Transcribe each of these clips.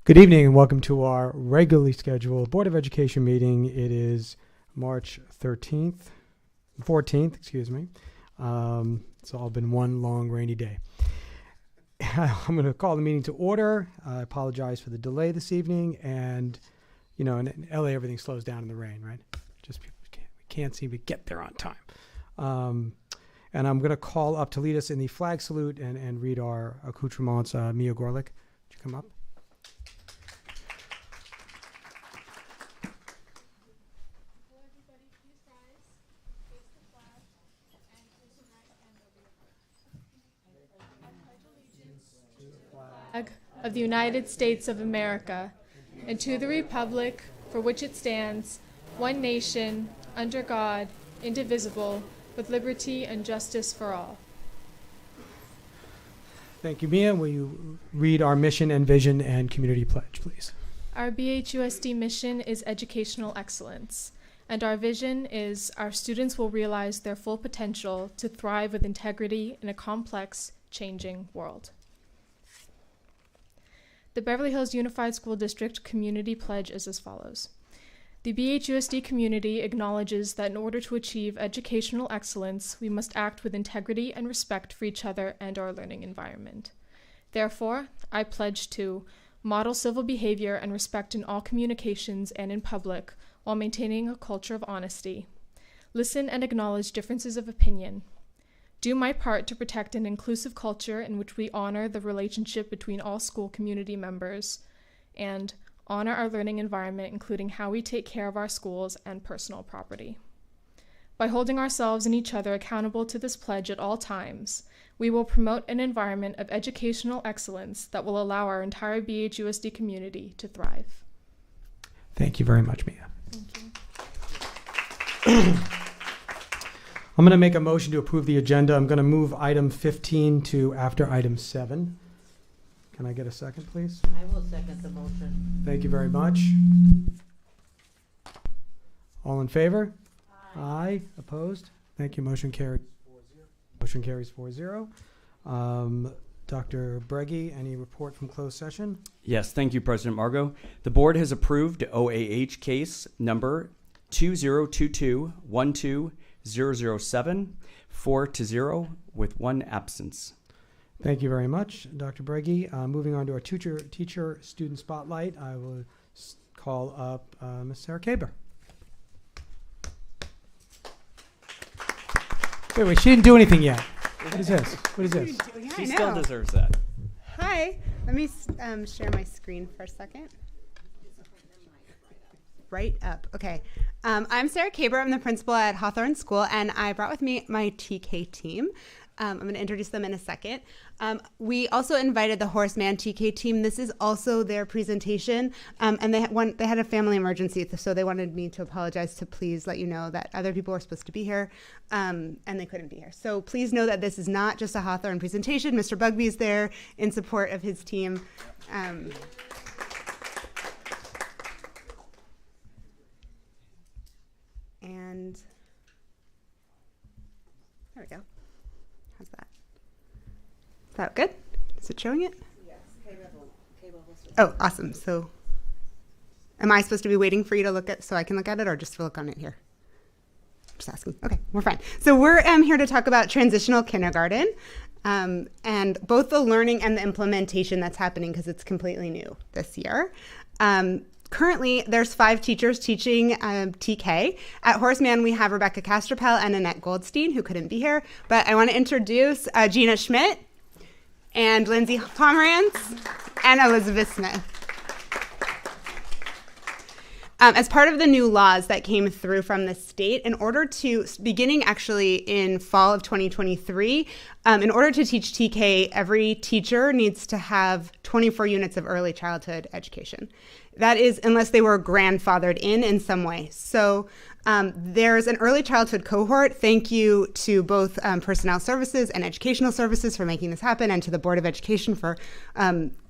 Good evening and welcome to our regularly scheduled Board of Education meeting. It is March 14th, excuse me. It's all been one long rainy day. I'm going to call the meeting to order. I apologize for the delay this evening, and you know, in LA everything slows down in the rain, right? Just people can't seem to get there on time. And I'm going to call up to lead us in the flag salute and read our accoutrements. Mia Gorlick, would you come up? Of the United States of America, and to the republic for which it stands, one nation, under God, indivisible, with liberty and justice for all. Thank you, Mia. Will you read our mission and vision and community pledge, please? Our BHUSD mission is educational excellence, and our vision is our students will realize their full potential to thrive with integrity in a complex, changing world. The Beverly Hills Unified School District Community Pledge is as follows. The BHUSD community acknowledges that in order to achieve educational excellence, we must act with integrity and respect for each other and our learning environment. Therefore, I pledge to model civil behavior and respect in all communications and in public while maintaining a culture of honesty, listen and acknowledge differences of opinion, do my part to protect an inclusive culture in which we honor the relationship between all school community members, and honor our learning environment, including how we take care of our schools and personal property. By holding ourselves and each other accountable to this pledge at all times, we will promote an environment of educational excellence that will allow our entire BHUSD community to thrive. Thank you very much, Mia. Thank you. I'm going to make a motion to approve the agenda. I'm going to move item 15 to after item 7. Can I get a second, please? I will second the motion. Thank you very much. All in favor? Aye. Opposed? Thank you. Motion carries 4-0. Motion carries 4-0. Dr. Breggy, any report from closed session? Yes, thank you, President Margot. The board has approved OAH case number 2022-12-007, 4-0, with one absence. Thank you very much, Dr. Breggy. Moving on to our teacher student spotlight, I will call up Ms. Sarah Kaber. Wait, she didn't do anything yet. What is this? What is this? She still deserves that. Hi, let me share my screen for a second. Right up. Okay. I'm Sarah Kaber. I'm the principal at Hawthorne School, and I brought with me my TK team. I'm going to introduce them in a second. We also invited the Horseman TK team. This is also their presentation, and they had a family emergency, so they wanted me to apologize to please let you know that other people were supposed to be here, and they couldn't be here. So please know that this is not just a Hawthorne presentation. Mr. Bugby is there in support of his team. And there we go. How's that? Is that good? Is it showing it? Yes. Oh, awesome. So am I supposed to be waiting for you to look at so I can look at it, or just to look on it here? Just asking. Okay, we're fine. So we're here to talk about transitional kindergarten and both the learning and the implementation that's happening, because it's completely new this year. Currently, there's 5 teachers teaching TK. At Horseman, we have Rebecca Castropel and Annette Goldstein, who couldn't be here. But I want to introduce Gina Schmidt and Lindsay Pomerantz and Elizabeth Smith. As part of the new laws that came through from the state, in order to, beginning actually in fall of 2023, in order to teach TK, every teacher needs to have 24 units of early childhood education. That is, unless they were grandfathered in some way. So there's an early childhood cohort. Thank you to both Personnel Services and Educational Services for making this happen, and to the Board of Education for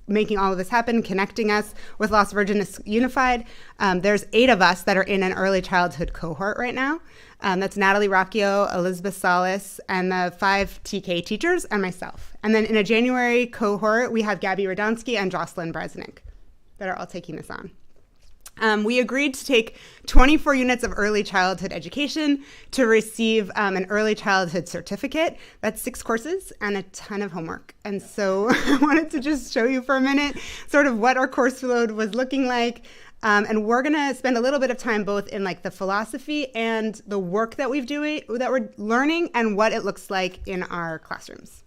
making all of this happen, connecting us with Las Virgenes Unified. There's 8 of us that are in an early childhood cohort right now. That's Natalie Rocchio, Elizabeth Salas, and the 5 TK teachers and myself. And then in a January cohort, we have Gabby Radomski and Jocelyn Bresnick. that are all taking this on. We agreed to take 24 units of early childhood education to receive an early childhood certificate. That's 6 courses and a ton of homework. And so I wanted to just show you for a minute sort of what our course load was looking like. And we're going to spend a little bit of time both in like the philosophy and the work that we're learning and what it looks like in our classrooms.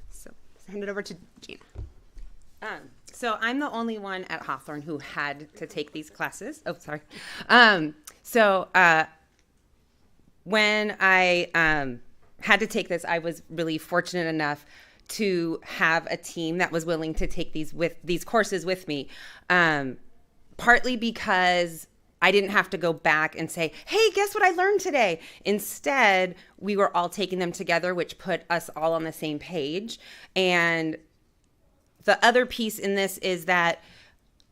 So I'll hand it over to Gina. So I'm the only one at Hawthorne who had to take these classes. Oh, sorry. When I had to take this, I was really fortunate enough to have a team that was willing to take these courses with me. Partly because I didn't have to go back and say, hey, guess what I learned today? Instead, we were all taking them together, which put us all on the same page. And the other piece in this is that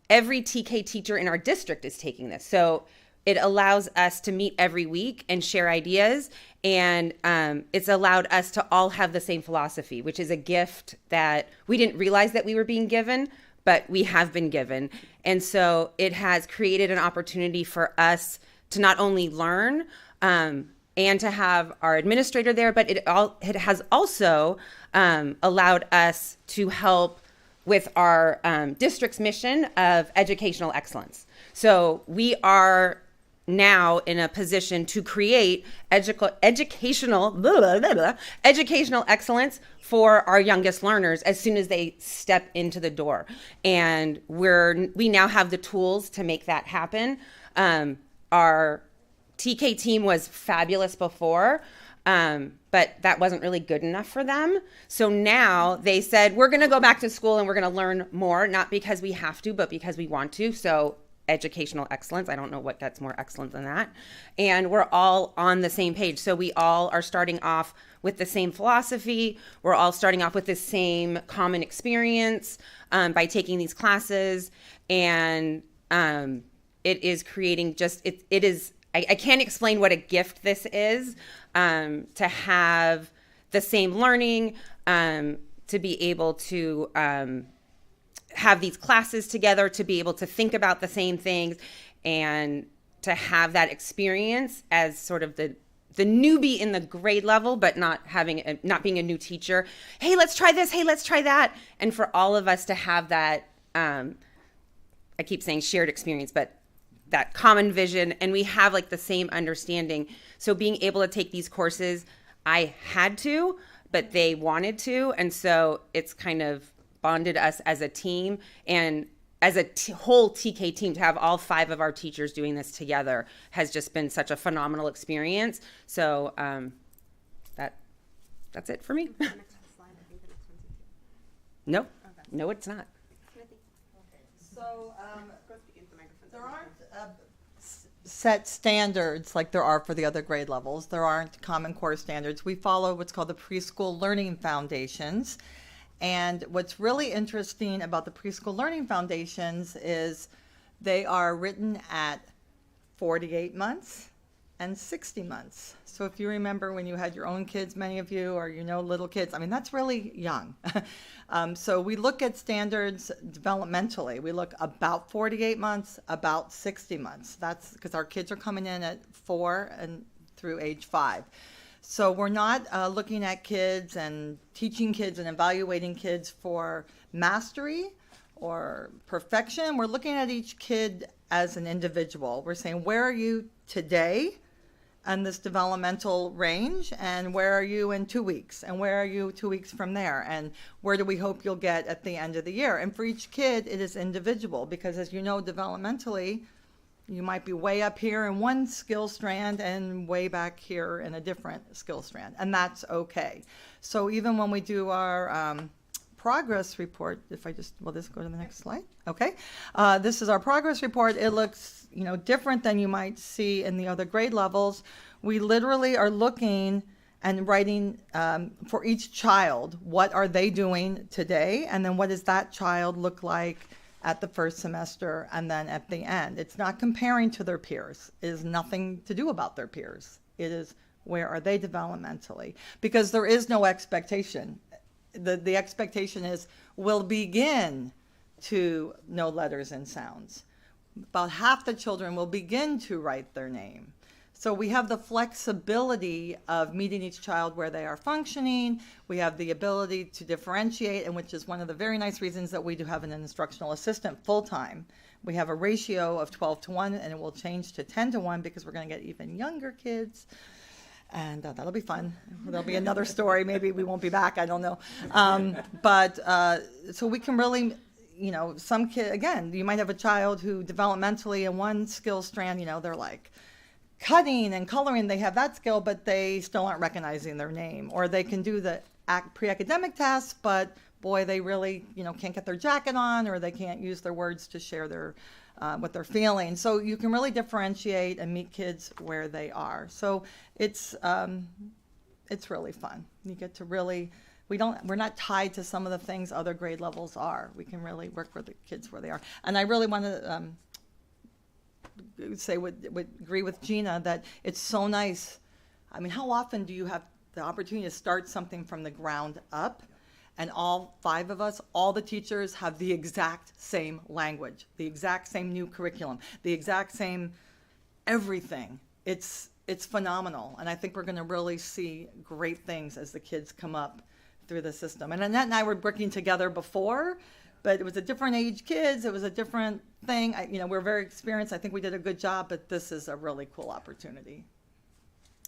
every TK teacher in our district is taking this. So it allows us to meet every week and share ideas. And it's allowed us to all have the same philosophy, which is a gift that we didn't realize that we were being given, but we have been given. And so it has created an opportunity for us to not only learn and to have our administrator there, but it has also allowed us to help with our district's mission of educational excellence. So we are now in a position to create educational excellence for our youngest learners as soon as they step into the door. And we now have the tools to make that happen. Our TK team was fabulous before, but that wasn't really good enough for them. So now they said, we're going to go back to school and we're going to learn more, not because we have to, but because we want to. So educational excellence, I don't know what gets more excellent than that. And we're all on the same page. So we all are starting off with the same philosophy. We're all starting off with the same common experience by taking these classes. And it is creating I can't explain what a gift this is, to have the same learning, to be able to have these classes together, to be able to think about the same things, and to have that experience as sort of the newbie in the grade level, but not being a new teacher. Hey, let's try this. Hey, let's try that. And for all of us to have that, I keep saying shared experience, but that common vision, and we have like the same understanding. So being able to take these courses, I had to, but they wanted to. And so it's kind of bonded us as a team, and as a whole TK team, to have all 5 of our teachers doing this together has just been such a phenomenal experience. So that's it for me. No, it's not. So there aren't set standards like there are for the other grade levels. There aren't common core standards. We follow what's called the preschool learning foundations. And what's really interesting about the preschool learning foundations is they are written at 48 months and 60 months. So if you remember when you had your own kids, many of you, or little kids, I mean, that's really young. So we look at standards developmentally. We look about 48 months, about 60 months. That's because our kids are coming in at 4 and through age 5. So we're not looking at kids and teaching kids and evaluating kids for mastery or perfection. We're looking at each kid as an individual. We're saying, where are you today on this developmental range, and where are you in 2 weeks, and where are you 2 weeks from there, and where do we hope you'll get at the end of the year? And for each kid, it is individual, because as you know, developmentally, you might be way up here in one skill strand and way back here in a different skill strand, and that's okay. So even when we do our progress report, will this go to the next slide? Okay. This is our progress report. It looks, different than you might see in the other grade levels. We literally are looking and writing for each child, what are they doing today? And then what does that child look like at the first semester and then at the end? It's not comparing to their peers. It is nothing to do about their peers. It is, where are they developmentally? Because there is no expectation. The expectation is, we'll begin to know letters and sounds. About half the children will begin to write their name. So we have the flexibility of meeting each child where they are functioning. We have the ability to differentiate, and which is one of the very nice reasons that we do have an instructional assistant full-time. We have a ratio of 12-1, and it will change to 10-1 because we're going to get even younger kids. And that'll be fun. There'll be another story. Maybe we won't be back. I don't know. So we can really, some kid, again, you might have a child who developmentally in one skill strand, they're like cutting and coloring. They have that skill, but they still aren't recognizing their name. Or they can do the pre-academic tasks, but boy, they really, can't get their jacket on, or they can't use their words to share their what they're feeling. So you can really differentiate and meet kids where they are. So it's really fun. You get to really, we're not tied to some of the things other grade levels are. We can really work with the kids where they are. And I really want to would agree with Gina that it's so nice. I mean, how often do you have the opportunity to start something from the ground up? And all 5 of us, all the teachers have the exact same language, the exact same new curriculum, the exact same everything. It's phenomenal. And I think we're going to really see great things as the kids come up through the system. And Annette and I were working together before, but it was a different age kids. It was a different thing. We're very experienced. I think we did a good job, but this is a really cool opportunity.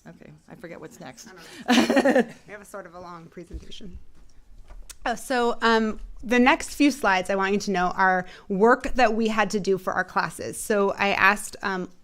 Okay, I forget what's next. We have a sort of a long presentation. So the next few slides I want you to know are work that we had to do for our classes. So I asked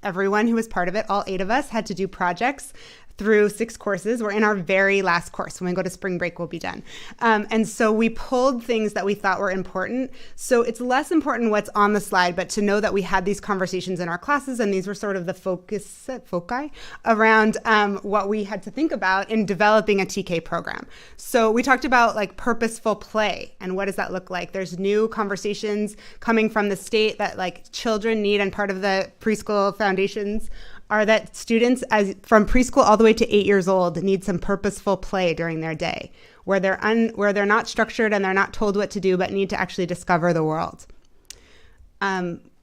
everyone who was part of it, all 8 of us, had to do projects through 6 courses. We're in our very last course. When we go to spring break, we'll be done. And so we pulled things that we thought were important. So it's less important what's on the slide, but to know that we had these conversations in our classes, and these were sort of the foci around what we had to think about in developing a TK program. So we talked about like purposeful play, and what does that look like? There's new conversations coming from the state that like children need, and part of the preschool foundations are that students from preschool all the way to 8 years old need some purposeful play during their day, where they're not structured and they're not told what to do, but need to actually discover the world.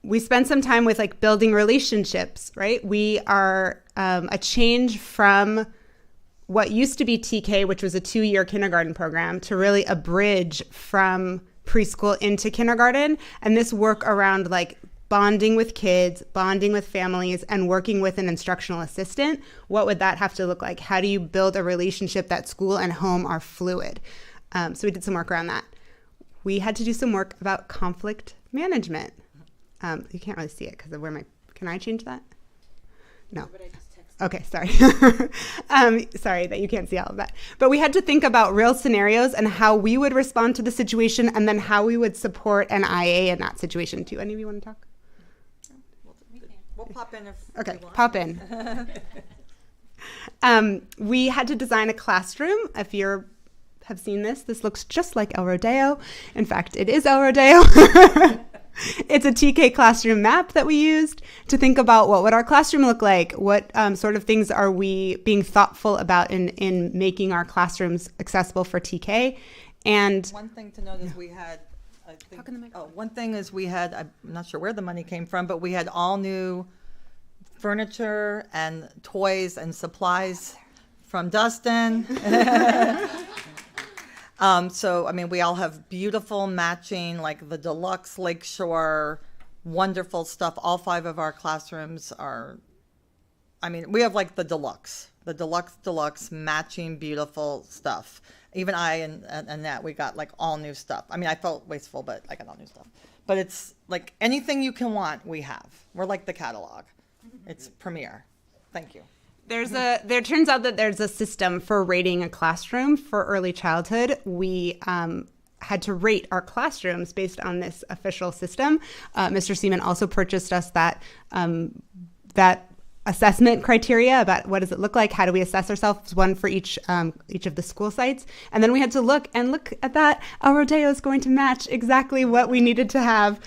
We spend some time with like building relationships, right? We are a change from what used to be TK, which was a 2-year kindergarten program, to really a bridge from preschool into kindergarten. And this work around like bonding with kids, bonding with families, and working with an instructional assistant, what would that have to look like? How do you build a relationship that school and home are fluid? So we did some work around that. We had to do some work about conflict management. You can't really see it because of where can I change that? No. Okay, sorry. Sorry that you can't see all of that. But we had to think about real scenarios and how we would respond to the situation, and then how we would support an IA in that situation. Do any of you want to talk? We'll pop in if okay, you want. Pop in. We had to design a classroom. If you have seen this looks just like El Rodeo. In fact, it is El Rodeo. It's a TK classroom map that we used to think about what would our classroom look like, what sort of things are we being thoughtful about in making our classrooms accessible for TK. And one thing to note is we had, one thing is we had, I'm not sure where the money came from, but we had all new furniture and toys and supplies from Dustin. So, I mean, we all have beautiful matching, like the deluxe Lakeshore, wonderful stuff. All 5 of our classrooms are, I mean, we have like the deluxe matching beautiful stuff. Even I and Annette, we got like all new stuff. I mean, I felt wasteful, but I got all new stuff. But it's like anything you can want, we have. We're like the catalog. It's premier. Thank you. There turns out that there's a system for rating a classroom for early childhood. We had to rate our classrooms based on this official system. Mr. Seaman also purchased us that assessment criteria about what does it look like, how do we assess ourselves, one for each of the school sites. And then we had to look at that. El Rodeo is going to match exactly what we needed to have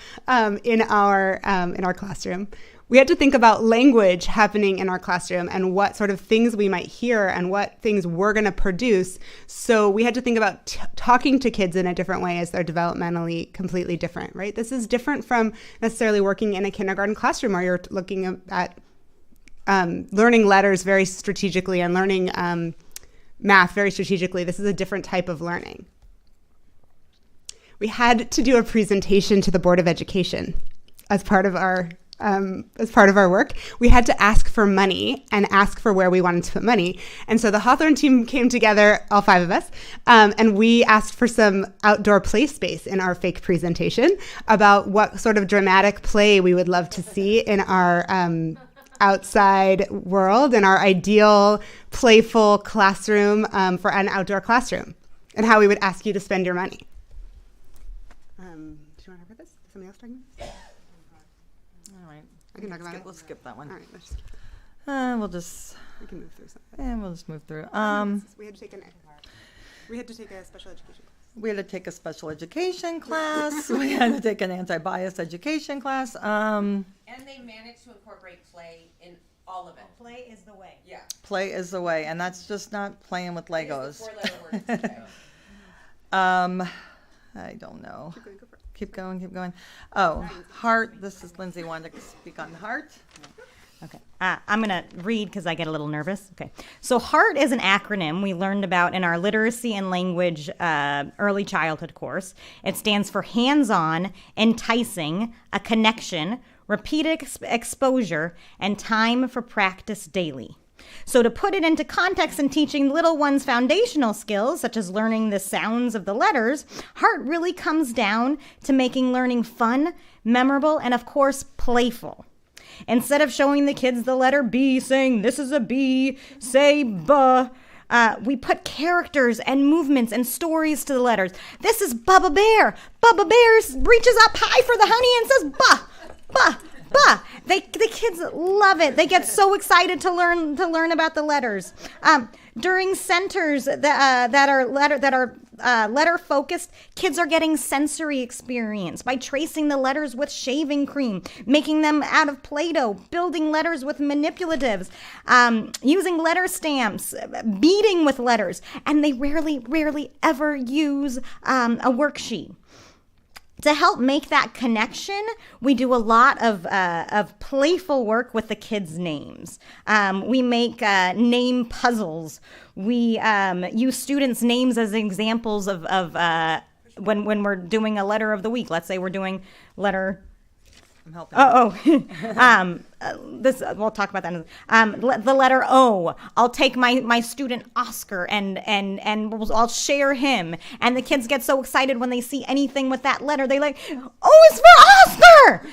in our classroom. we had to think about language happening in our classroom and what sort of things we might hear and what things we're going to produce. So we had to think about talking to kids in a different way as they're developmentally completely different, right? This is different from necessarily working in a kindergarten classroom where you're looking at learning letters very strategically and learning math very strategically. This is a different type of learning. We had to do a presentation to the Board of Education as part of our work. We had to ask for money and ask for where we wanted to put money. And so the Hawthorne team came together, all 5 of us, and we asked for some outdoor play space in our fake presentation about what sort of dramatic play we would love to see in our outside world, in our ideal playful classroom for an outdoor classroom, and how we would ask you to spend your money. Do you want to hear this? Is somebody else talking? All right. I can talk about it. We'll skip that one. All right, let's just, We can move through something. And we'll just move through. we had to take a special education class. We had to take a special education class. We had to take an anti-bias education class. And they managed to incorporate play in all of it. Play is the way. Yeah. Play is the way, and that's just not playing with Legos. It is the 4-letter word. I don't know. Go for it. Keep going. Oh, heart. This is Lindsay wanted to speak on heart. Okay. I'm going to read because I get a little nervous. Okay. So HEART is an acronym we learned about in our literacy and language early childhood course. It stands for hands-on, enticing, a connection, repeated exposure, and time for practice daily. So to put it into context in teaching little ones foundational skills, such as learning the sounds of the letters, HEART really comes down to making learning fun, memorable, and of course, playful. Instead of showing the kids the letter B, saying, this is a B, say buh, we put characters and movements and stories to the letters. This is Bubba Bear. Bubba Bear reaches up high for the honey and says, bah, bah, bah. The kids love it. They get so excited to learn about the letters. During centers that are letter focused, kids are getting sensory experience by tracing the letters with shaving cream, making them out of Play-Doh, building letters with manipulatives, using letter stamps, beading with letters, and they rarely ever use a worksheet. To help make that connection, we do a lot of playful work with the kids' names. We make name puzzles. We use students' names as examples of when we're doing a letter of the week. Let's say we're doing letter. I'm helping. We'll talk about that. The letter O. I'll take my student Oscar and I'll share him. And the kids get so excited when they see anything with that letter. They like, oh, it's for Oscar.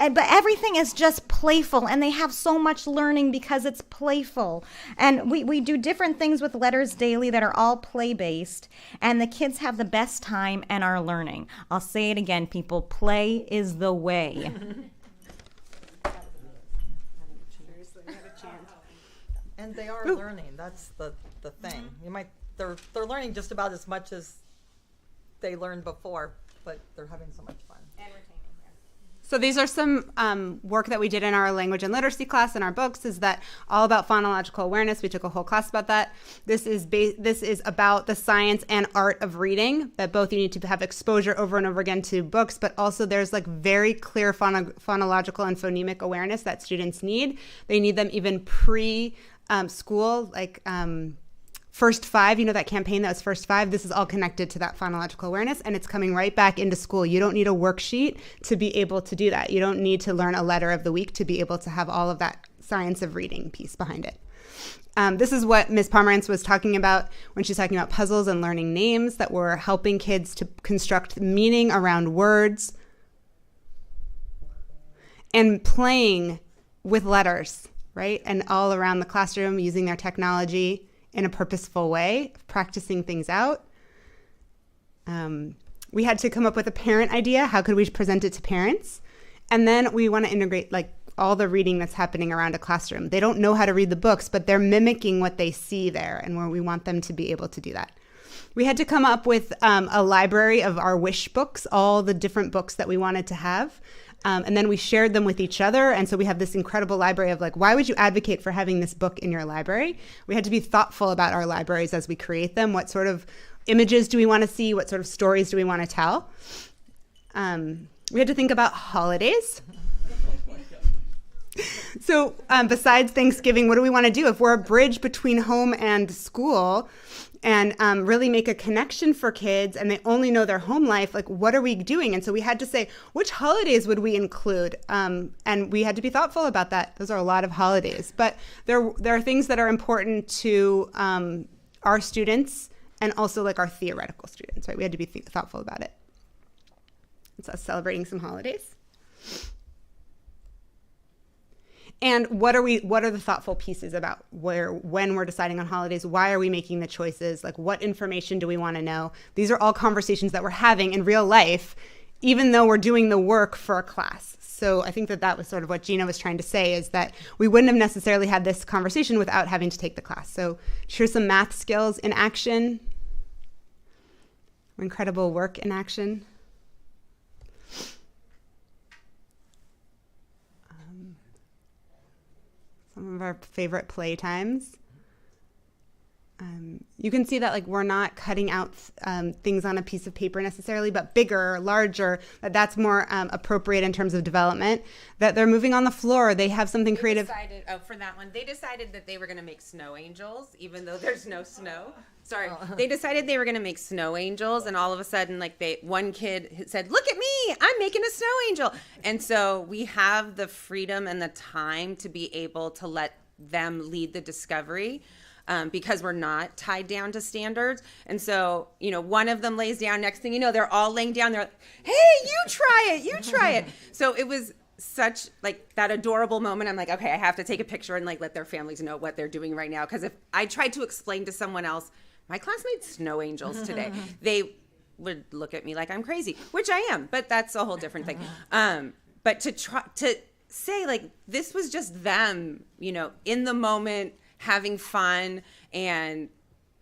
But everything is just playful, and they have so much learning because it's playful. And we do different things with letters daily that are all play based, and the kids have the best time and are learning. I'll say it again, people. Play is the way. And they are learning. That's the thing. They're learning just about as much as they learned before, but they're having so much fun. And retaining. So these are some work that we did in our language and literacy class in our books, is that all about phonological awareness. We took a whole class about that. This is about the science and art of reading, that both you need to have exposure over and over again to books, but also there's like very clear phonological and phonemic awareness that students need. They need them even school, like First Five, that campaign that was First Five, this is all connected to that phonological awareness, and it's coming right back into school. You don't need a worksheet to be able to do that. You don't need to learn a letter of the week to be able to have all of that science of reading piece behind it. This is what Ms. Pomerantz was talking about when she's talking about puzzles and learning names, that we're helping kids to construct meaning around words and playing with letters, right? And all around the classroom, using their technology in a purposeful way, practicing things out. We had to come up with a parent idea. How could we present it to parents? And then we want to integrate like all the reading that's happening around a classroom. They don't know how to read the books, but they're mimicking what they see there, and where we want them to be able to do that. We had to come up with a library of our wish books, all the different books that we wanted to have. And then we shared them with each other. And so we have this incredible library of like, why would you advocate for having this book in your library? We had to be thoughtful about our libraries as we create them. What sort of images do we want to see? What sort of stories do we want to tell? We had to think about holidays. So besides Thanksgiving, what do we want to do? If we're a bridge between home and school and really make a connection for kids and they only know their home life, like what are we doing? And so we had to say, which holidays would we include? And we had to be thoughtful about that. Those are a lot of holidays. But there are things that are important to our students and also like our theoretical students, right? We had to be thoughtful about it. So celebrating some holidays. And what are the thoughtful pieces about when we're deciding on holidays? Why are we making the choices? Like, what information do we want to know? These are all conversations that we're having in real life, even though we're doing the work for a class. So I think that was sort of what Gina was trying to say, is that we wouldn't have necessarily had this conversation without having to take the class. So here's some math skills in action. Incredible work in action. Some of our favorite play times. You can see that like we're not cutting out things on a piece of paper necessarily, but bigger, larger, that's more appropriate in terms of development. That they're moving on the floor. They have something creative. For that one, they decided that they were going to make snow angels, even though there's no snow. Sorry. They decided they were going to make snow angels, and all of a sudden, like one kid said, "Look at me, I'm making a snow angel." And so we have the freedom and the time to be able to let them lead the discovery. Because we're not tied down to standards. And so, one of them lays down, next thing you know, they're all laying down. They're like, "Hey, you try it. So it was such like that adorable moment. I'm like, okay, I have to take a picture and like let their families know what they're doing right now. Because if I tried to explain to someone else, my class made snow angels today, they would look at me like I'm crazy, which I am, but that's a whole different thing. But to say like, this was just them, in the moment, having fun. And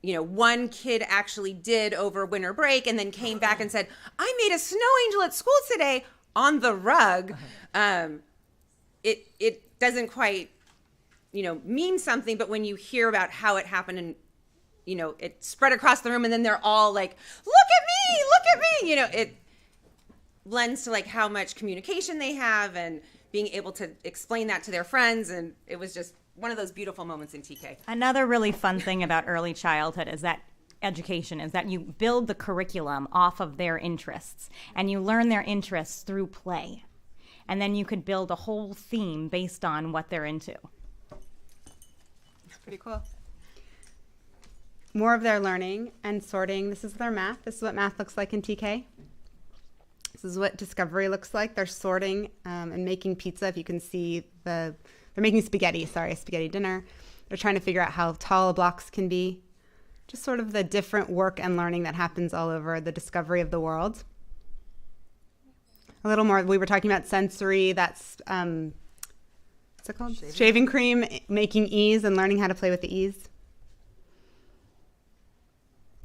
one kid actually did over winter break and then came back and said, "I made a snow angel at school today on the rug." It doesn't quite mean something, but when you hear about how it happened and it spread across the room and then they're all like, look at me, it lends to like how much communication they have and being able to explain that to their friends. And it was just one of those beautiful moments in TK. Another really fun thing about early childhood is that education is that you build the curriculum off of their interests and you learn their interests through play. And then you could build a whole theme based on what they're into. That's pretty cool. More of their learning and sorting. This is their math. This is what math looks like in TK. This is what discovery looks like. They're sorting and making pizza. If you can see they're making spaghetti dinner. They're trying to figure out how tall blocks can be. Just sort of the different work and learning that happens all over the discovery of the world. A little more, we were talking about sensory, that's, what's it called? Shaving cream, making ease and learning how to play with the ease.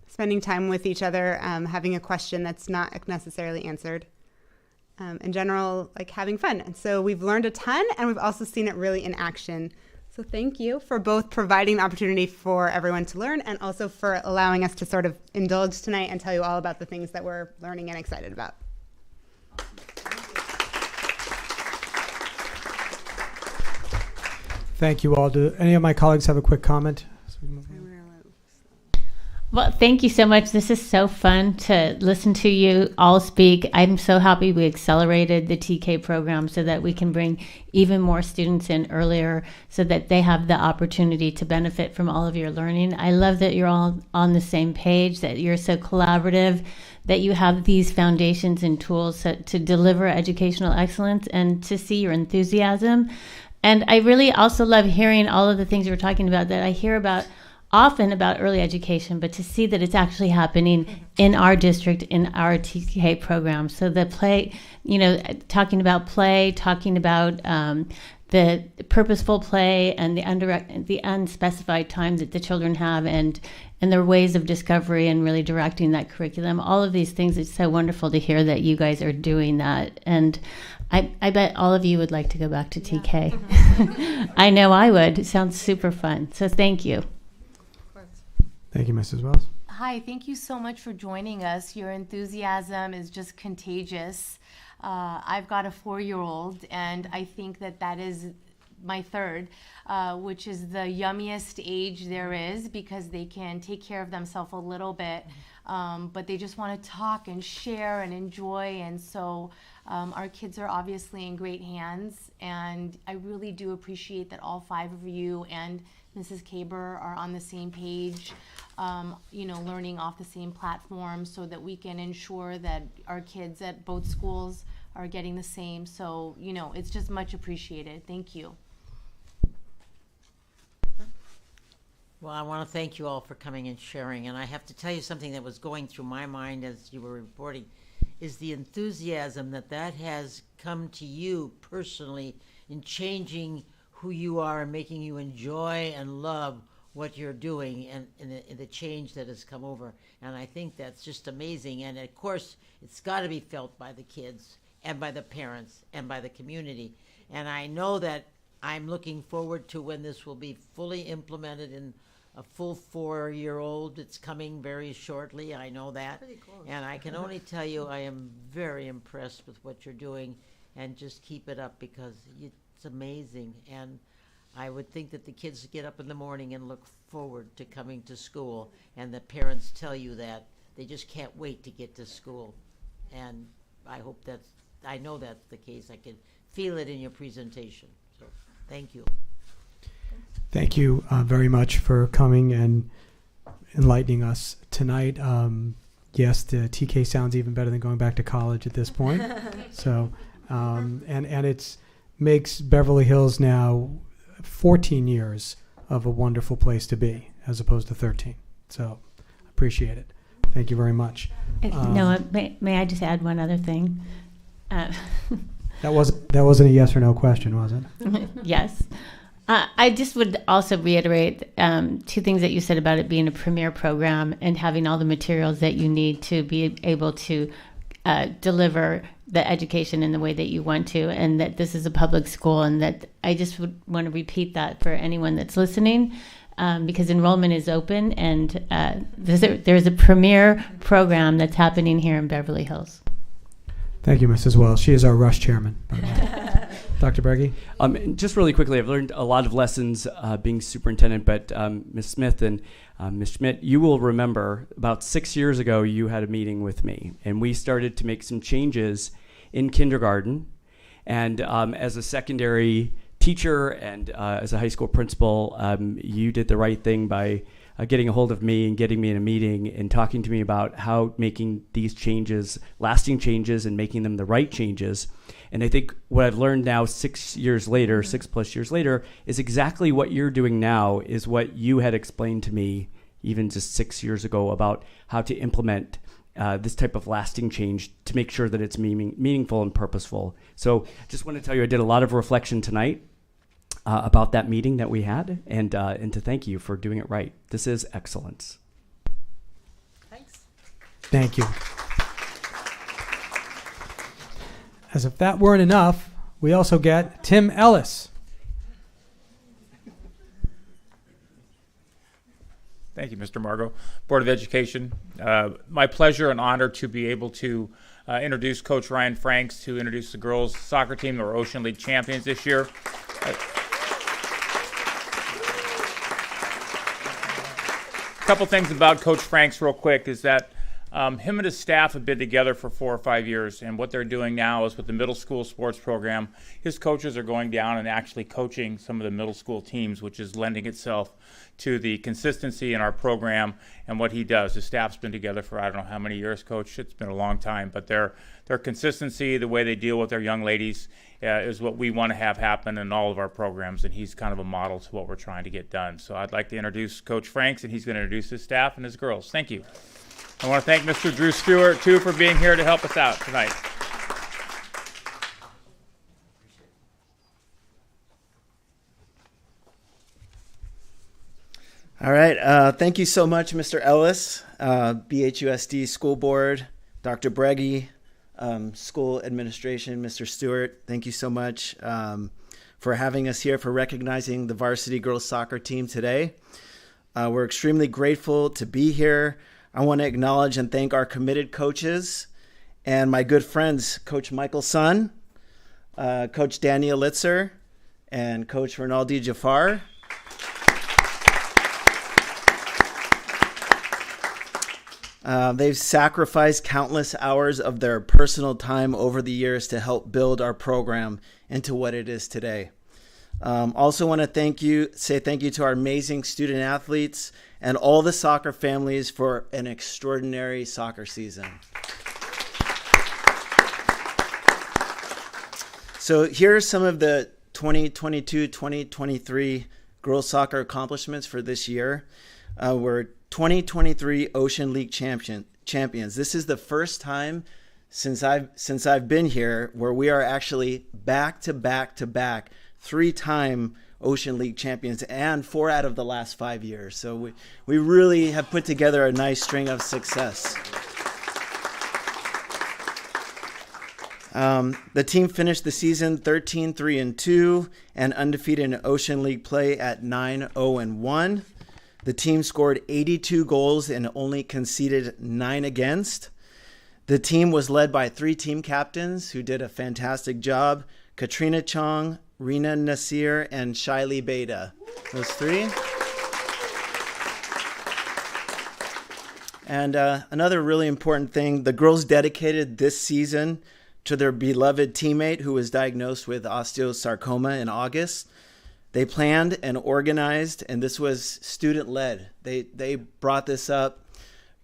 Spending time with each other, having a question that's not necessarily answered. In general, like having fun. And so we've learned a ton and we've also seen it really in action. So thank you for both providing the opportunity for everyone to learn and also for allowing us to sort of indulge tonight and tell you all about the things that we're learning and excited about. Thank you all. Do any of my colleagues have a quick comment? Well, thank you so much. This is so fun to listen to you all speak. I'm so happy we accelerated the TK program so that we can bring even more students in earlier so that they have the opportunity to benefit from all of your learning. I love that you're all on the same page, that you're so collaborative, that you have these foundations and tools to deliver educational excellence and to see your enthusiasm. And I really also love hearing all of the things you were talking about that I hear about often about early education, but to see that it's actually happening in our district, in our TK program. So the play, talking about play, talking about the purposeful play and the unspecified time that the children have, and their ways of discovery and really directing that curriculum. All of these things, it's so wonderful to hear that you guys are doing that. And I bet all of you would like to go back to TK. I know I would. It sounds super fun. So thank you. Thank you, Mrs. Wells. Hi, thank you so much for joining us. Your enthusiasm is just contagious. I've got a 4-year-old, and I think that is my third, which is the yummiest age there is, because they can take care of themselves a little bit, but they just want to talk and share and enjoy. And so our kids are obviously in great hands, and I really do appreciate that all 5 of you and Mrs. Kaber are on the same page, learning off the same platform, so that we can ensure that our kids at both schools are getting the same. So, it's just much appreciated. Thank you. Well, I want to thank you all for coming and sharing. And I have to tell you something that was going through my mind as you were reporting, is the enthusiasm that has come to you personally in changing who you are and making you enjoy and love what you're doing, and the change that has come over. And I think that's just amazing. And of course, it's got to be felt by the kids and by the parents and by the community. And I know that I'm looking forward to when this will be fully implemented in a full 4-year-old. It's coming very shortly, I know that. Pretty close. And I can only tell you I am very impressed with what you're doing, and just keep it up, because it's amazing. And I would think that the kids get up in the morning and look forward to coming to school, and the parents tell you that they just can't wait to get to school. And I know that's the case. I can feel it in your presentation. So thank you. Thank you very much for coming and enlightening us tonight. Yes, the TK sounds even better than going back to college at this point. So, and it's makes Beverly Hills now 14 years of a wonderful place to be, as opposed to 13. So, appreciate it. Thank you very much. Noah, may I just add one other thing? That wasn't a yes or no question, was it? Yes. I just would also reiterate 2 things that you said about it being a premier program and having all the materials that you need to be able to deliver the education in the way that you want to, and that this is a public school, and that I just would want to repeat that for anyone that's listening, because enrollment is open, and there's a premier program that's happening here in Beverly Hills. Thank you, Mrs. Wells. She is our Rush chairman, by the way. Dr. Breggy? Just really quickly, I've learned a lot of lessons being superintendent, but Ms. Smith and Ms. Schmidt, you will remember about 6 years ago, you had a meeting with me, and we started to make some changes in kindergarten. And as a secondary teacher and as a high school principal, you did the right thing by getting a hold of me and getting me in a meeting and talking to me about how making these changes, lasting changes, and making them the right changes. And I think what I've learned now 6 years later, 6+ years later, is exactly what you're doing now is what you had explained to me even just 6 years ago about how to implement this type of lasting change to make sure that it's meaningful and purposeful. So just want to tell you, I did a lot of reflection tonight about that meeting that we had, and to thank you for doing it right. This is excellence. Thanks. Thank you. As if that weren't enough, we also get Tim Ellis. Thank you, Mr. Margot. Board of Education. My pleasure and honor to be able to introduce Coach Ryan Franks to introduce the girls soccer team that were Ocean League champions this year. A couple things about Coach Franks real quick is that him and his staff have been together for 4 or 5 years, and what they're doing now is with the middle school sports program, his coaches are going down and actually coaching some of the middle school teams, which is lending itself to the consistency in our program and what he does. His staff's been together for I don't know how many years, Coach. It's been a long time, but their consistency, the way they deal with their young ladies, is what we want to have happen in all of our programs, and he's kind of a model to what we're trying to get done. So I'd like to introduce Coach Franks, and he's going to introduce his staff and his girls. Thank you. I want to thank Mr. Drew Stewart, too, for being here to help us out tonight. All right. Thank you so much, Mr. Ellis, BHUSD School Board, Dr. Breggy, School Administration, Mr. Stewart. Thank you so much for having us here, for recognizing the varsity girls soccer team today. We're extremely grateful to be here. I want to acknowledge and thank our committed coaches and my good friends, Coach Michael Sun, Coach Daniel Litzer, and Coach Rinaldi Jafar. They've sacrificed countless hours of their personal time over the years to help build our program into what it is today. Also want to say thank you to our amazing student athletes and all the soccer families for an extraordinary soccer season. So here are some of the 2022-2023 girls soccer accomplishments for this year. We're 2023 Ocean League champions. This is the first time since I've been here where we are actually back to back 3-time Ocean League champions, and 4 out of the last 5 years. So we really have put together a nice string of success. The team finished the season 13-3-2 and undefeated in Ocean League play at 9-0-1. The team scored 82 goals and only conceded 9 against. The team was led by 3 team captains who did a fantastic job: Katrina Chong, Rina Nasir, and Shaili Beda. Those 3. And another really important thing, the girls dedicated this season to their beloved teammate who was diagnosed with osteosarcoma in August. They planned and organized, and this was student-led. They brought this up.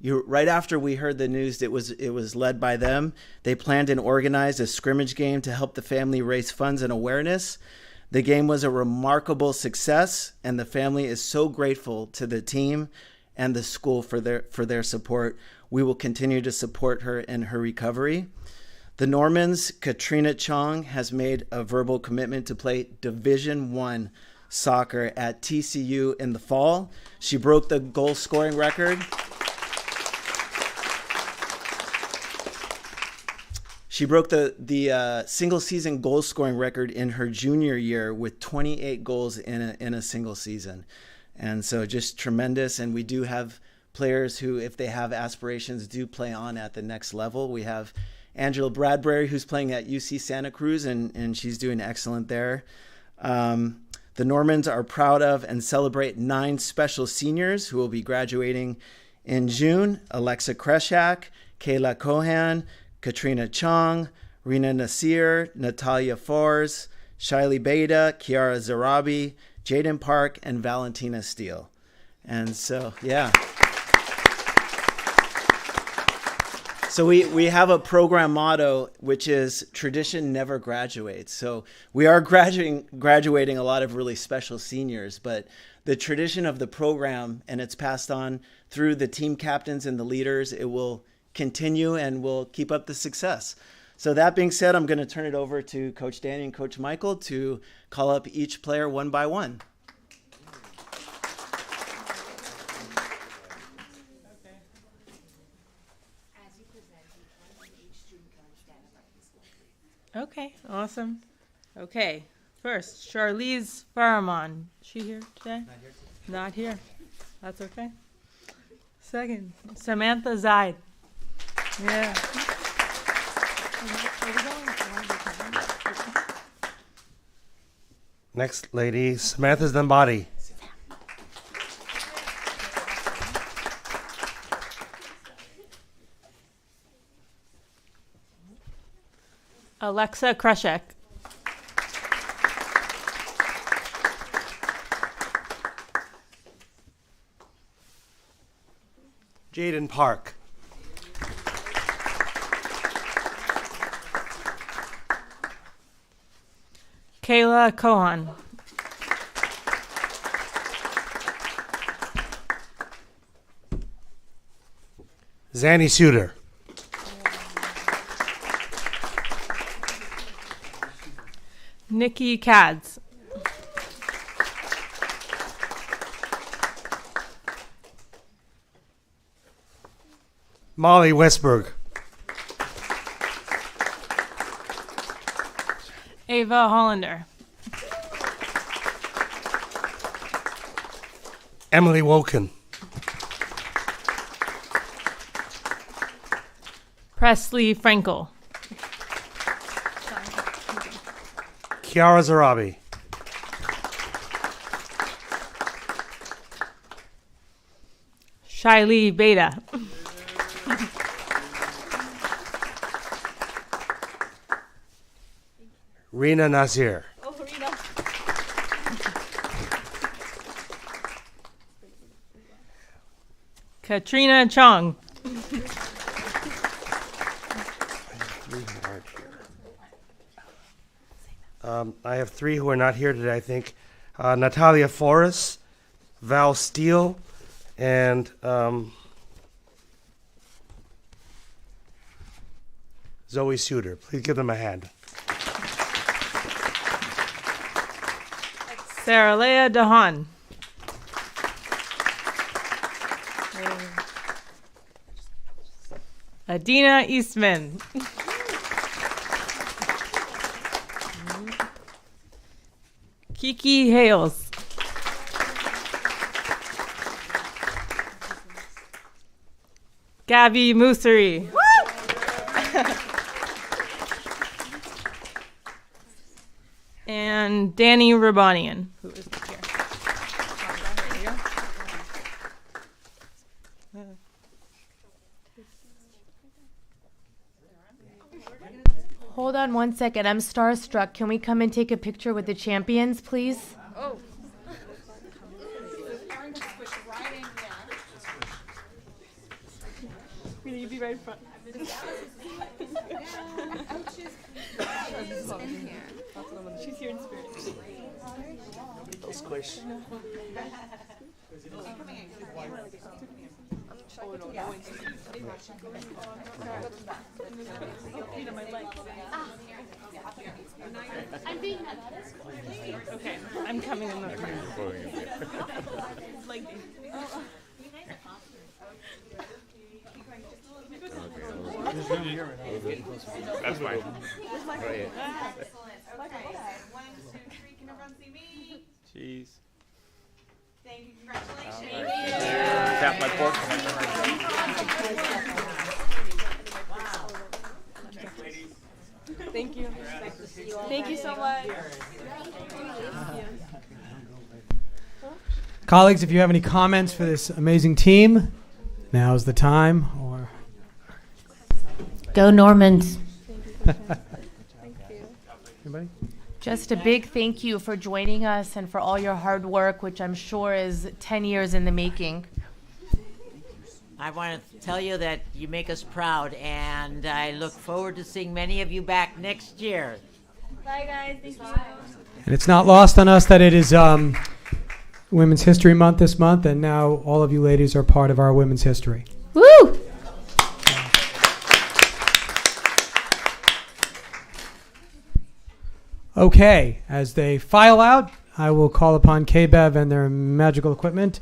Right after we heard the news, it was led by them. They planned and organized a scrimmage game to help the family raise funds and awareness. The game was a remarkable success, and the family is so grateful to the team and the school for their support. We will continue to support her in her recovery. The Normans, Katrina Chong, has made a verbal commitment to play Division I soccer at TCU in the fall. She broke the goal scoring record. She broke the single season goal scoring record in her junior year with 28 goals in a single season. And so just tremendous. And we do have players who, if they have aspirations, do play on at the next level. We have Angela Bradbury, who's playing at UC Santa Cruz, and she's doing excellent there. The Normans are proud of and celebrate 9 special seniors who will be graduating in June: Alexa Kreshak, Kayla Kohan, Katrina Chong, Rina Nasir, Natalia Fors, Shaili Beda, Kiara Zarabi, Jaden Park, and Valentina Steele. And so, yeah. So we have a program motto, which is tradition never graduates. So we are graduating a lot of really special seniors, but the tradition of the program, and it's passed on through the team captains and the leaders, it will continue and will keep up the success. So that being said, I'm going to turn it over to Coach Danny and Coach Michael to call up each player one by one. Okay, awesome. Okay, first, Charlize Faramon. Is she here today? Not here. That's okay. Second, Samantha Zaid. Yeah. Next lady, Samantha Damavandi. Alexa Kreshak. Jaden Park. Kayla Kohan. Zanny Suter. Nikki Kads. Molly Westberg. Ava Hollander. Emily Woken. Presley Frankel. Kiara Zarabi. Shiley Beta. Rena Nazir. Katrina Chong. I have three who are not here today, I think. Natalia Forrest, Val Steele, and Zoe Suter. Please give them a hand. Sarah Leah DeHaan. Adina Eastman. Kiki Hales. Gabby Musari. And Danny Rabanian, who is here. Hold on one second. I'm starstruck. Can we come and take a picture with the champions, please? Oh. You be right in front. She's here in spirit. Squish. Okay, I'm coming in the That's fine. Excellent. Okay. 1, 2, 3. Can everyone see me? Jeez. Thank you. Congratulations. Tap my fork. Thank you. Thank you so much. Colleagues, if you have any comments for this amazing team, now's the time. Or Go Normans. anybody? Just a big thank you for joining us and for all your hard work, which I'm sure is 10 years in the making. I want to tell you that you make us proud, and I look forward to seeing many of you back next year. Bye, guys. Thank you. And it's not lost on us that it is Women's History Month this month, and now all of you ladies are part of our women's history. Woo! Okay, as they file out, I will call upon KBEV and their magical equipment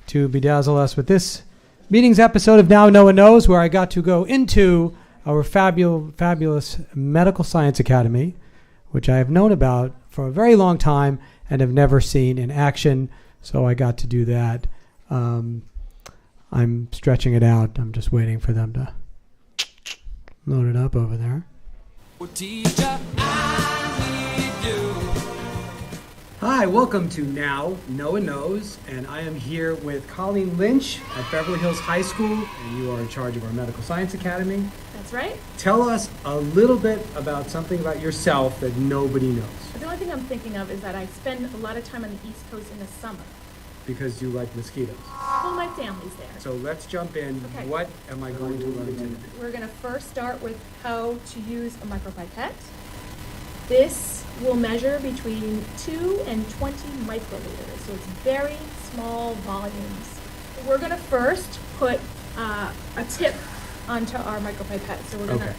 to bedazzle us with this meeting's episode of Now No One Knows, where I got to go into our fabulous Medical Science Academy, which I have known about for a very long time and have never seen in action, so I got to do that. I'm stretching it out. I'm just waiting for them to load it up over there. Hi, welcome to Now No One Knows, and I am here with Colleen Lynch at Beverly Hills High School, and you are in charge of our Medical Science Academy. That's right. Tell us a little bit about something about yourself that nobody knows. The only thing I'm thinking of is that I spend a lot of time on the East Coast in the summer. Because you like mosquitoes. Well, my family's there. So let's jump in. Okay. What am I going to learn today? We're going to first start with how to use a micropipette. This will measure between 2 and 20 microliters, so it's very small volumes. We're going to first put a tip onto our micropipette. So we're gonna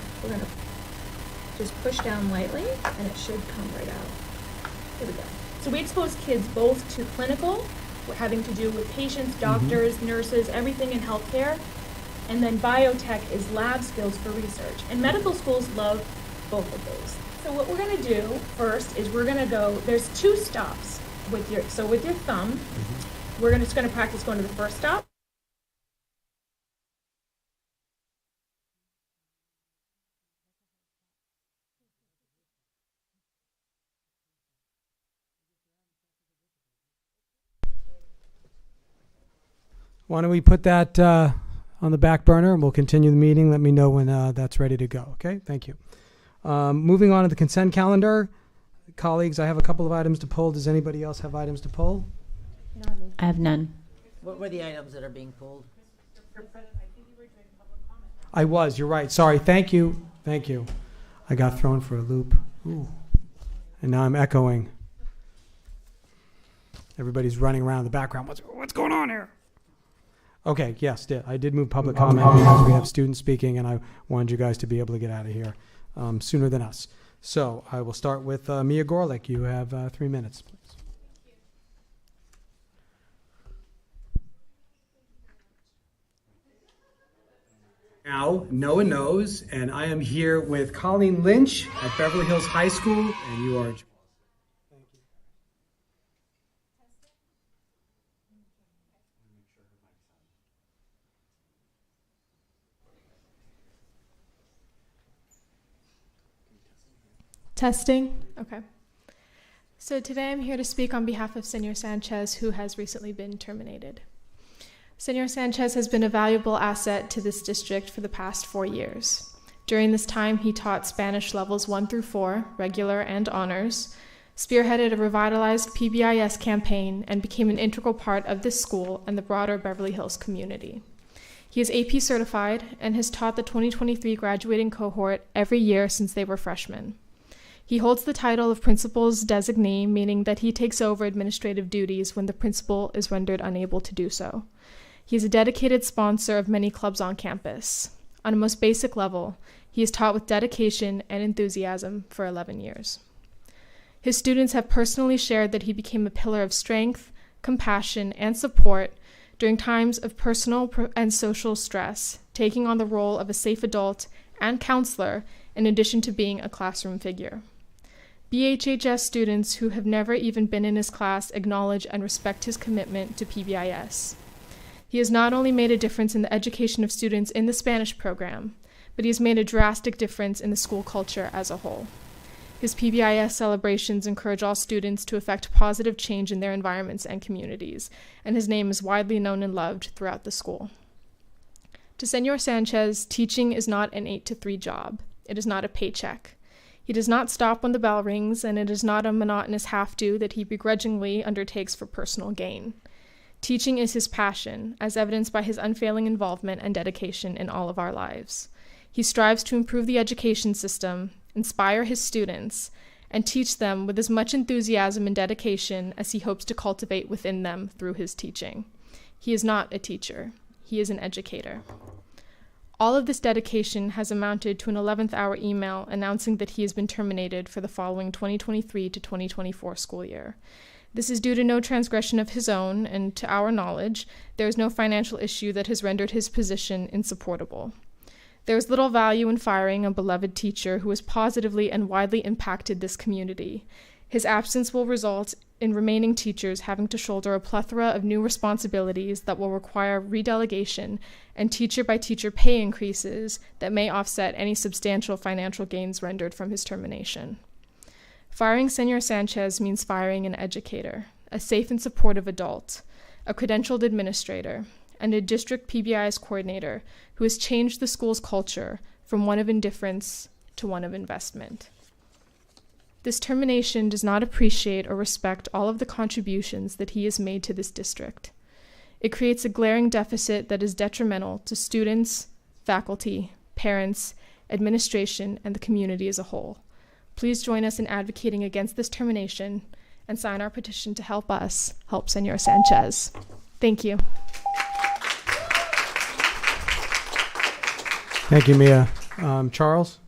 just push down lightly, and it should come right out. Here we go. So we expose kids both to clinical, having to do with patients, doctors, nurses, everything in healthcare, And then biotech is lab skills for research. And medical schools love both of those. So what we're gonna do first is we're gonna go, there's 2 stops with your thumb. We're just gonna practice going to the first stop. Why don't we put that on the back burner and we'll continue the meeting. Let me know when that's ready to go. Okay, thank you. Moving on to the consent calendar. Colleagues, I have a couple of items to pull. Does anybody else have items to pull? I have none. What were the items that are being pulled? I was, you're right. Sorry, thank you. Thank you. I got thrown for a loop. Ooh. And now I'm echoing. Everybody's running around in the background. What's going on here? Okay, yes, I did move public comment because we have students speaking and I wanted you guys to be able to get out of here sooner than us. So I will start with Mia Gorlick. You have 3 minutes, please. Now, Noah knows, and I am here with Colleen Lynch at Beverly Hills High School, and you are... Testing. Okay. So today I'm here to speak on behalf of Senor Sanchez, who has recently been terminated. Senor Sanchez has been a valuable asset to this district for the past 4 years. During this time, he taught Spanish levels 1 through 4, regular and honors, spearheaded a revitalized PBIS campaign, and became an integral part of this school and the broader Beverly Hills community. He is AP certified and has taught the 2023 graduating cohort every year since they were freshmen. He holds the title of principal's designee, meaning that he takes over administrative duties when the principal is rendered unable to do so. He is a dedicated sponsor of many clubs on campus. On a most basic level, he has taught with dedication and enthusiasm for 11 years. His students have personally shared that he became a pillar of strength, compassion, and support during times of personal and social stress, taking on the role of a safe adult and counselor in addition to being a classroom figure. BHHS students who have never even been in his class acknowledge and respect his commitment to PBIS. He has not only made a difference in the education of students in the Spanish program, but he has made a drastic difference in the school culture as a whole. His PBIS celebrations encourage all students to effect positive change in their environments and communities, and his name is widely known and loved throughout the school. To Senor Sanchez, teaching is not an 8-to-3 job. It is not a paycheck. He does not stop when the bell rings, and it is not a monotonous have-to that he begrudgingly undertakes for personal gain. Teaching is his passion, as evidenced by his unfailing involvement and dedication in all of our lives. He strives to improve the education system, inspire his students, and teach them with as much enthusiasm and dedication as he hopes to cultivate within them through his teaching. He is not a teacher. He is an educator. All of this dedication has amounted to an 11th hour email announcing that he has been terminated for the following 2023 to 2024 school year. This is due to no transgression of his own, and to our knowledge, there is no financial issue that has rendered his position insupportable. There is little value in firing a beloved teacher who has positively and widely impacted this community. His absence will result in remaining teachers having to shoulder a plethora of new responsibilities that will require redelegation and teacher-by-teacher pay increases that may offset any substantial financial gains rendered from his termination. Firing Senor Sanchez means firing an educator, a safe and supportive adult, a credentialed administrator, and a district PBIS coordinator who has changed the school's culture from one of indifference to one of investment. This termination does not appreciate or respect all of the contributions that he has made to this district. It creates a glaring deficit that is detrimental to students, faculty, parents, administration, and the community as a whole. Please join us in advocating against this termination and sign our petition to help us help Senor Sanchez. Thank you. Thank you, Mia. Charles?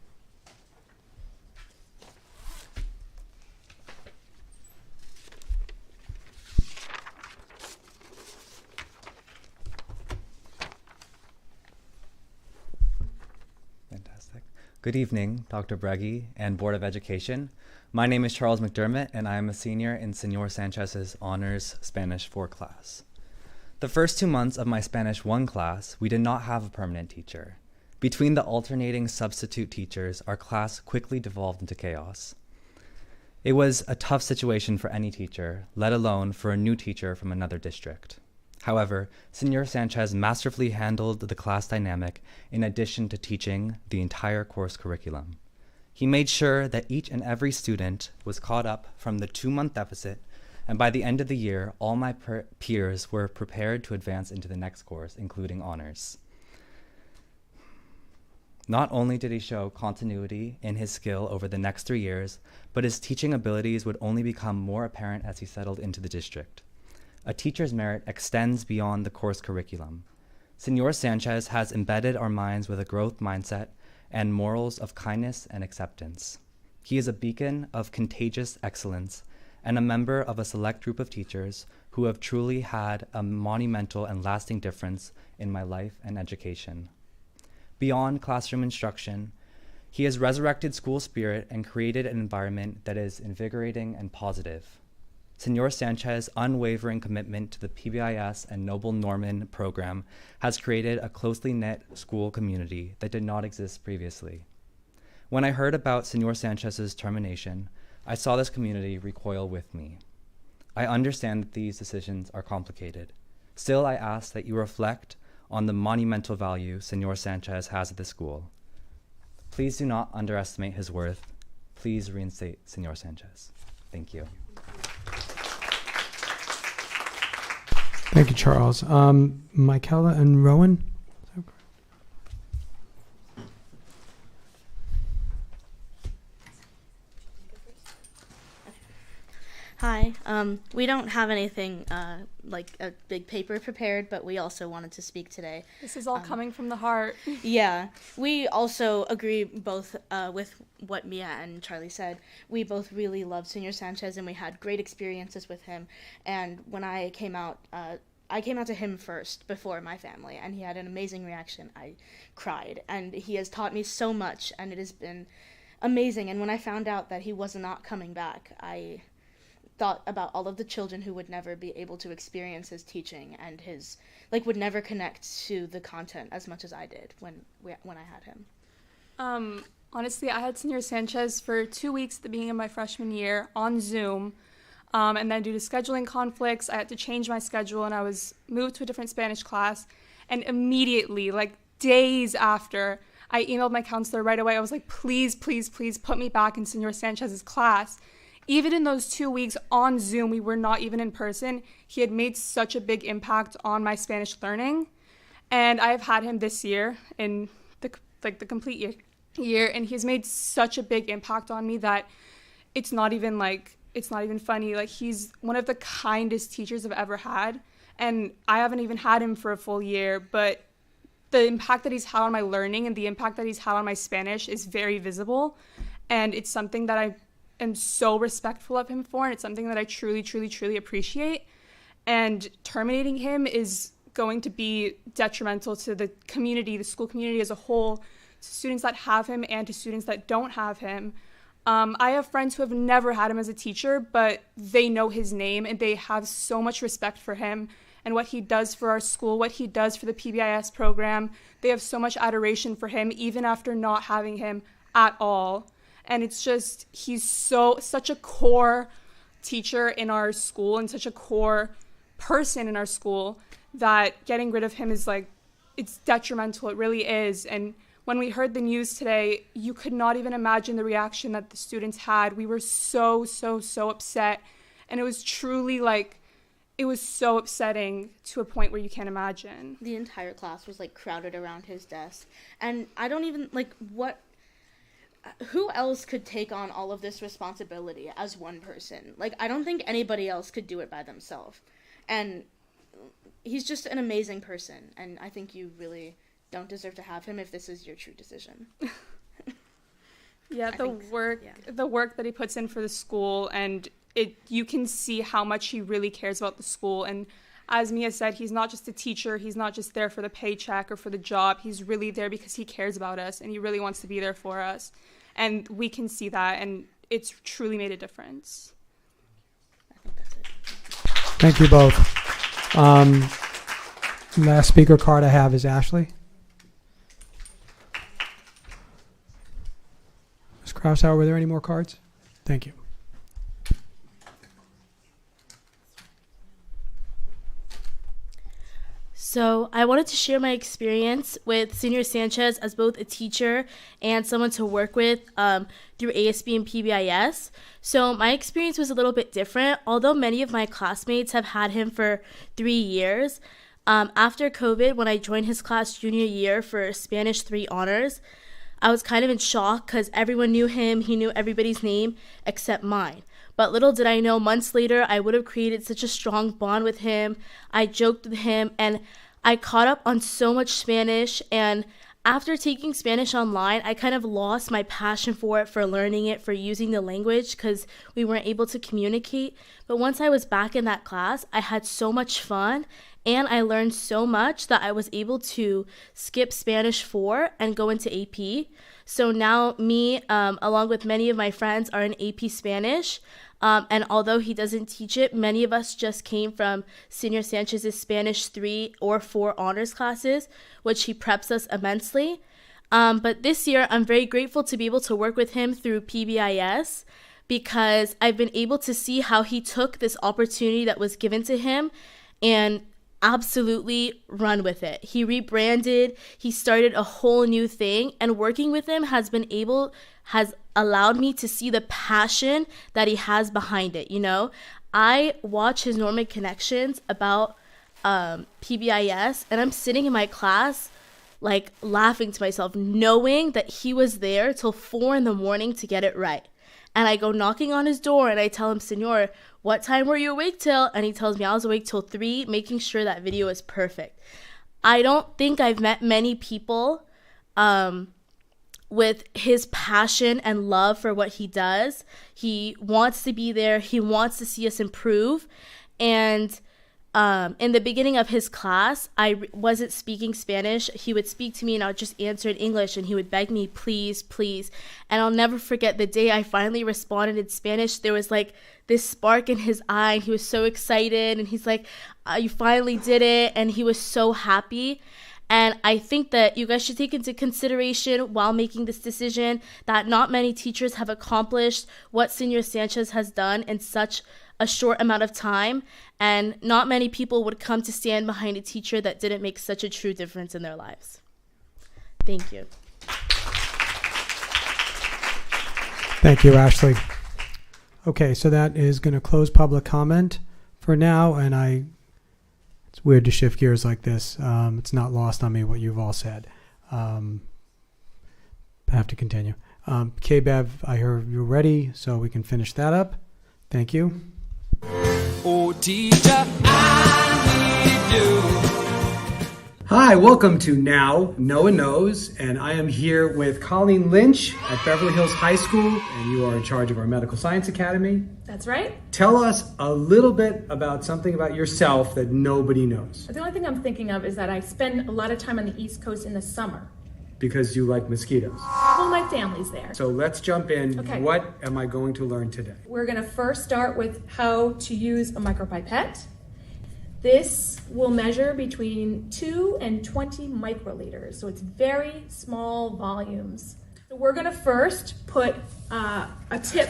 Good evening, Dr. Breggy and Board of Education. My name is Charles McDermott, and I am a senior in Senor Sanchez's Honors Spanish 4 class. The first 2 months of my Spanish 1 class, we did not have a permanent teacher. Between the alternating substitute teachers, our class quickly devolved into chaos. It was a tough situation for any teacher, let alone for a new teacher from another district. However, Senor Sanchez masterfully handled the class dynamic in addition to teaching the entire course curriculum. He made sure that each and every student was caught up from the 2-month deficit, and by the end of the year, all my peers were prepared to advance into the next course, including honors. Not only did he show continuity in his skill over the next 3 years, but his teaching abilities would only become more apparent as he settled into the district. A teacher's merit extends beyond the course curriculum. Senor Sanchez has embedded our minds with a growth mindset and morals of kindness and acceptance. He is a beacon of contagious excellence and a member of a select group of teachers who have truly had a monumental and lasting difference in my life and education. Beyond classroom instruction, he has resurrected school spirit and created an environment that is invigorating and positive. Senor Sanchez's unwavering commitment to the PBIS and Noble Norman program has created a closely knit school community that did not exist previously. When I heard about Senor Sanchez's termination, I saw this community recoil with me. I understand that these decisions are complicated. Still, I ask that you reflect on the monumental value Senor Sanchez has at the school. Please do not underestimate his worth. Please reinstate Senor Sanchez. Thank you. Thank you, Charles. Michaela and Rowan? Hi. We don't have anything like a big paper prepared, but we also wanted to speak today. This is all coming from the heart. Yeah. We also agree both with what Mia and Charlie said. We both really loved Senor Sanchez, and we had great experiences with him. And when I came out to him first before my family, and he had an amazing reaction. I cried, and he has taught me so much, and it has been amazing. And when I found out that he was not coming back, I thought about all of the children who would never be able to experience his teaching and his, would never connect to the content as much as I did when I had him. Honestly, I had Senor Sanchez for 2 weeks at the beginning of my freshman year on Zoom. And then due to scheduling conflicts, I had to change my schedule, and I was moved to a different Spanish class. And immediately, days after, I emailed my counselor right away. I was like, please, please, please put me back in Senor Sanchez's class. Even in those 2 weeks on Zoom, we were not even in person. He had made such a big impact on my Spanish learning. And I've had him this year in the complete year, and he's made such a big impact on me that it's not even funny. He's one of the kindest teachers I've ever had. And I haven't even had him for a full year, but the impact that he's had on my learning and the impact that he's had on my Spanish is very visible. And it's something that I am so respectful of him for, and it's something that I truly, truly, truly appreciate. And terminating him is going to be detrimental to the community, the school community as a whole, to students that have him and to students that don't have him. I have friends who have never had him as a teacher, but they know his name, and they have so much respect for him and what he does for our school, what he does for the PBIS program. They have so much adoration for him, even after not having him at all. And it's just, he's such a core teacher in our school and such a core person in our school that getting rid of him is it's detrimental. It really is. And when we heard the news today, you could not even imagine the reaction that the students had. We were so, so, so upset. And it was truly it was so upsetting to a point where you can't imagine. The entire class was crowded around his desk. And I don't even, who else could take on all of this responsibility as one person? I don't think anybody else could do it by themselves. And he's just an amazing person. And I think you really don't deserve to have him if this is your true decision. Yeah, the work that he puts in for the school, and you can see how much he really cares about the school and As Mia said, he's not just a teacher. He's not just there for the paycheck or for the job. He's really there because he cares about us and he really wants to be there for us. And we can see that, and it's truly made a difference. I think that's it. Thank you both. Last speaker card I have is Ashley. Ms. Krausauer, were there any more cards? Thank you. So I wanted to share my experience with Senior Sanchez as both a teacher and someone to work with through ASB and PBIS. So my experience was a little bit different. Although many of my classmates have had him for 3 years, after COVID, when I joined his class junior year for Spanish 3 honors, I was kind of in shock because everyone knew him. He knew everybody's name except mine. But little did I know, months later, I would have created such a strong bond with him. I joked with him, and I caught up on so much Spanish. And after taking Spanish online, I kind of lost my passion for it, for learning it, for using the language, because we weren't able to communicate. But once I was back in that class, I had so much fun, and I learned so much that I was able to skip Spanish 4 and go into AP. So now me, along with many of my friends, are in AP Spanish. And although he doesn't teach it, many of us just came from Senior Sanchez's Spanish 3 or 4 honors classes, which he preps us immensely. But this year, I'm very grateful to be able to work with him through PBIS, because I've been able to see how he took this opportunity that was given to him and absolutely run with it. He rebranded, he started a whole new thing, and working with him has allowed me to see the passion that he has behind it. You know, I watch his Norman Connections about PBIS, and I'm sitting in my class like laughing to myself, knowing that he was there till 4 a.m. to get it right. And I go knocking on his door and I tell him, "Senor, what time were you awake till?" And he tells me I was awake till 3, making sure that video is perfect. I don't think I've met many people with his passion and love for what he does. He wants to be there. He wants to see us improve. And in the beginning of his class, I wasn't speaking Spanish. He would speak to me and I would just answer in English, and he would beg me, "Please, please." And I'll never forget the day I finally responded in Spanish. There was like this spark in his eye, and he was so excited, and he's like, "You finally did it." And he was so happy. And I think that you guys should take into consideration while making this decision that not many teachers have accomplished what Senior Sanchez has done in such a short amount of time, and not many people would come to stand behind a teacher that didn't make such a true difference in their lives. Thank you. Thank you, Ashley. Okay, so that is going to close public comment for now, and it's weird to shift gears like this. It's not lost on me what you've all said. I have to continue. K-Bev, I heard you're ready, so we can finish that up. Thank you. Oh, teacher, I need you. Hi, welcome to Now No One Knows, and I am here with Colleen Lynch at Beverly Hills High School, and you are in charge of our Medical Science Academy. That's right. Tell us a little bit about something about yourself that nobody knows. The only thing I'm thinking of is that I spend a lot of time on the East Coast in the summer. Because you like mosquitoes. Well, my family's there. So let's jump in. Okay. What am I going to learn today? We're going to first start with how to use a micropipette. This will measure between 2 and 20 microliters, so it's very small volumes. So we're going to first put a tip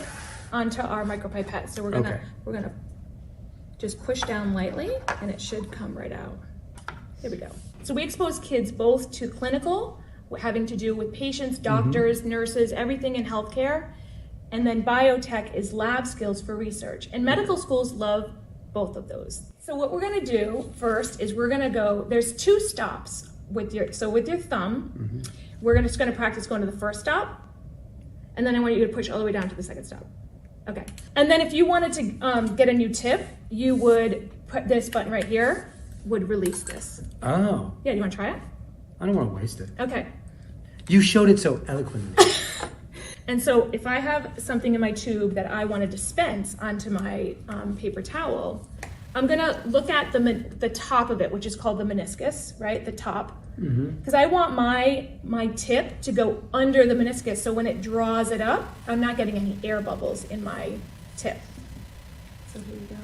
onto our micropipette. So we're going to just push down lightly, and it should come right out. There we go. So we expose kids both to clinical, having to do with patients, doctors, nurses, everything in healthcare. And then biotech is lab skills for research. And medical schools love both of those. So what we're gonna do first is we're gonna go, there's 2 stops with your thumb. We're just gonna practice going to the first stop. And then I want you to push all the way down to the second stop. Okay. And then if you wanted to get a new tip, you would put this button right here, would release this. Oh. Yeah, you wanna try it? I don't want to waste it. Okay. You showed it so eloquently. And so if I have something in my tube that I want to dispense onto my paper towel, I'm gonna look at the top of it, which is called the meniscus, right? The top. Mm-hmm. Because I want my tip to go under the meniscus, so when it draws it up, I'm not getting any air bubbles in my tip. So here we go.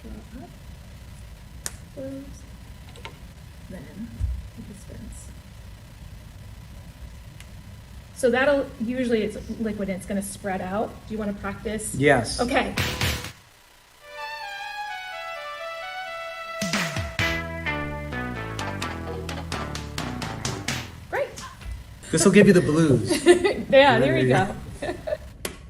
Draw up, close, then it spins. So that'll, usually it's liquid and it's gonna spread out. Do you wanna practice? Yes. Okay. This will give you the blues. Yeah, there you go.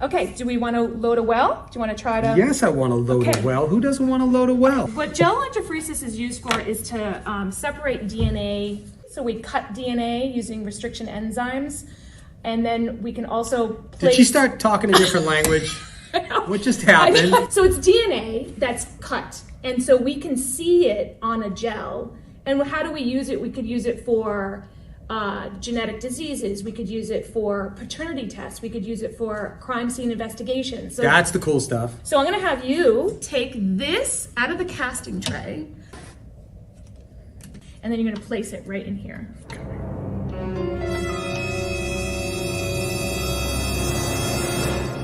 Okay, do we want to load a well? Do you want to try to? Yes, I want to load a well. Who doesn't want to load a well? What gel electrophoresis is used for is to separate DNA. So we cut DNA using restriction enzymes, and then we can also place... Did she start talking a different language? What just happened? So it's DNA that's cut, and so we can see it on a gel. And how do we use it? We could use it for genetic diseases. We could use it for paternity tests. We could use it for crime scene investigations. So that's the cool stuff. So I'm going to have you take this out of the casting tray, and then you're going to place it right in here.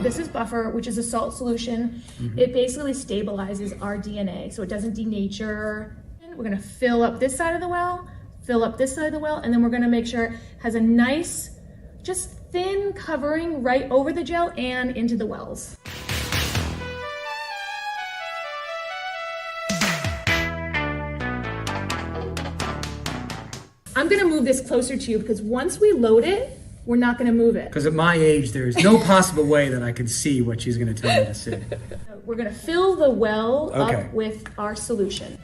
This is buffer, which is a salt solution. Mm-hmm. It basically stabilizes our DNA, so it doesn't denature. We're going to fill up this side of the well, fill up this side of the well, and then we're gonna make sure it has a nice, just thin covering right over the gel and into the wells. I'm gonna move this closer to you because once we load it, we're not gonna move it. Because at my age, there's no possible way that I could see what she's gonna tell me to see. We're gonna fill the well up with our solution.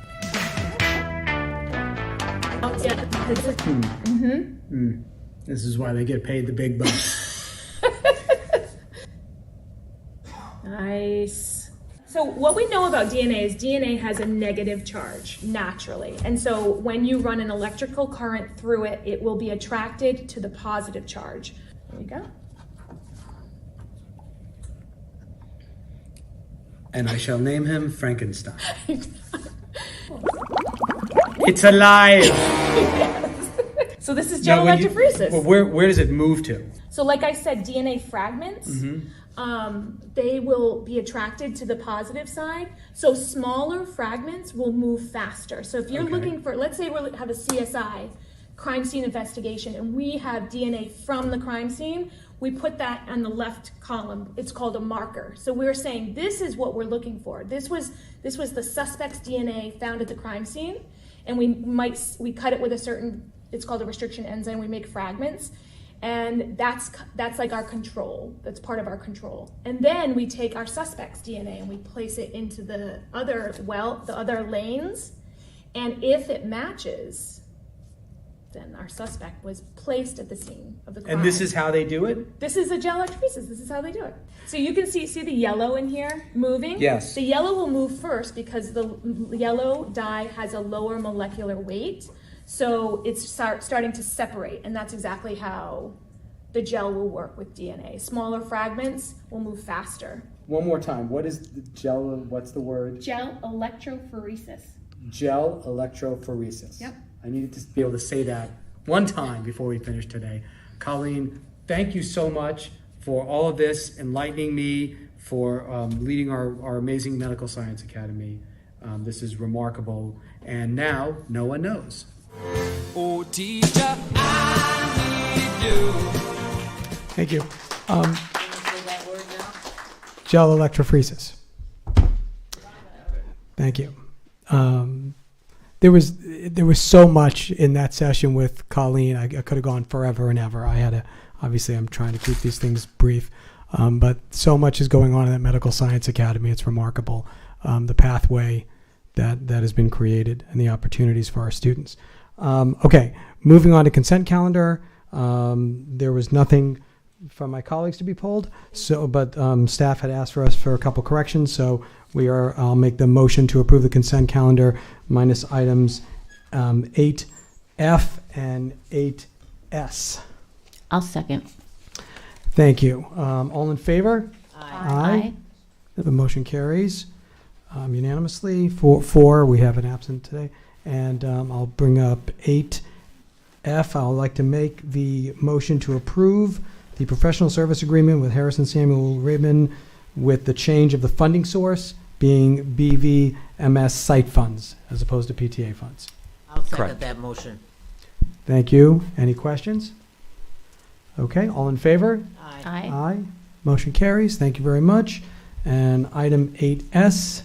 This is why they get paid the big bucks. Nice. So what we know about DNA is DNA has a negative charge naturally. And so when you run an electrical current through it, it will be attracted to the positive charge. There you go. And I shall name him Frankenstein. It's alive! Yes. So this is gel electrophoresis. Well, where does it move to? So like I said, DNA fragments, they will be attracted to the positive side. So smaller fragments will move faster. So if you're looking for, let's say we have a CSI, crime scene investigation, and we have DNA from the crime scene, we put that on the left column. It's called a marker. So we're saying this is what we're looking for. This was the suspect's DNA found at the crime scene, and we cut it with a certain, it's called a restriction enzyme. We make fragments, and that's like our control. That's part of our control. And then we take our suspect's DNA and we place it into the other lanes, and if it matches, then our suspect was placed at the scene of the crime. And this is how they do it? This is a gel electrophoresis. This is how they do it. So you can see the yellow in here moving? Yes. The yellow will move first because the yellow dye has a lower molecular weight. So it's starting to separate, and that's exactly how the gel will work with DNA. Smaller fragments will move faster. One more time. What is the gel? What's the word? Gel electrophoresis. Gel electrophoresis. Yep. I needed to be able to say that one time before we finish today. Colleen, thank you so much for all of this, enlightening me, for leading our amazing Medical Science Academy. This is remarkable. And now, no one knows. Oh, teacher, I need you. Thank you. Gel electrophoresis. Thank you. There was so much in that session with Colleen. I could have gone forever and ever. Obviously I'm trying to keep these things brief, but so much is going on in that Medical Science Academy. It's remarkable, the pathway that has been created and the opportunities for our students. Okay, moving on to consent calendar. There was nothing from my colleagues to be pulled, but staff had asked for us for a couple corrections, so I'll make the motion to approve the consent calendar minus items 8F and 8S. I'll second. Thank you. All in favor? Aye. The motion carries. unanimously. Four, we have an absent today. And I'll bring up 8F. I would like to make the motion to approve the professional service agreement with Harrison Samuel Raymond with the change of the funding source being BVMS site funds as opposed to PTA funds. I'll second Correct. that motion. Thank you. Any questions? Okay, all in favor? Aye. Aye. Aye. Motion carries. Thank you very much. And item 8S,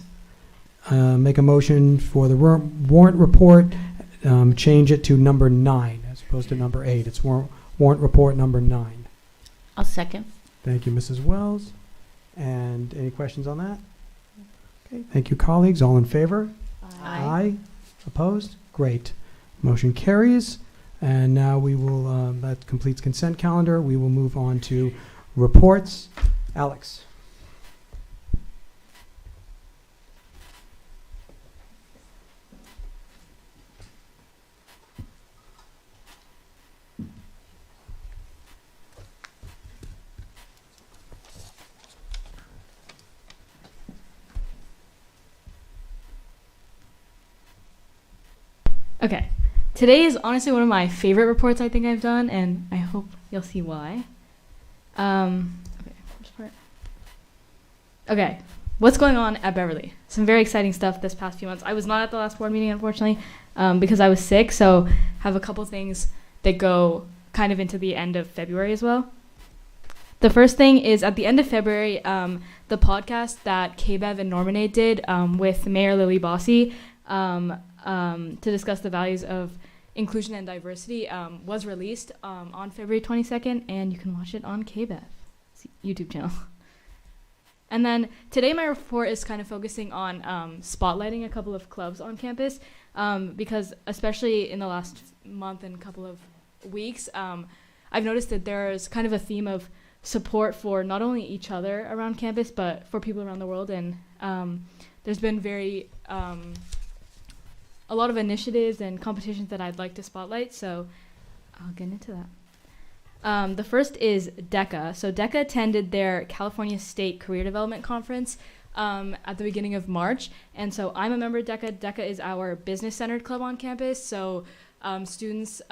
make a motion for the warrant report, change it to number 9 as opposed to number 8. It's warrant report number 9. I'll second. Thank you, Mrs. Wells. And any questions on that? Okay, thank you, colleagues. All in favor? Aye. Opposed? Great. Motion carries. And now we will, that completes consent calendar. We will move on to reports. Alex. Okay, today is honestly one of my favorite reports I think I've done, and I hope you'll see why. Okay, first part. Okay, what's going on at Beverly? Some very exciting stuff this past few months. I was not at the last board meeting, unfortunately, because I was sick, so have a couple things that go kind of into the end of February as well. The first thing is at the end of February, the podcast that KBEV and Normanade did with Mayor Lily Bossy to discuss the values of inclusion and diversity was released on February 22nd, and you can watch it on KBEV's YouTube channel. And then today my report is kind of focusing on spotlighting a couple of clubs on campus because especially in the last month and couple of weeks, I've noticed that there's kind of a theme of support for not only each other around campus, but for people around the world. And there's been a lot of initiatives and competitions that I'd like to spotlight, so I'll get into that. The first is DECA. So DECA attended their California State Career Development Conference at the beginning of March, and so I'm a member of DECA. DECA is our business-centered club on campus, so students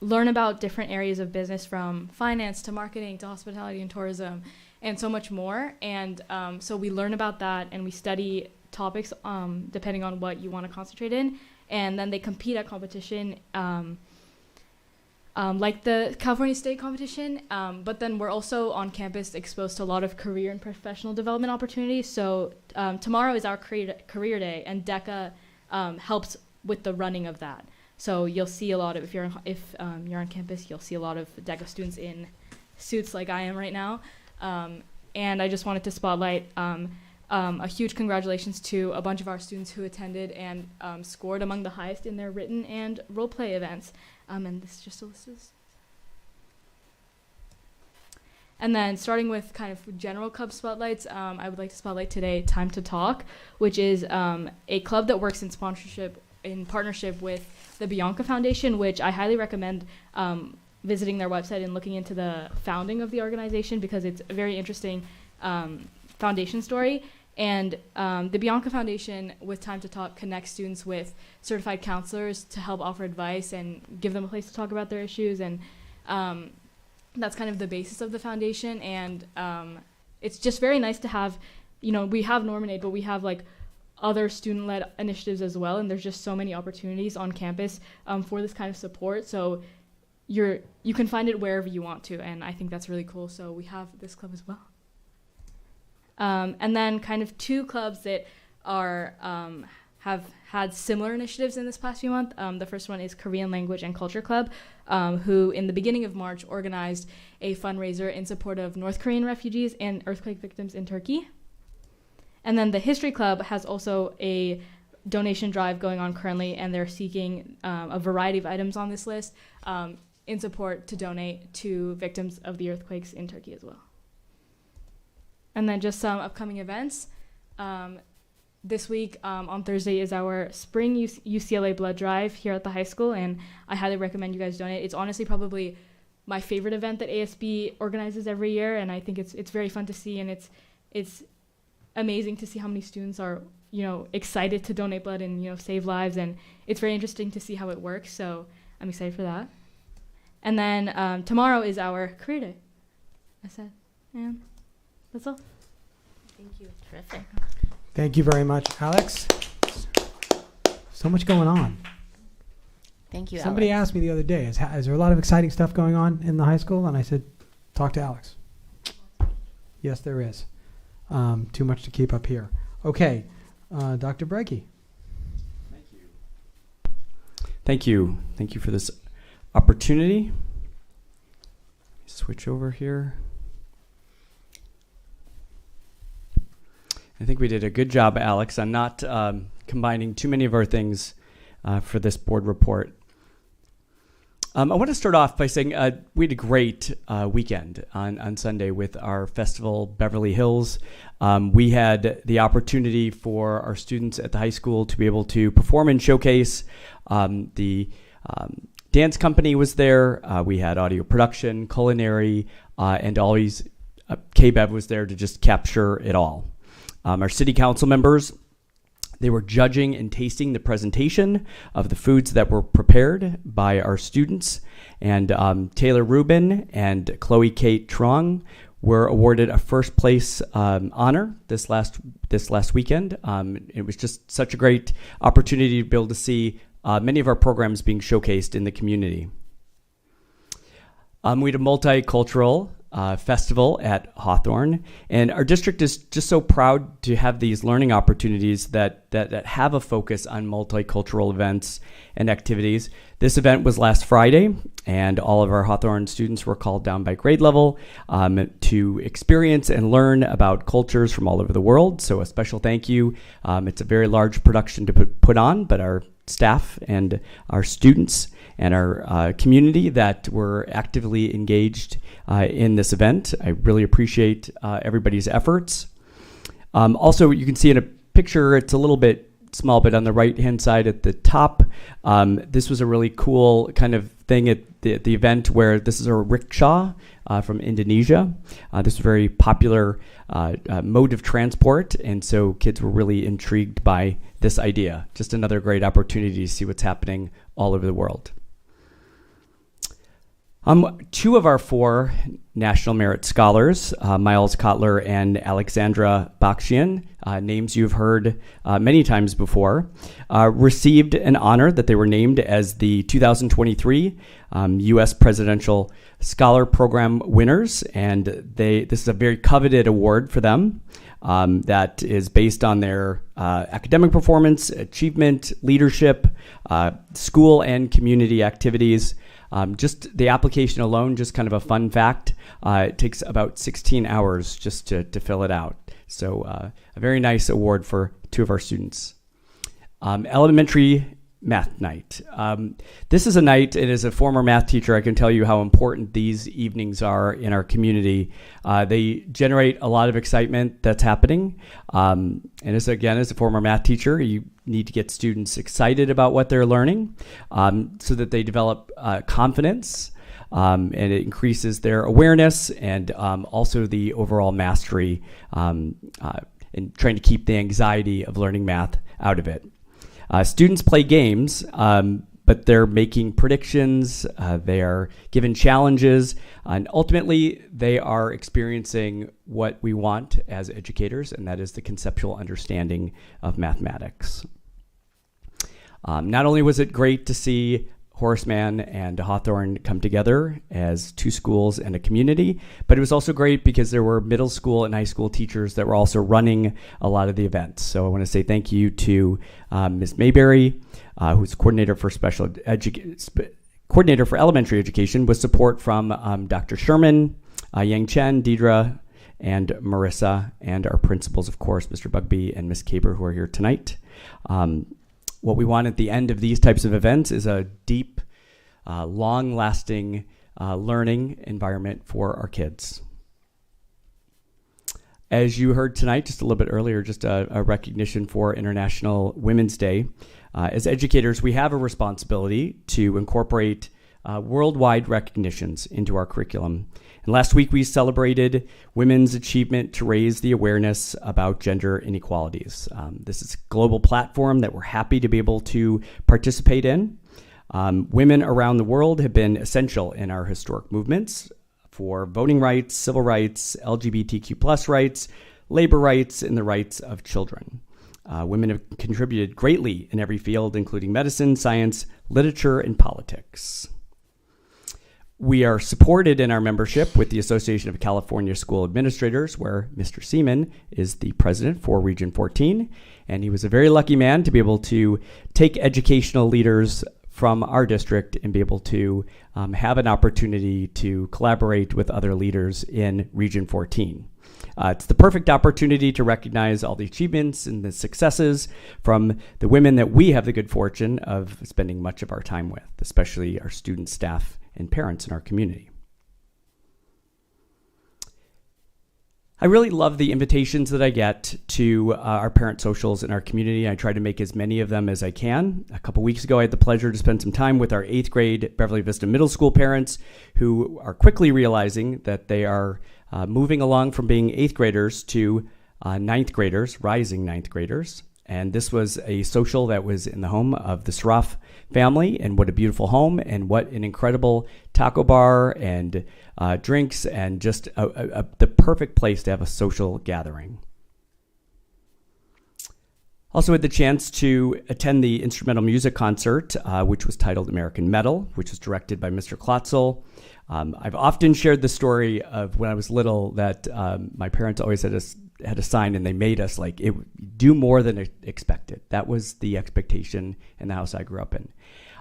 learn about different areas of business from finance to marketing to hospitality and tourism and so much more, and so we learn about that and we study topics depending on what you want to concentrate in, and then they compete at competition like the California State competition, but then we're also on campus exposed to a lot of career and professional development opportunities. So tomorrow is our career day, and DECA helps with the running of that. So you'll see a lot of, if you're on campus, you'll see a lot of DECA students in suits like I am right now, and I just wanted to spotlight a huge congratulations to a bunch of our students who attended and scored among the highest in their written and role play events. And this is just a list of. And then starting with kind of general club spotlights, I would like to spotlight today Time to Talk, which is a club that works in partnership with the Bianca Foundation, which I highly recommend visiting their website and looking into the founding of the organization because it's a very interesting foundation story. And the Bianca Foundation, with Time to Talk, connects students with certified counselors to help offer advice and give them a place to talk about their issues. And that's kind of the basis of the foundation. And it's just very nice to have, we have Normanade, but we have like other student-led initiatives as well. And there's just so many opportunities on campus for this kind of support. So you can find it wherever you want to. And I think that's really cool. So we have this club as well. And then kind of two clubs that have had similar initiatives in this past few months. The first one is Korean Language and Culture Club, who in the beginning of March organized a fundraiser in support of North Korean refugees and earthquake victims in Turkey. And then the History Club has also a donation drive going on currently, and they're seeking a variety of items on this list in support to donate to victims of the earthquakes in Turkey as well. And then just some upcoming events. This week on Thursday is our spring UCLA blood drive here at the high school, and I highly recommend you guys donate. It's honestly probably my favorite event that ASB organizes every year, and I think it's very fun to see, and it's amazing to see how many students are, excited to donate blood and, save lives. And it's very interesting to see how it works. So I'm excited for that. And then tomorrow is our career day. I said, and that's all. Thank you. Terrific. Thank you very much, Alex. So much going on. Thank you, Somebody Alex. asked me the other day, is there a lot of exciting stuff going on in the high school? And I said, talk to Alex. Yes, there is. Too much to keep up here. Okay, Dr. Breggy. Thank you. Thank you for this opportunity. Switch over here. I think we did a good job, Alex, on not combining too many of our things for this board report. I want to start off by saying we had a great weekend on Sunday with our festival, Beverly Hills. We had the opportunity for our students at the high school to be able to perform and showcase. The dance company was there. We had audio production, culinary, and always KBEV was there to just capture it all. Our city council members, they were judging and tasting the presentation of the foods that were prepared by our students. And Taylor Rubin and Chloe Kate Trong were awarded a first place honor this last weekend. It was just such a great opportunity to be able to see many of our programs being showcased in the community. We had a multicultural festival at Hawthorne, and our district is just so proud to have these learning opportunities that have a focus on multicultural events and activities. This event was last Friday, and all of our Hawthorne students were called down by grade level to experience and learn about cultures from all over the world. So a special thank you. It's a very large production to put on, but our staff and our students and our community that were actively engaged in this event. I really appreciate everybody's efforts. Also, you can see in a picture, it's a little bit small, but on the right-hand side at the top, this was a really cool kind of thing at the event where this is a rickshaw from Indonesia. This is a very popular mode of transport, and so kids were really intrigued by this idea. Just another great opportunity to see what's happening all over the world. Two of our four National Merit Scholars, Miles Kotler and Alexandra Bakshian, names you've heard many times before, received an honor that they were named as the 2023 U.S. Presidential Scholar Program winners, and this is a very coveted award for them that is based on their academic performance, achievement, leadership, school and community activities. Just the application alone, just kind of a fun fact, it takes about 16 hours just to fill it out. So a very nice award for two of our students. Elementary math night. This is a night, and as a former math teacher, I can tell you how important these evenings are in our community. They generate a lot of excitement that's happening. And as a former math teacher, you need to get students excited about what they're learning so that they develop confidence, and it increases their awareness and also the overall mastery and trying to keep the anxiety of learning math out of it. Students play games, but they're making predictions, they are given challenges, and ultimately they are experiencing what we want as educators, and that is the conceptual understanding of mathematics. Not only was it great to see Horace Mann and Hawthorne come together as two schools and a community, but it was also great because there were middle school and high school teachers that were also running a lot of the events. So I want to say thank you to Ms. Mayberry, who's coordinator for coordinator for elementary education, with support from Dr. Sherman, Yang Chen, Deidre, and Marissa, and our principals, of course, Mr. Bugby and Ms. Caber, who are here tonight. What we want at the end of these types of events is a deep, long-lasting learning environment for our kids. As you heard tonight, just a little bit earlier, just a recognition for International Women's Day. As educators, we have a responsibility to incorporate worldwide recognitions into our curriculum. And last week we celebrated women's achievement to raise the awareness about gender inequalities. This is a global platform that we're happy to be able to participate in. Women around the world have been essential in our historic movements for voting rights, civil rights, LGBTQ+ rights, labor rights, and the rights of children. Women have contributed greatly in every field, including medicine, science, literature, and politics. We are supported in our membership with the Association of California School Administrators, where Mr. Seaman is the president for Region 14, and he was a very lucky man to be able to take educational leaders from our district and be able to have an opportunity to collaborate with other leaders in Region 14. It's the perfect opportunity to recognize all the achievements and the successes from the women that we have the good fortune of spending much of our time with, especially our students, staff, and parents in our community. I really love the invitations that I get to our parent socials in our community. I try to make as many of them as I can. A couple weeks ago, I had the pleasure to spend some time with our 8th grade Beverly Vista Middle School parents who are quickly realizing that they are moving along from being 8th graders to 9th graders, rising 9th graders. And this was a social that was in the home of the Saraf family, and what a beautiful home, and what an incredible taco bar and drinks, and just the perfect place to have a social gathering. Also had the chance to attend the instrumental music concert, which was titled American Metal, which was directed by Mr. Klotzel. I've often shared the story of when I was little that my parents always had a sign, and they made us do more than expected. That was the expectation in the house I grew up in.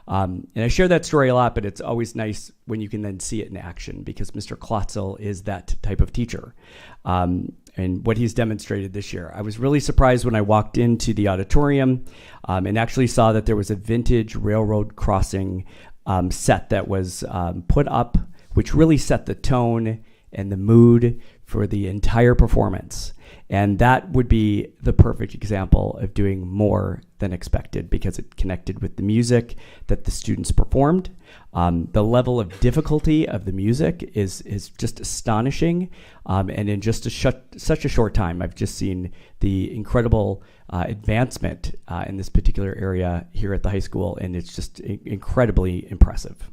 And I share that story a lot, but it's always nice when you can then see it in action, because Mr. Klotzel is that type of teacher. And what he's demonstrated this year. I was really surprised when I walked into the auditorium and actually saw that there was a vintage railroad crossing set that was put up, which really set the tone and the mood for the entire performance. And that would be the perfect example of doing more than expected, because it connected with the music that the students performed. The level of difficulty of the music is just astonishing. And in just such a short time, I've just seen the incredible advancement in this particular area here at the high school, and it's just incredibly impressive.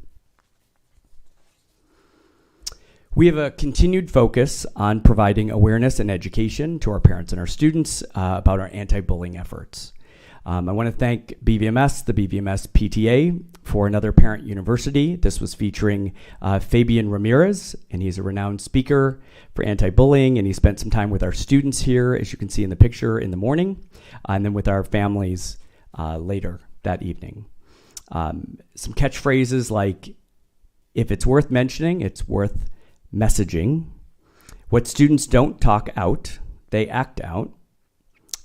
We have a continued focus on providing awareness and education to our parents and our students about our anti-bullying efforts. I want to thank BVMS, the BVMS PTA, for another parent university. This was featuring Fabian Ramirez, and he's a renowned speaker for anti-bullying, and he spent some time with our students here, as you can see in the picture, in the morning, and then with our families later that evening. Some catchphrases like, if it's worth mentioning, it's worth messaging. What students don't talk out, they act out.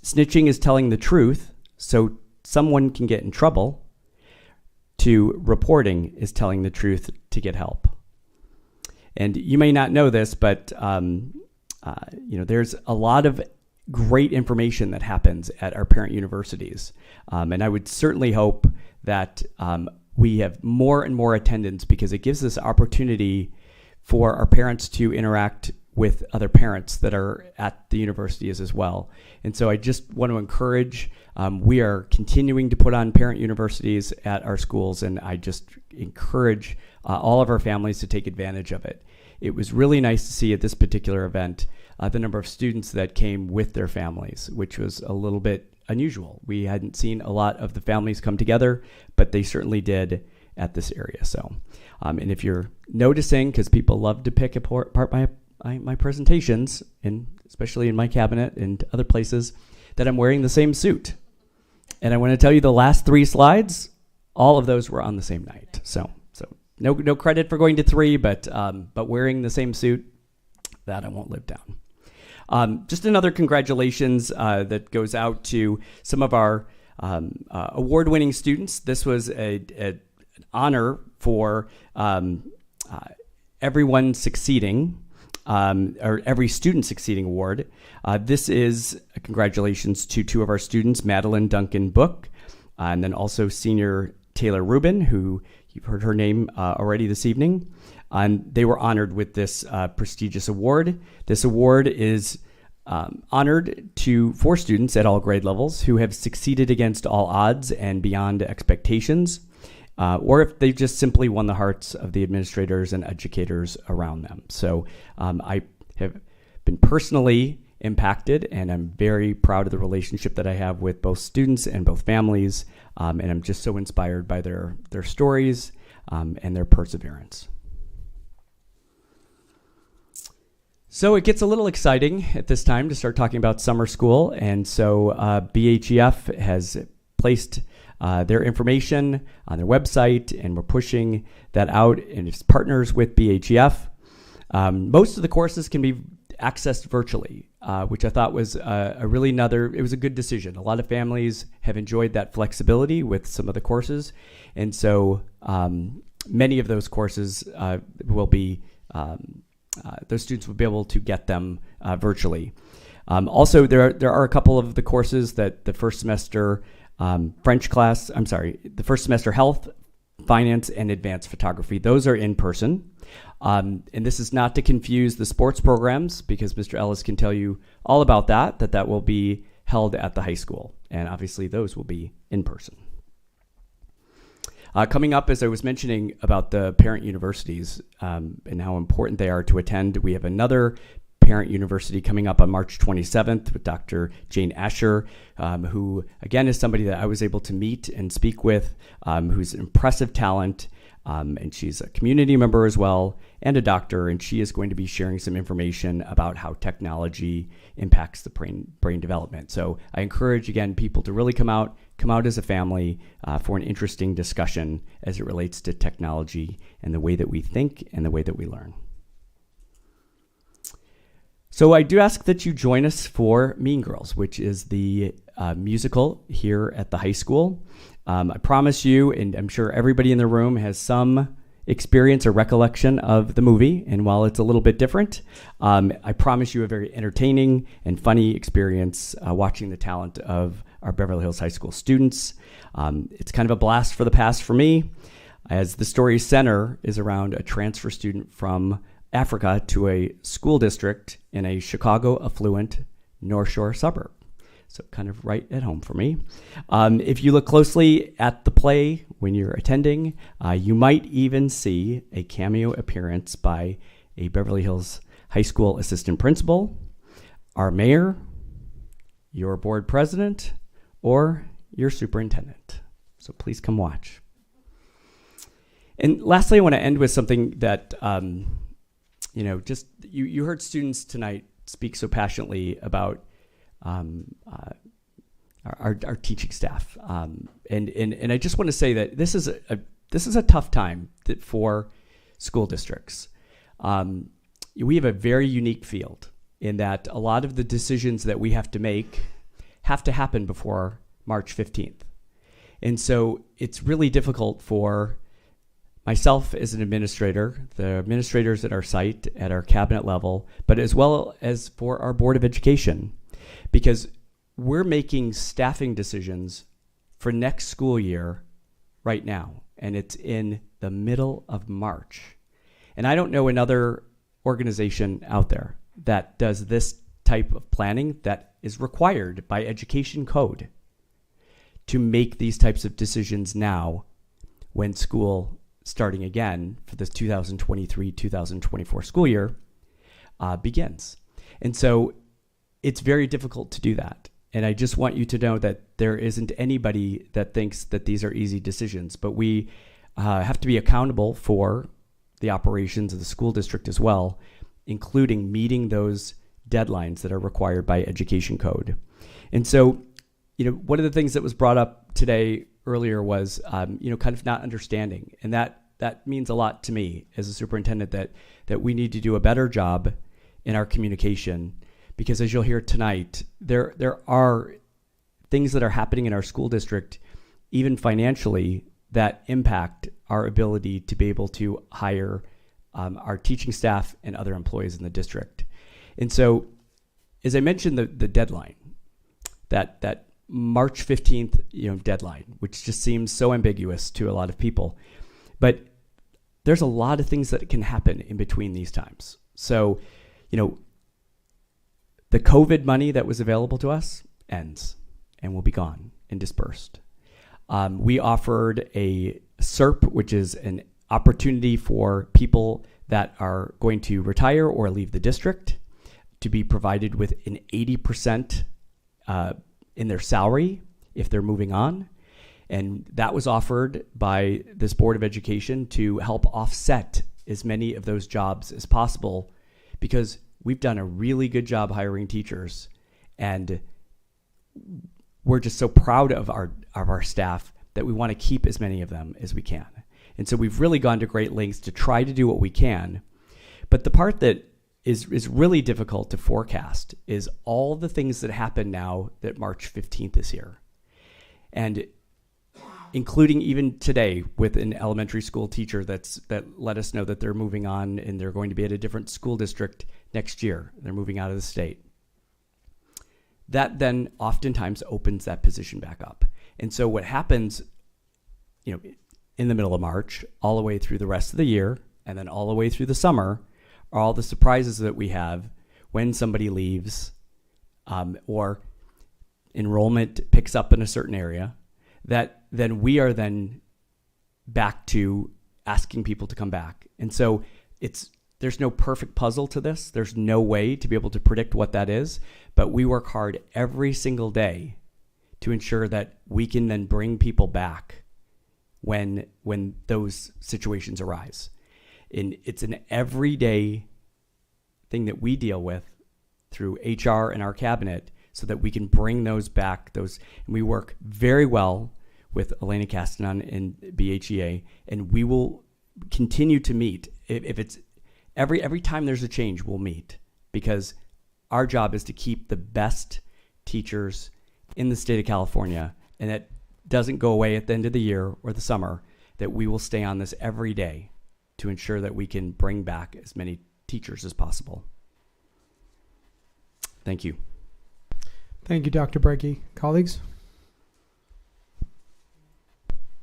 Snitching is telling the truth so someone can get in trouble. To reporting is telling the truth to get help. And you may not know this, but there's a lot of great information that happens at our parent universities. And I would certainly hope that we have more and more attendance, because it gives us opportunity for our parents to interact with other parents that are at the universities as well. And so I just want to encourage, we are continuing to put on parent universities at our schools, and I just encourage all of our families to take advantage of it. It was really nice to see at this particular event the number of students that came with their families, which was a little bit unusual. We hadn't seen a lot of the families come together, but they certainly did at this area. So, and if you're noticing, because people love to pick apart my presentations, and especially in my cabinet and other places, that I'm wearing the same suit. And I want to tell you, the last 3 slides, all of those were on the same night. So no credit for going to 3, but wearing the same suit, that I won't live down. Just another congratulations that goes out to some of our award-winning students. This was an honor for everyone succeeding, or every student succeeding award. This is congratulations to 2 of our students, Madeline Duncan Book, and then also senior Taylor Rubin, who you've heard her name already this evening. And they were honored with this prestigious award. This award is honored for students at all grade levels who have succeeded against all odds and beyond expectations, or if they've just simply won the hearts of the administrators and educators around them. So I have been personally impacted, and I'm very proud of the relationship that I have with both students and both families, and I'm just so inspired by their stories and their perseverance. So it gets a little exciting at this time to start talking about summer school, and so BHEF has placed their information on their website, and we're pushing that out, and it's partners with BHEF. Most of the courses can be accessed virtually, which I thought was it was a good decision. A lot of families have enjoyed that flexibility with some of the courses, and so many of those courses will be those students will be able to get them virtually. Also, there are a couple of the courses that the first semester the first semester health, finance, and advanced photography. Those are in person. And this is not to confuse the sports programs, because Mr. Ellis can tell you all about that will be held at the high school. And obviously those will be in person. Coming up, as I was mentioning about the parent universities and how important they are to attend, we have another parent university coming up on March 27th with Dr. Jane Asher, who again is somebody that I was able to meet and speak with, who's an impressive talent, and she's a community member as well and a doctor, and she is going to be sharing some information about how technology impacts the brain development. So I encourage, again, people to really come out as a family for an interesting discussion as it relates to technology and the way that we think and the way that we learn. So I do ask that you join us for Mean Girls, which is the musical here at the high school. I promise you, and I'm sure everybody in the room has some experience or recollection of the movie, and while it's a little bit different, I promise you a very entertaining and funny experience watching the talent of our Beverly Hills High School students. It's kind of a blast for the past for me, as the story's center is around a transfer student from Africa to a school district in a Chicago affluent North Shore suburb. So kind of right at home for me. If you look closely at the play when you're attending, you might even see a cameo appearance by a Beverly Hills High School assistant principal, our mayor, your board president, or your superintendent. So please come watch. And lastly, I want to end with something that, you heard students tonight speak so passionately about our teaching staff, and I just want to say that this is a tough time for school districts. We have a very unique field in that a lot of the decisions that we have to make have to happen before March 15th, and so it's really difficult for myself as an administrator, the administrators at our site, at our cabinet level, but as well as for our Board of Education, because we're making staffing decisions for next school year right now, and it's in the middle of March. And I don't know another organization out there that does this type of planning that is required by education code to make these types of decisions now when school starting again for this 2023-2024 school year begins. And so it's very difficult to do that. And I just want you to know that there isn't anybody that thinks that these are easy decisions, but we have to be accountable for the operations of the school district as well, including meeting those deadlines that are required by education code. And so, one of the things that was brought up today earlier was, kind of not understanding. And that means a lot to me as a superintendent, that we need to do a better job in our communication, because as you'll hear tonight, there are things that are happening in our school district, even financially, that impact our ability to be able to hire our teaching staff and other employees in the district. And so, as I mentioned, the deadline, that March 15th, deadline, which just seems so ambiguous to a lot of people. But there's a lot of things that can happen in between these times. So, the COVID money that was available to us ends and will be gone and dispersed. We offered a SERP, which is an opportunity for people that are going to retire or leave the district to be provided with an 80% in their salary if they're moving on. And that was offered by this Board of Education to help offset as many of those jobs as possible, because we've done a really good job hiring teachers, and we're just so proud of our staff that we want to keep as many of them as we can. And so we've really gone to great lengths to try to do what we can. But the part that is really difficult to forecast is all the things that happen now that March 15th is here. And including even today with an elementary school teacher that let us know that they're moving on and they're going to be at a different school district next year. They're moving out of the state. That then oftentimes opens that position back up. And so what happens, in the middle of March, all the way through the rest of the year, and then all the way through the summer, are all the surprises that we have when somebody leaves, or enrollment picks up in a certain area, that then we are then back to asking people to come back. And so there's no perfect puzzle to this. There's no way to be able to predict what that is, but we work hard every single day to ensure that we can then bring people back when those situations arise. And it's an everyday thing that we deal with through HR and our cabinet so that we can bring those back. And we work very well with Elena Castanon and BHEA, and we will continue to meet. If it's every time there's a change, we'll meet, because our job is to keep the best teachers in the state of California, and that doesn't go away at the end of the year or the summer, that we will stay on this every day to ensure that we can bring back as many teachers as possible. Thank you. Thank you, Dr. Breggy. Colleagues?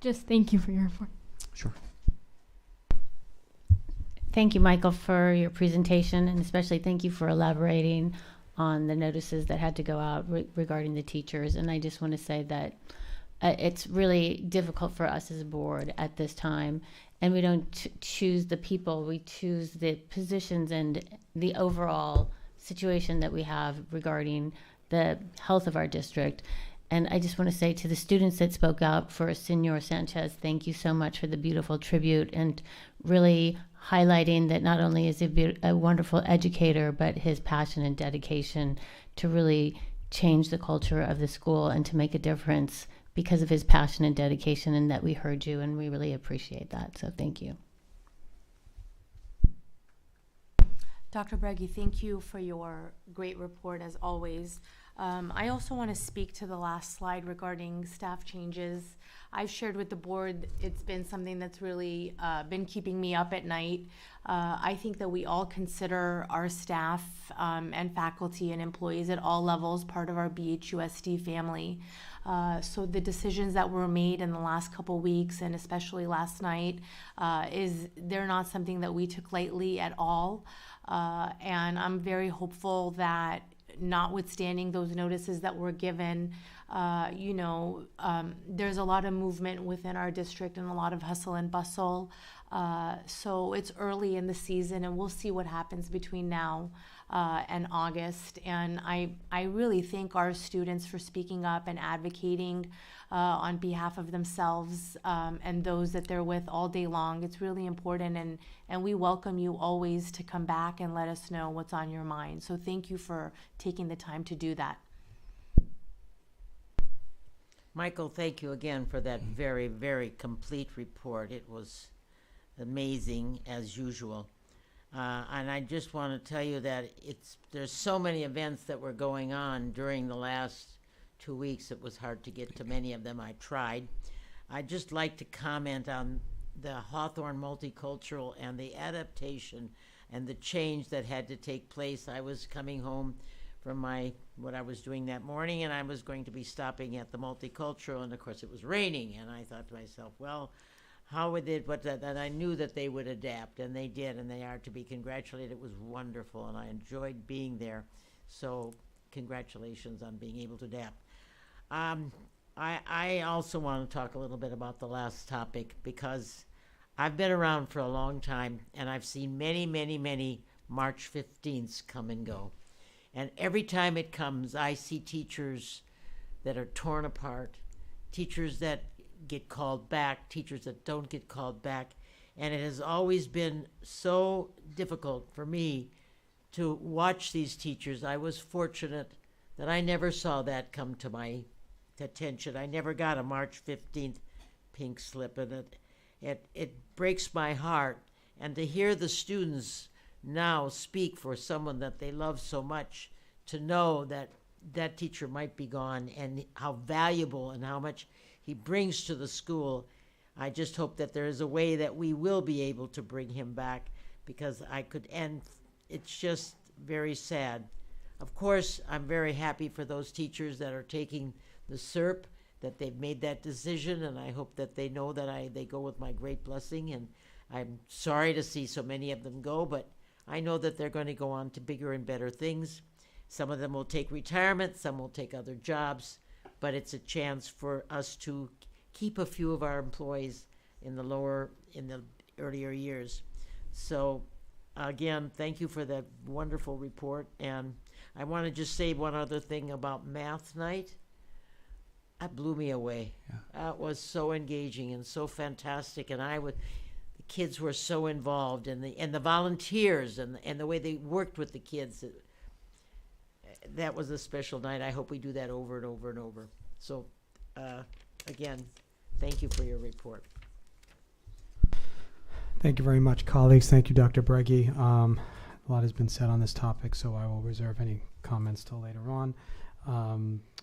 Just thank you for your report. Sure. Thank you, Michael, for your presentation, and especially thank you for elaborating on the notices that had to go out regarding the teachers. And I just want to say that it's really difficult for us as a board at this time, and we don't choose the people, we choose the positions and the overall situation that we have regarding the health of our district. And I just want to say to the students that spoke out for Senor Sanchez, thank you so much for the beautiful tribute, and really highlighting that not only is he a wonderful educator, but his passion and dedication to really change the culture of the school and to make a difference because of his passion and dedication, and that we heard you, and we really appreciate that. So thank you. Dr. Breggy, thank you for your great report as always. I also want to speak to the last slide regarding staff changes. I've shared with the board, it's been something that's really been keeping me up at night. I think that we all consider our staff and faculty and employees at all levels part of our BHUSD family. So the decisions that were made in the last couple weeks, and especially last night, they're not something that we took lightly at all. And I'm very hopeful that, notwithstanding those notices that were given, there's a lot of movement within our district and a lot of hustle and bustle. So it's early in the season, and we'll see what happens between now and August. And I really thank our students for speaking up and advocating on behalf of themselves and those that they're with all day long. It's really important, and we welcome you always to come back and let us know what's on your mind. So thank you for taking the time to do that. Michael, thank you again for that very, very complete report. It was amazing as usual. And I just want to tell you that there's so many events that were going on during the last 2 weeks. It was hard to get to many of them. I tried. I'd just like to comment on the Hawthorne Multicultural and the adaptation and the change that had to take place. I was coming home from what I was doing that morning, and I was going to be stopping at the multicultural, and of course it was raining, and I thought to myself, well, how would they, but that I knew that they would adapt, and they did, and they are to be congratulated. It was wonderful, and I enjoyed being there. So congratulations on being able to adapt. I also want to talk a little bit about the last topic, because I've been around for a long time, and I've seen many, many, many March 15ths come and go. And every time it comes, I see teachers that are torn apart, teachers that get called back, teachers that don't get called back. And it has always been so difficult for me to watch these teachers. I was fortunate that I never saw that come to my attention. I never got a March 15th pink slip, and it breaks my heart. And to hear the students now speak for someone that they love so much, to know that that teacher might be gone and how valuable and how much he brings to the school, I just hope that there is a way that we will be able to bring him back, because it's just very sad. Of course, I'm very happy for those teachers that are taking the SERP, that they've made that decision, and I hope that they know that they go with my great blessing. And I'm sorry to see so many of them go, but I know that they're going to go on to bigger and better things. Some of them will take retirement, some will take other jobs, but it's a chance for us to keep a few of our employees in the earlier years. So again, thank you for that wonderful report. And I want to just say one other thing about math night. That blew me away. Yeah. That was so engaging and so fantastic. And the kids were so involved, and the volunteers and the way they worked with the kids. That was a special night. I hope we do that over and over and over. So, again, thank you for your report. Thank you very much, colleagues. Thank you, Dr. Breggy. A lot has been said on this topic, so I will reserve any comments till later on.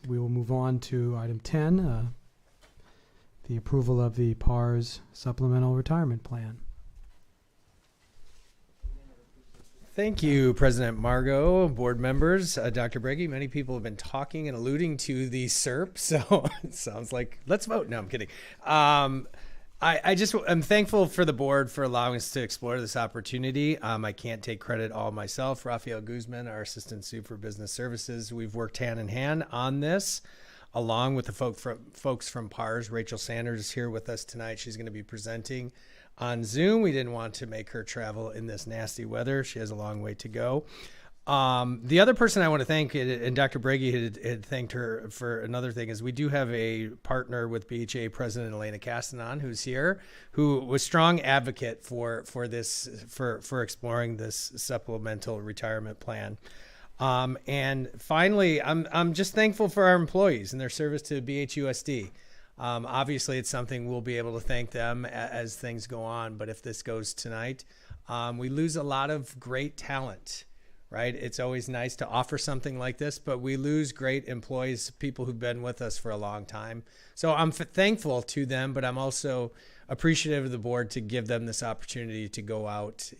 We will move on to item 10, the approval of the PARS Supplemental Retirement Plan. Thank you, President Margot, board members, Dr. Breggy. Many people have been talking and alluding to the SERP, so it sounds like let's vote. No, I'm kidding. I'm thankful for the board for allowing us to explore this opportunity. I can't take credit all myself. Rafael Guzman, our Assistant Super for Business Services, we've worked hand in hand on this, along with the folks from PARS. Rachel Sanders is here with us tonight. She's going to be presenting on Zoom. We didn't want to make her travel in this nasty weather. She has a long way to go. The other person I want to thank, and Dr. Breggy had thanked her for another thing, is we do have a partner with BHA President Elena Castanon, who's here, who was strong advocate for exploring this supplemental retirement plan. And finally, I'm just thankful for our employees and their service to BHUSD. Obviously, it's something we'll be able to thank them as things go on. But if this goes tonight, we lose a lot of great talent, right? It's always nice to offer something like this, but we lose great employees, people who've been with us for a long time. So I'm thankful to them, but I'm also appreciative of the board to give them this opportunity to go out,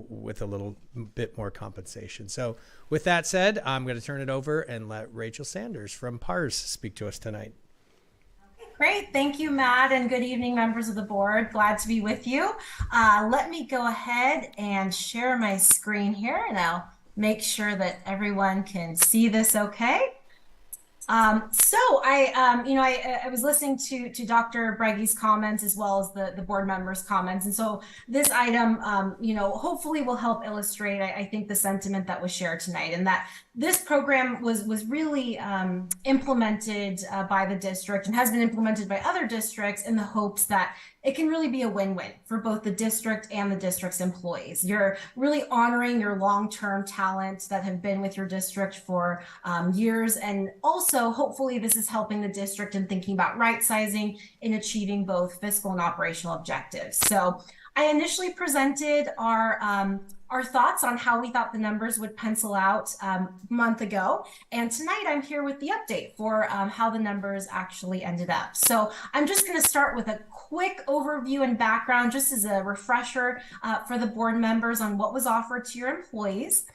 with a little bit more compensation. So with that said, I'm going to turn it over and let Rachel Sanders from PARS speak to us tonight. Great. Thank you, Matt, and good evening, members of the board. Glad to be with you. Let me go ahead and share my screen here, and I'll make sure that everyone can see this okay. So I was listening to Dr. Breggy's comments as well as the board members' comments. And so this item, hopefully will help illustrate, I think, the sentiment that was shared tonight, and that this program was really implemented by the district and has been implemented by other districts in the hopes that it can really be a win-win for both the district and the district's employees. You're really honoring your long-term talent that have been with your district for years. And also, hopefully, this is helping the district in thinking about right-sizing and achieving both fiscal and operational objectives. So I initially presented our thoughts on how we thought the numbers would pencil out a month ago. And tonight I'm here with the update for how the numbers actually ended up. So I'm just gonna start with a quick overview and background, just as a refresher for the board members on what was offered to your employees.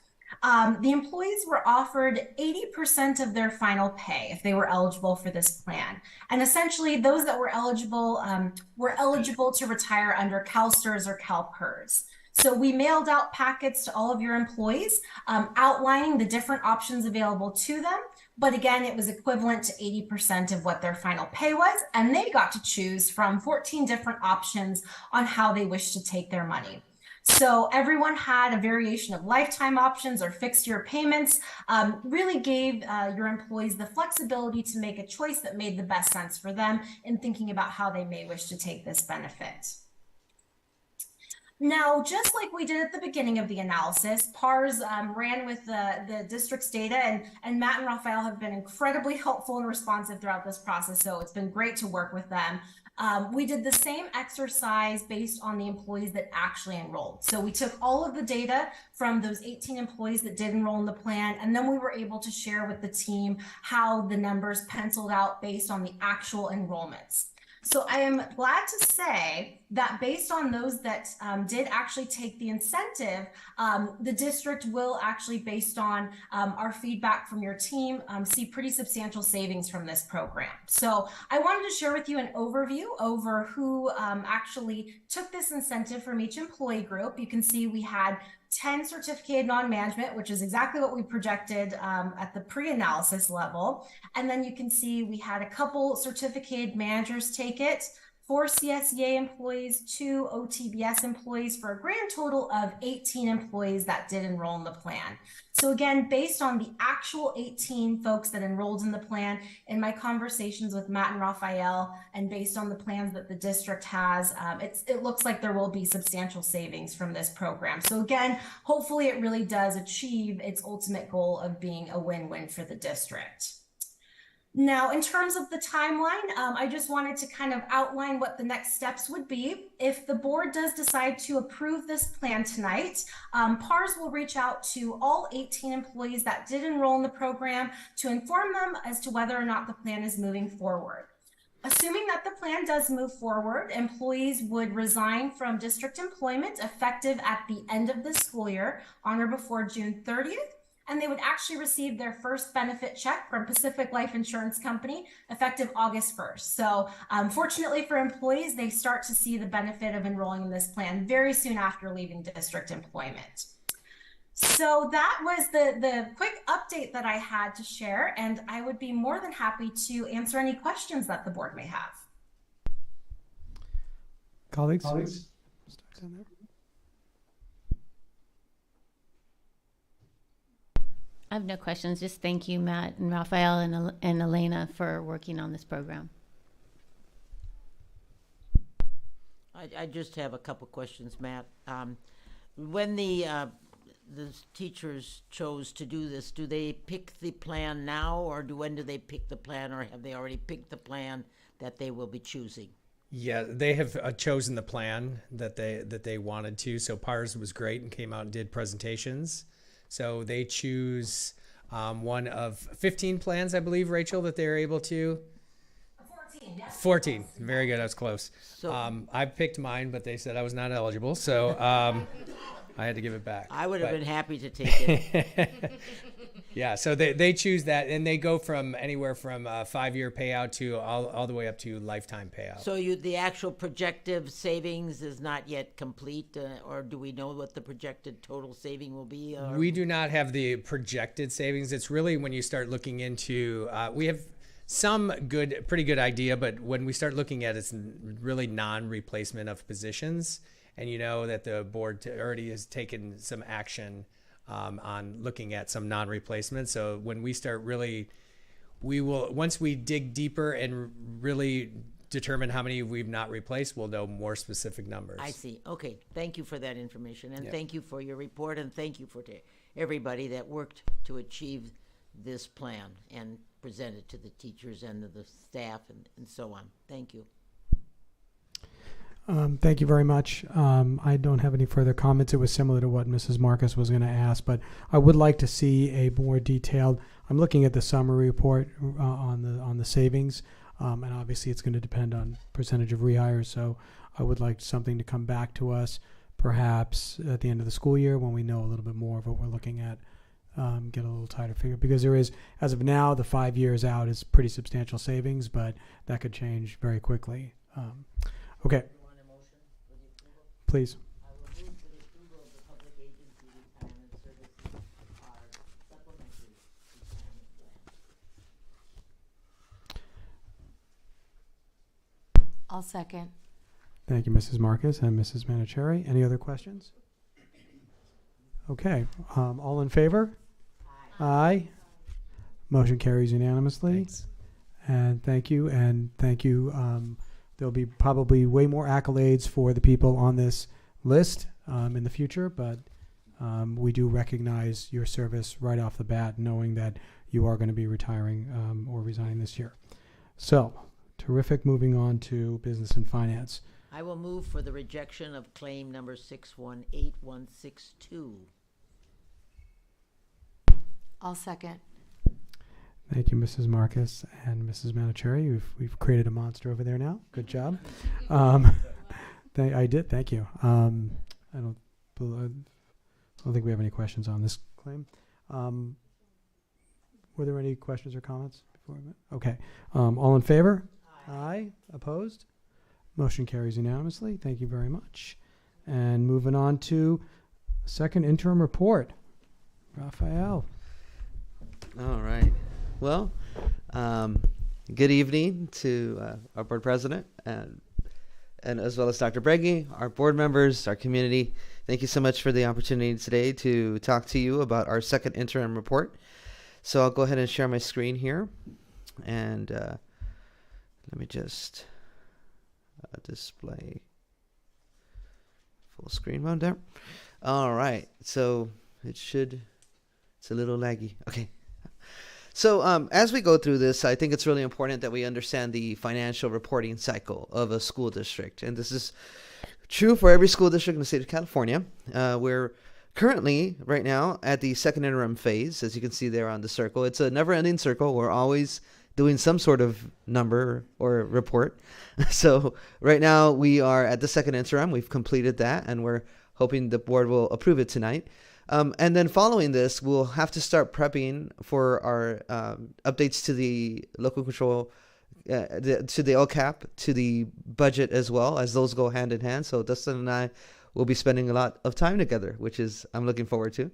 The employees were offered 80% of their final pay if they were eligible for this plan. And essentially, those that were eligible to retire under CalSTRS or CalPERS. So we mailed out packets to all of your employees outlining the different options available to them. But again, it was equivalent to 80% of what their final pay was, and they got to choose from 14 different options on how they wish to take their money. So everyone had a variation of lifetime options or fixed year payments, really gave your employees the flexibility to make a choice that made the best sense for them in thinking about how they may wish to take this benefit. Now, just like we did at the beginning of the analysis, PARS ran with the district's data, and Matt and Raphael have been incredibly helpful and responsive throughout this process, so it's been great to work with them. We did the same exercise based on the employees that actually enrolled. So we took all of the data from those 18 employees that did enroll in the plan, and then we were able to share with the team how the numbers penciled out based on the actual enrollments. So I am glad to say that based on those that did actually take the incentive, the district will actually, based on our feedback from your team, see pretty substantial savings from this program. So I wanted to share with you an overview over who actually took this incentive from each employee group. You can see we had 10 certificated non-management, which is exactly what we projected at the pre-analysis level. And then you can see we had a couple certificated managers take it, 4 CSEA employees, 2 OTBS employees, for a grand total of 18 employees that did enroll in the plan. So again, based on the actual 18 folks that enrolled in the plan, in my conversations with Matt and Raphael, and based on the plans that the district has, it looks like there will be substantial savings from this program. So again, hopefully it really does achieve its ultimate goal of being a win-win for the district. Now, in terms of the timeline, I just wanted to kind of outline what the next steps would be. If the board does decide to approve this plan tonight, PARS will reach out to all 18 employees that did enroll in the program to inform them as to whether or not the plan is moving forward. Assuming that the plan does move forward, employees would resign from district employment effective at the end of the school year on or before June 30th. And they would actually receive their first benefit check from Pacific Life Insurance Company effective August 1st. So fortunately for employees, they start to see the benefit of enrolling in this plan very soon after leaving district employment. So that was the quick update that I had to share, and I would be more than happy to answer any questions that the board may have. Colleagues? I have no questions. Just thank you, Matt and Raphael and Elena, for working on this program. I just have a couple questions, Matt. When the teachers chose to do this, do they pick the plan now, or when do they pick the plan, or have they already picked the plan that they will be choosing? Yeah, they have chosen the plan that they wanted to. So PARS was great and came out and did presentations. So they choose one of 15 plans, I believe, Rachel, that they're able to. 14, yes. 14. Very good. I was close. So, I picked mine, but they said I was not eligible. So I had to give it back. I would have been happy to take it. Yeah, so they choose that, and they go from anywhere from a 5-year payout to all the way up to lifetime payout. So the actual projected savings is not yet complete, or do we know what the projected total saving will be? We do not have the projected savings. It's really when you start looking into, we have some pretty good idea, but when we start looking at it, it's really non-replacement of positions, and you know that the board already has taken some action on looking at some non-replacement. So when we start once we dig deeper and really determine how many we've not replaced, we'll know more specific numbers. I see. Okay. Thank you for that information, and thank you for your report, and thank you to everybody that worked to achieve this plan and present it to the teachers and to the staff and so on. Thank you. Thank you very much. I don't have any further comments. It was similar to what Mrs. Marcus was going to ask, but I would like to see a more detailed. I'm looking at the summary report on the savings, and obviously it's going to depend on percentage of rehires. So I would like something to come back to us, perhaps at the end of the school year when we know a little bit more of what we're looking at get a little tighter figure, because there is, as of now, the 5 years out is pretty substantial savings, but that could change very quickly. Okay. Please. I'll second. Thank you, Mrs. Marcus and Mrs. Manicherry. Any other questions? Okay. All in favor? Aye. Motion carries unanimously. Thanks. And thank you. And thank you. There'll be probably way more accolades for the people on this list in the future, but we do recognize your service right off the bat, knowing that you are going to be retiring or resigning this year. So, terrific. Moving on to business and finance. I will move for the rejection of claim number 618162. I'll second. Thank you, Mrs. Marcus and Mrs. Manicherry. We've created a monster over there now. Good job. I did. Thank you. I don't think we have any questions on this claim. Were there any questions or comments before? Okay. All in favor? Aye. Opposed? Motion carries unanimously. Thank you very much. And moving on to second interim report. Raphael. All right. Well, good evening to our board president and as well as Dr. Breggy, our board members, our community. Thank you so much for the opportunity today to talk to you about our second interim report. So I'll go ahead and share my screen here. And let me just display full screen mode there. All right. So it's a little laggy. Okay. So as we go through this, I think it's really important that we understand the financial reporting cycle of a school district. And this is true for every school district in the state of California. We're currently, right now, at the second interim phase, as you can see there on the circle. It's a never-ending circle. We're always doing some sort of number or report. So right now we are at the second interim. We've completed that, and we're hoping the board will approve it tonight. And then following this, we'll have to start prepping for our updates to the local control, to the LCAP, to the budget as well, as those go hand in hand. So Dustin and I will be spending a lot of time together, which is I'm looking forward to.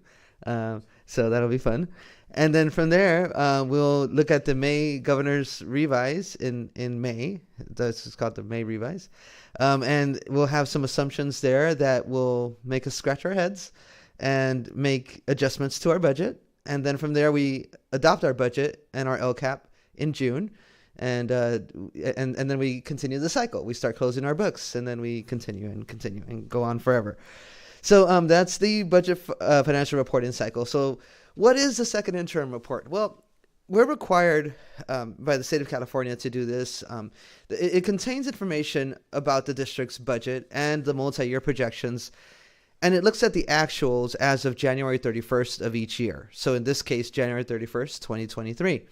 So that'll be fun. And then from there, we'll look at the May Governor's Revise in May. This is called the May Revise. And we'll have some assumptions there that will make us scratch our heads and make adjustments to our budget. And then from there, we adopt our budget and our LCAP in June. And then we continue the cycle. We start closing our books, and then we continue and go on forever. So that's the budget financial reporting cycle. So what is the second interim report? Well, we're required by the state of California to do this. It contains information about the district's budget and the multi-year projections, and it looks at the actuals as of January 31st of each year. So in this case, January 31st, 2023.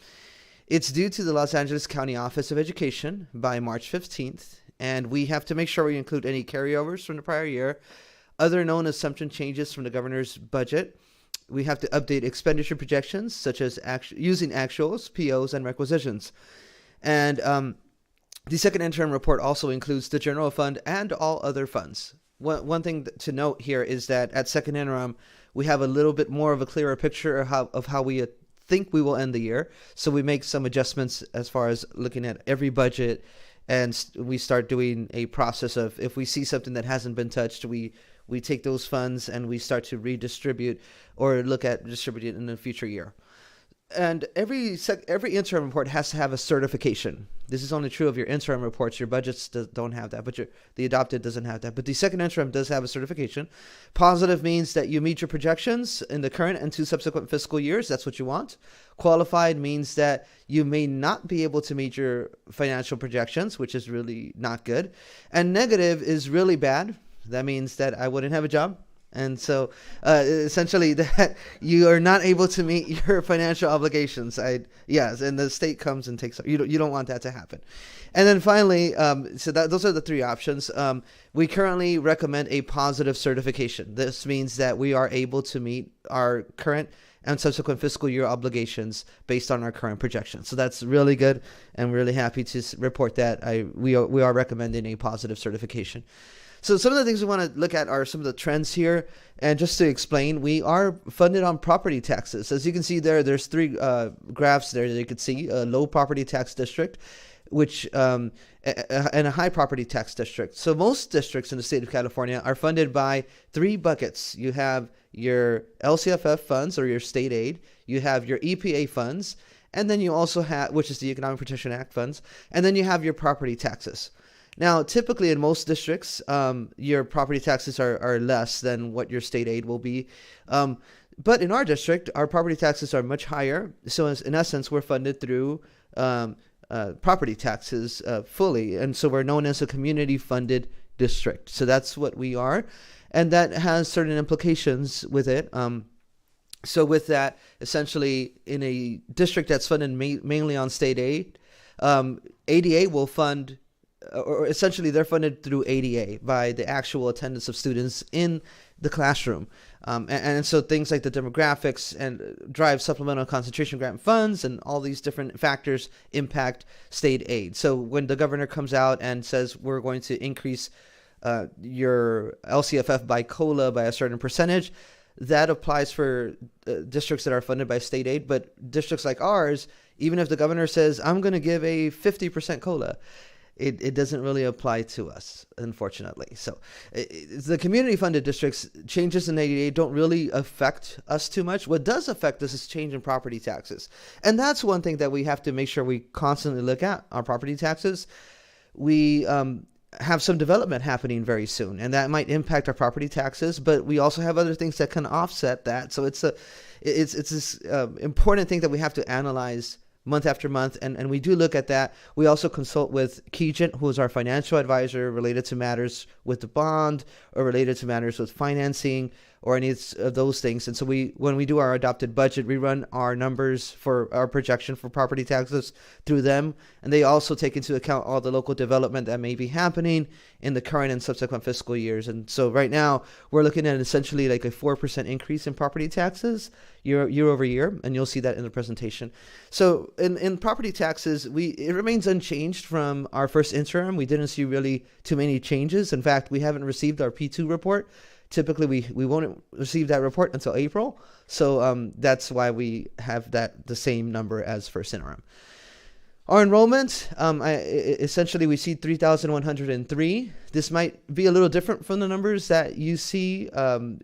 It's due to the Los Angeles County Office of Education by March 15th, and we have to make sure we include any carryovers from the prior year, other known assumption changes from the governor's budget. We have to update expenditure projections, such as using actuals, POs, and requisitions. And the second interim report also includes the general fund and all other funds. One thing to note here is that at second interim, we have a little bit more of a clearer picture of how we think we will end the year. So we make some adjustments as far as looking at every budget, and we start doing a process of if we see something that hasn't been touched, we take those funds and we start to redistribute or look at distributing in the future year. And every interim report has to have a certification. This is only true of your interim reports. Your budgets don't have that, but the adopted doesn't have that. But the second interim does have a certification. Positive means that you meet your projections in the current and 2 subsequent fiscal years. That's what you want. Qualified means that you may not be able to meet your financial projections, which is really not good. And negative is really bad. That means that I wouldn't have a job. And so essentially that you are not able to meet your financial obligations. Yes, and the state comes and takes, you don't want that to happen. And then finally, those are the three options. We currently recommend a positive certification. This means that we are able to meet our current and subsequent fiscal year obligations based on our current projections. So that's really good, and really happy to report that we are recommending a positive certification. So some of the things we want to look at are some of the trends here. And just to explain, we are funded on property taxes. As you can see there's three graphs there that you can see. A low property tax district, which and a high property tax district. So most districts in the state of California are funded by three buckets. You have your LCFF funds, or your state aid. You have your EPA funds. And then you also have, which is the Economic Protection Act funds. And then you have your property taxes. Now, typically in most districts, your property taxes are less than what your state aid will be. But in our district, our property taxes are much higher. So in essence, we're funded through property taxes fully. And so we're known as a community-funded district. So that's what we are. And that has certain implications with it. So with that, essentially, in a district that's funded mainly on state aid, ADA will fund, or essentially they're funded through ADA by the actual attendance of students in the classroom. And so things like the demographics and drive supplemental concentration grant funds and all these different factors impact state aid. So when the governor comes out and says we're going to increase your LCFF by COLA by a certain percentage, that applies for districts that are funded by state aid. But districts like ours, even if the governor says I'm going to give a 50% COLA, it doesn't really apply to us, unfortunately. So the community-funded districts, changes in ADA don't really affect us too much. What does affect us is change in property taxes. And that's one thing that we have to make sure we constantly look at, our property taxes. We have some development happening very soon, and that might impact our property taxes, but we also have other things that can offset that. So it's this important thing that we have to analyze month after month, and we do look at that. We also consult with Kegent, who is our financial advisor, related to matters with the bond or related to matters with financing or any of those things. And so when we do our adopted budget, we run our numbers for our projection for property taxes through them, and they also take into account all the local development that may be happening in the current and subsequent fiscal years. And so right now we're looking at essentially like a 4% increase in property taxes year over year, and you'll see that in the presentation. So in property taxes, it remains unchanged from our first interim. We didn't see really too many changes. In fact, we haven't received our P2 report. Typically, we won't receive that report until April. So that's why we have the same number as first interim. Our enrollment, essentially we see 3,103. This might be a little different from the numbers that you see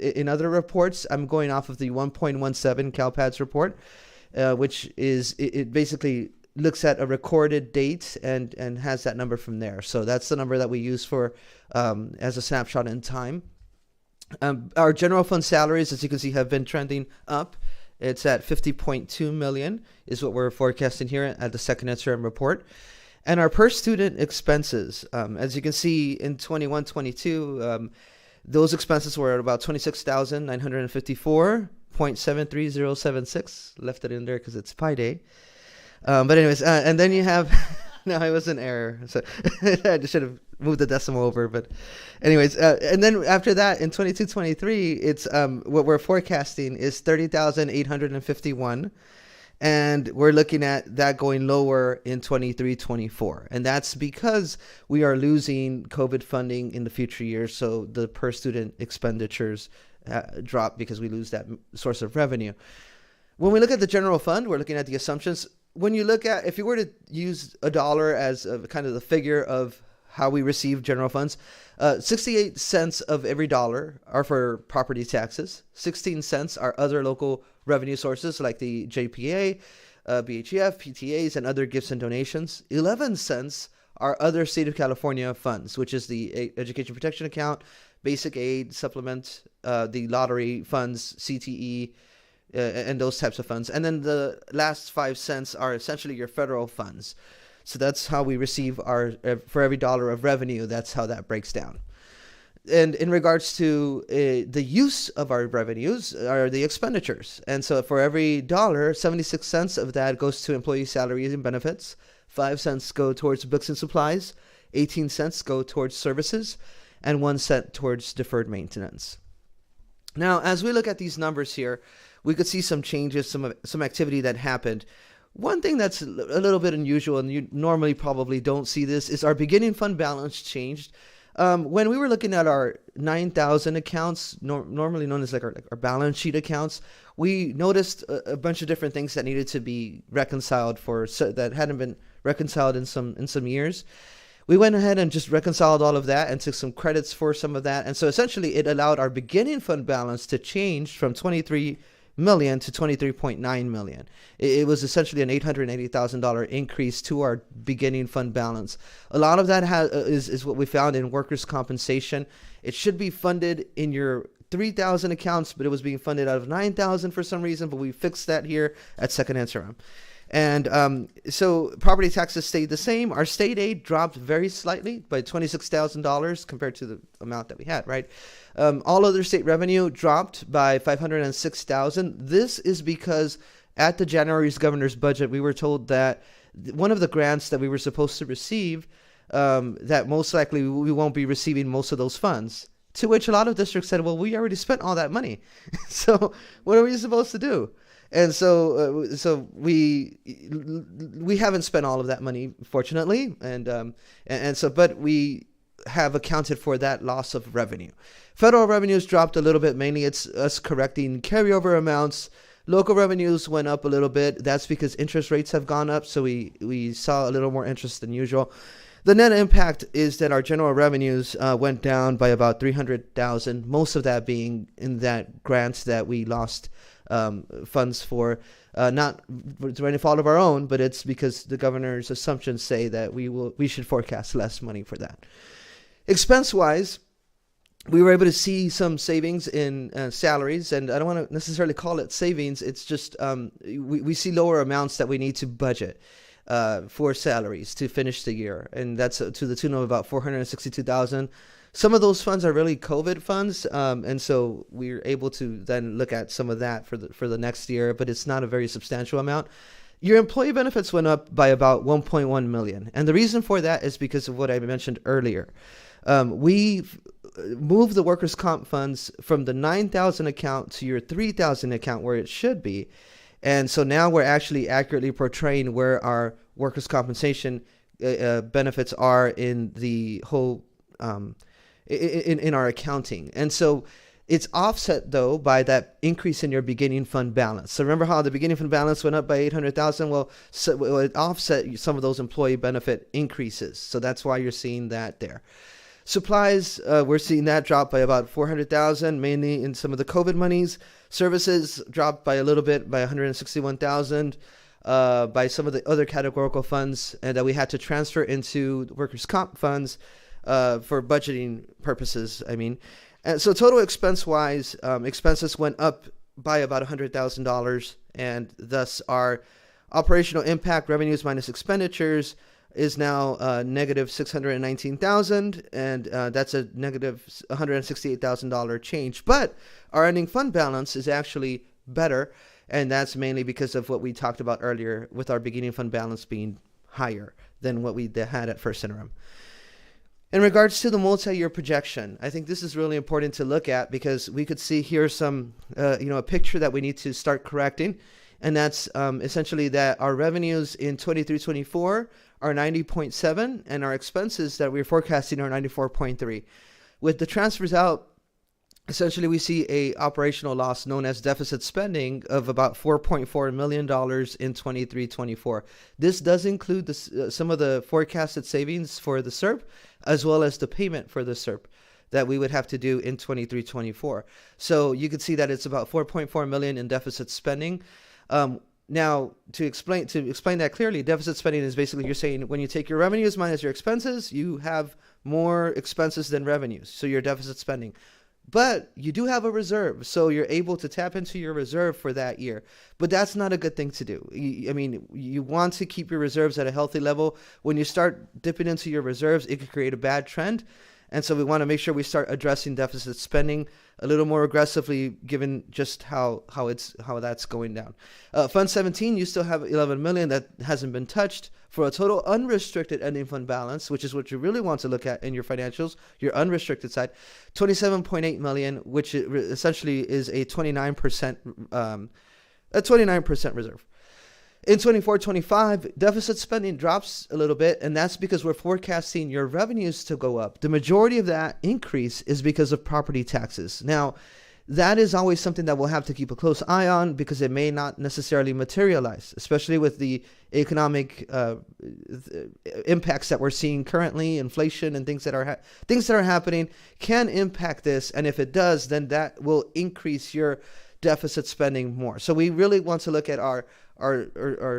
in other reports. I'm going off of the 1.17 CalPADS report, which is, it basically looks at a recorded date and has that number from there. So that's the number that we use for as a snapshot in time. Our general fund salaries, as you can see, have been trending up. It's at 50.2 million is what we're forecasting here at the second interim report. And our per student expenses, as you can see in 21-22, those expenses were at about 26,954.73076. Left it in there because it's Pi Day. But anyways, and then you have, no, it was an error. So I should have moved the decimal over, but anyways, and then after that in 22-23, it's what we're forecasting is 30,851, and we're looking at that going lower in 23-24, and that's because we are losing COVID funding in the future years, so the per student expenditures drop because we lose that source of revenue. When we look at the general fund, we're looking at the assumptions. When you look at, if you were to use $1 as kind of the figure of how we receive general funds, 68 cents of every dollar are for property taxes. 16 cents are other local revenue sources like the JPA, BHEF, PTAs, and other gifts and donations. 11 cents are other state of California funds, which is the Education Protection Account, Basic Aid, Supplement, the lottery funds, CTE, and those types of funds. And then the last 5 cents are essentially your federal funds. So that's how we receive our, for every dollar of revenue, that's how that breaks down. and in regards to the use of our revenues are the expenditures. And so for every dollar, 76 cents of that goes to employee salaries and benefits, 5 cents go towards books and supplies, 18 cents go towards services, and 1 cent towards deferred maintenance. Now, as we look at these numbers here, we could see some changes, some activity that happened. One thing that's a little bit unusual, and you normally probably don't see this, is our beginning fund balance changed. When we were looking at our 9,000 accounts, normally known as like our balance sheet accounts, we noticed a bunch of different things that needed to be reconciled that hadn't been reconciled in some years. We went ahead and just reconciled all of that and took some credits for some of that. And so essentially it allowed our beginning fund balance to change from 23 million to 23.9 million. It was essentially an $880,000 increase to our beginning fund balance. A lot of that is what we found in workers' compensation. It should be funded in your 3,000 accounts, but it was being funded out of 9,000 for some reason, but we fixed that here at Second Interim. And so property taxes stayed the same. Our state aid dropped very slightly by $26,000 compared to the amount that we had, right? All other state revenue dropped by $506,000. This is because at the January's governor's budget, we were told that one of the grants that we were supposed to receive, that most likely we won't be receiving most of those funds. To which a lot of districts said, well, we already spent all that money. So what are we supposed to do? And so we haven't spent all of that money, fortunately, but we have accounted for that loss of revenue. Federal revenues dropped a little bit. Mainly, it's us correcting carryover amounts. Local revenues went up a little bit. That's because interest rates have gone up, so we saw a little more interest than usual. The net impact is that our general revenues went down by about $300,000. Most of that being in that grant that we lost funds for, not through any fault of our own, but it's because the governor's assumptions say that we should forecast less money for that. Expense-wise, we were able to see some savings in salaries, and I don't want to necessarily call it savings. It's just we see lower amounts that we need to budget for salaries to finish the year, and that's to the tune of about $462,000. Some of those funds are really COVID funds, and so we're able to then look at some of that for the next year, but it's not a very substantial amount. Your employee benefits went up by about $1.1 million, and the reason for that is because of what I mentioned earlier. We've moved the workers' comp funds from the 9,000 account to your 3,000 account where it should be, and so now we're actually accurately portraying where our workers' compensation benefits are in the whole in our accounting. And so it's offset, though, by that increase in your beginning fund balance. So remember how the beginning fund balance went up by $800,000? Well, so it offset some of those employee benefit increases. So that's why you're seeing that there. Supplies, we're seeing that drop by about $400,000, mainly in some of the COVID monies. Services dropped by a little bit, by $161,000, by some of the other categorical funds that we had to transfer into workers' comp funds for budgeting purposes, I mean. And so total expense-wise, expenses went up by about $100,000, and thus our operational impact, revenues minus expenditures, is now negative $619,000, and that's a negative $168,000 change. But our ending fund balance is actually better, and that's mainly because of what we talked about earlier with our beginning fund balance being higher than what we had at first interim. In regards to the multi-year projection, I think this is really important to look at because we could see here some, a picture that we need to start correcting, and that's essentially that our revenues in 23-24 are 90.7, and our expenses that we're forecasting are 94.3. With the transfers out, essentially we see a operational loss known as deficit spending of about $4.4 million in 23-24. This does include some of the forecasted savings for the SERP, as well as the payment for the SERP that we would have to do in 23-24. So you can see that it's about $4.4 million in deficit spending. Now, to explain that clearly, deficit spending is basically you're saying when you take your revenues minus your expenses, you have more expenses than revenues, so your deficit spending. But you do have a reserve, so you're able to tap into your reserve for that year. But that's not a good thing to do. You want to keep your reserves at a healthy level. When you start dipping into your reserves, it could create a bad trend. And so we want to make sure we start addressing deficit spending a little more aggressively, given just how that's going down. Fund 17, you still have 11 million that hasn't been touched, for a total unrestricted ending fund balance, which is what you really want to look at in your financials, your unrestricted side, 27.8 million, which essentially is a 29% reserve. In 24-25, deficit spending drops a little bit, and that's because we're forecasting your revenues to go up. The majority of that increase is because of property taxes. Now, that is always something that we'll have to keep a close eye on, because it may not necessarily materialize, especially with the economic impacts that we're seeing currently. Inflation and things that are happening can impact this, and if it does, then that will increase your deficit spending more. So we really want to look at our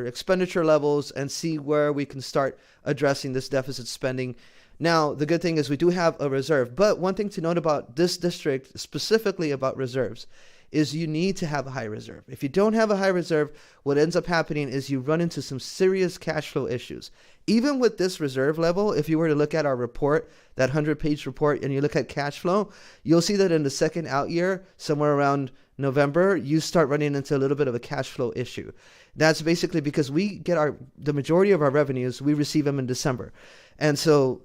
expenditure levels and see where we can start addressing this deficit spending. Now, the good thing is we do have a reserve, but one thing to note about this district, specifically about reserves, is you need to have a high reserve. If you don't have a high reserve, what ends up happening is you run into some serious cash flow issues. Even with this reserve level, if you were to look at our report, that 100-page report, and you look at cash flow, you'll see that in the second out year, somewhere around November, you start running into a little bit of a cash flow issue. That's basically because we get the majority of our revenues, we receive them in December. And so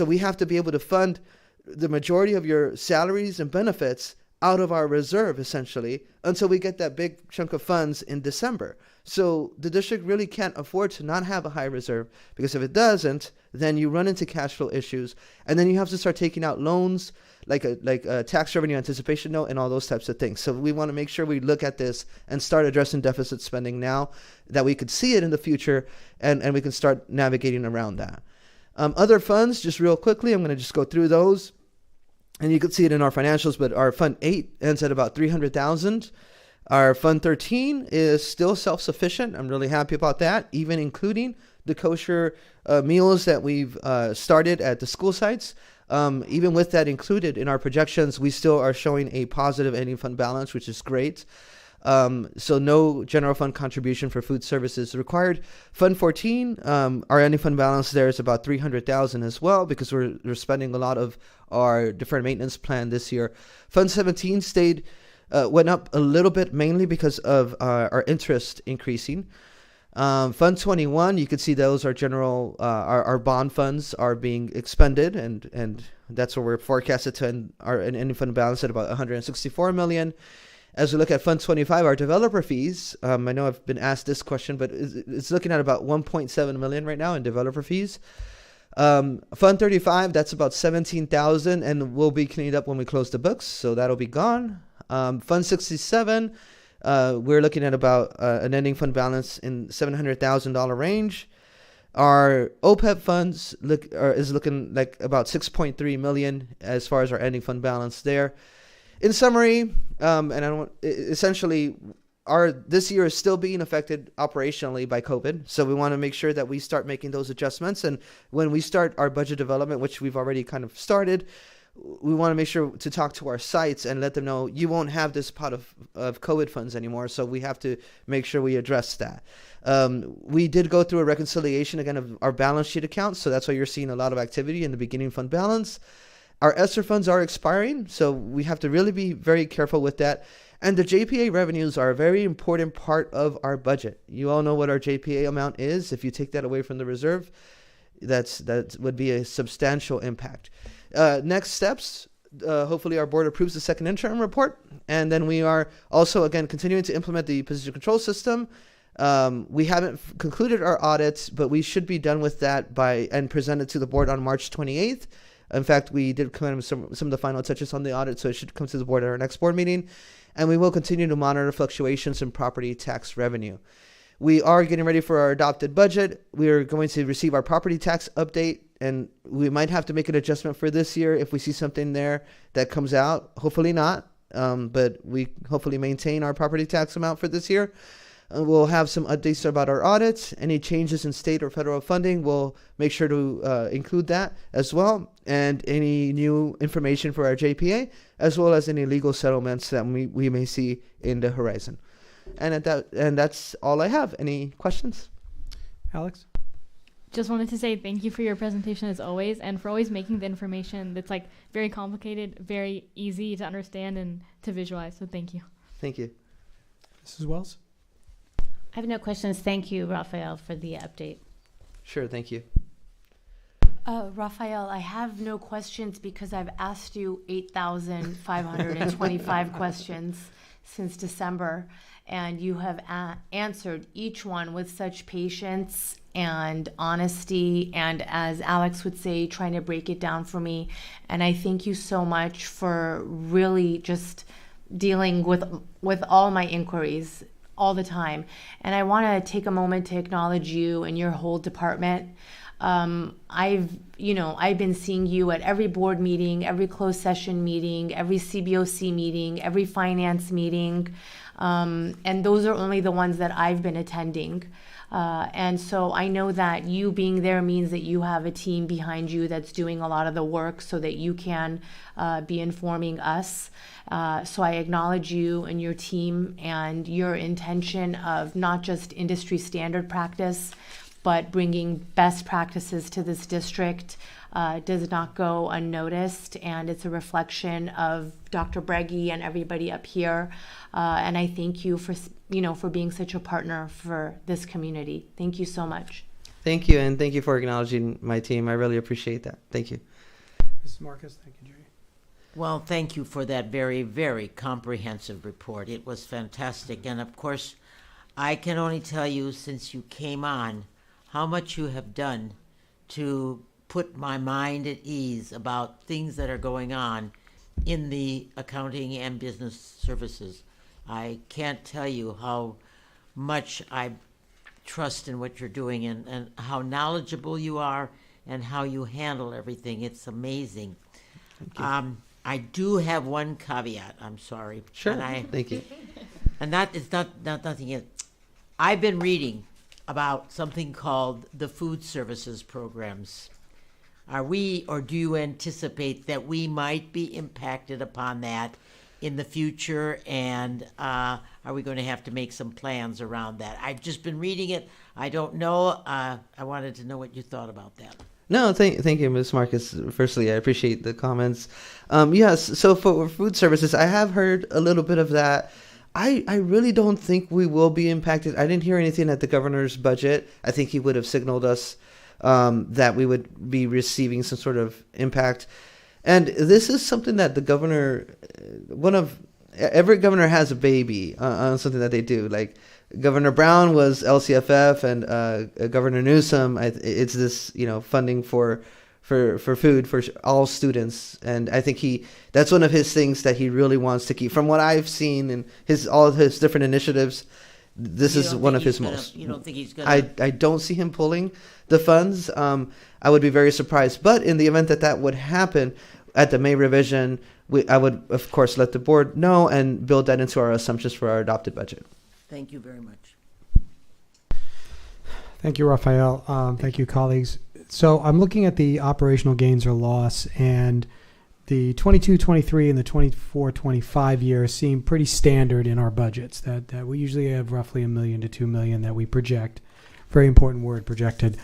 we have to be able to fund the majority of your salaries and benefits out of our reserve, essentially, until we get that big chunk of funds in December. So the district really can't afford to not have a high reserve, because if it doesn't, then you run into cash flow issues, and then you have to start taking out loans, like a tax revenue anticipation note and all those types of things. So we want to make sure we look at this and start addressing deficit spending now, that we could see it in the future, and we can start navigating around that. Other funds, just real quickly, I'm going to just go through those, and you can see it in our financials, but our Fund 8 ends at about $300,000. Our Fund 13 is still self-sufficient. I'm really happy about that, even including the kosher meals that we've started at the school sites. Even with that included in our projections, we still are showing a positive ending fund balance, which is great. So no general fund contribution for food services required. Fund 14, our ending fund balance there is about $300,000 as well, because we're spending a lot of our deferred maintenance plan this year. Fund 17 went up a little bit, mainly because of our interest increasing. Fund 21, you can see those are general, our bond funds are being expended, and that's where we're forecasted to end our ending fund balance at about $164 million. As we look at Fund 25, our developer fees, I know I've been asked this question, but it's looking at about $1.7 million right now in developer fees. Fund 35, that's about $17,000, and will be cleaned up when we close the books, so that'll be gone. Fund 67, we're looking at about an ending fund balance in $700,000 range. Our OPEB funds is looking like about $6.3 million as far as our ending fund balance there. In summary, essentially, this year is still being affected operationally by COVID, so we want to make sure that we start making those adjustments. And when we start our budget development, which we've already kind of started, we want to make sure to talk to our sites and let them know you won't have this pot of COVID funds anymore, so we have to make sure we address that. We did go through a reconciliation, again, of our balance sheet accounts, so that's why you're seeing a lot of activity in the beginning fund balance. Our ESSER funds are expiring, so we have to really be very careful with that. And the JPA revenues are a very important part of our budget. You all know what our JPA amount is. If you take that away from the reserve, that would be a substantial impact. Next steps, hopefully our board approves the second interim report. And then we are also, again, continuing to implement the position control system. We haven't concluded our audits, but we should be done with that and presented to the board on March 28th. In fact, we did come in with some of the final touches on the audit, so it should come to the board at our next board meeting. And we will continue to monitor fluctuations in property tax revenue. We are getting ready for our adopted budget. We are going to receive our property tax update, and we might have to make an adjustment for this year if we see something there that comes out. Hopefully not, but we hopefully maintain our property tax amount for this year. We'll have some updates about our audits. Any changes in state or federal funding, we'll make sure to include that as well. And any new information for our JPA, as well as any legal settlements that we may see in the horizon. And that's all I have. Any questions? Alex? Just wanted to say thank you for your presentation as always, and for always making the information that's like very complicated, very easy to understand and to visualize. So thank you. Thank you. Mrs. Wells? I have no questions. Thank you, Raphael, for the update. Sure, thank you. Raphael, I have no questions because I've asked you 8,525 questions since December, and you have answered each one with such patience and honesty, and as Alex would say, trying to break it down for me. And I thank you so much for really just dealing with all my inquiries all the time. And I want to take a moment to acknowledge you and your whole department. I've been seeing you at every board meeting, every closed session meeting, every CBOC meeting, every finance meeting. And those are only the ones that I've been attending. And so I know that you being there means that you have a team behind you that's doing a lot of the work so that you can be informing us. So I acknowledge you and your team and your intention of not just industry standard practice, but bringing best practices to this district does not go unnoticed, and it's a reflection of Dr. Breggy and everybody up here. And I thank you for being such a partner for this community. Thank you so much. Thank you, and thank you for acknowledging my team. I really appreciate that. Thank you. Mrs. Marcus, thank you, Jerry. Well, thank you for that very, very comprehensive report. It was fantastic. And of course, I can only tell you since you came on how much you have done to put my mind at ease about things that are going on in the accounting and business services. I can't tell you how much I trust in what you're doing and how knowledgeable you are and how you handle everything. It's amazing. I do have one caveat. I'm sorry. Sure. Thank you. And that is not nothing else. I've been reading about something called the food services programs. Are we, or do you anticipate that we might be impacted upon that in the future? And are we going to have to make some plans around that? I've just been reading it. I don't know. I wanted to know what you thought about that. No, thank you, Ms. Marcus. Firstly, I appreciate the comments. Yes, so for food services, I have heard a little bit of that. I really don't think we will be impacted. I didn't hear anything at the governor's budget. I think he would have signaled us that we would be receiving some sort of impact. And this is something that the governor, every governor has a baby on something that they do. Like Governor Brown was LCFF, and Governor Newsom, it's this funding for food for all students, and I think that's one of his things that he really wants to keep. From what I've seen in all of his different initiatives, this is one of his most. You don't think he's gonna? I don't see him pulling the funds. I would be very surprised, but in the event that would happen at the May revision, I would of course let the board know and build that into our assumptions for our adopted budget. Thank you very much. Thank you, Raphael. Thank you, colleagues. So I'm looking at the operational gains or loss, and the 22-23 and the 24-25 years seem pretty standard in our budgets, that we usually have roughly $1 million to $2 million that we project. Very important word, projected,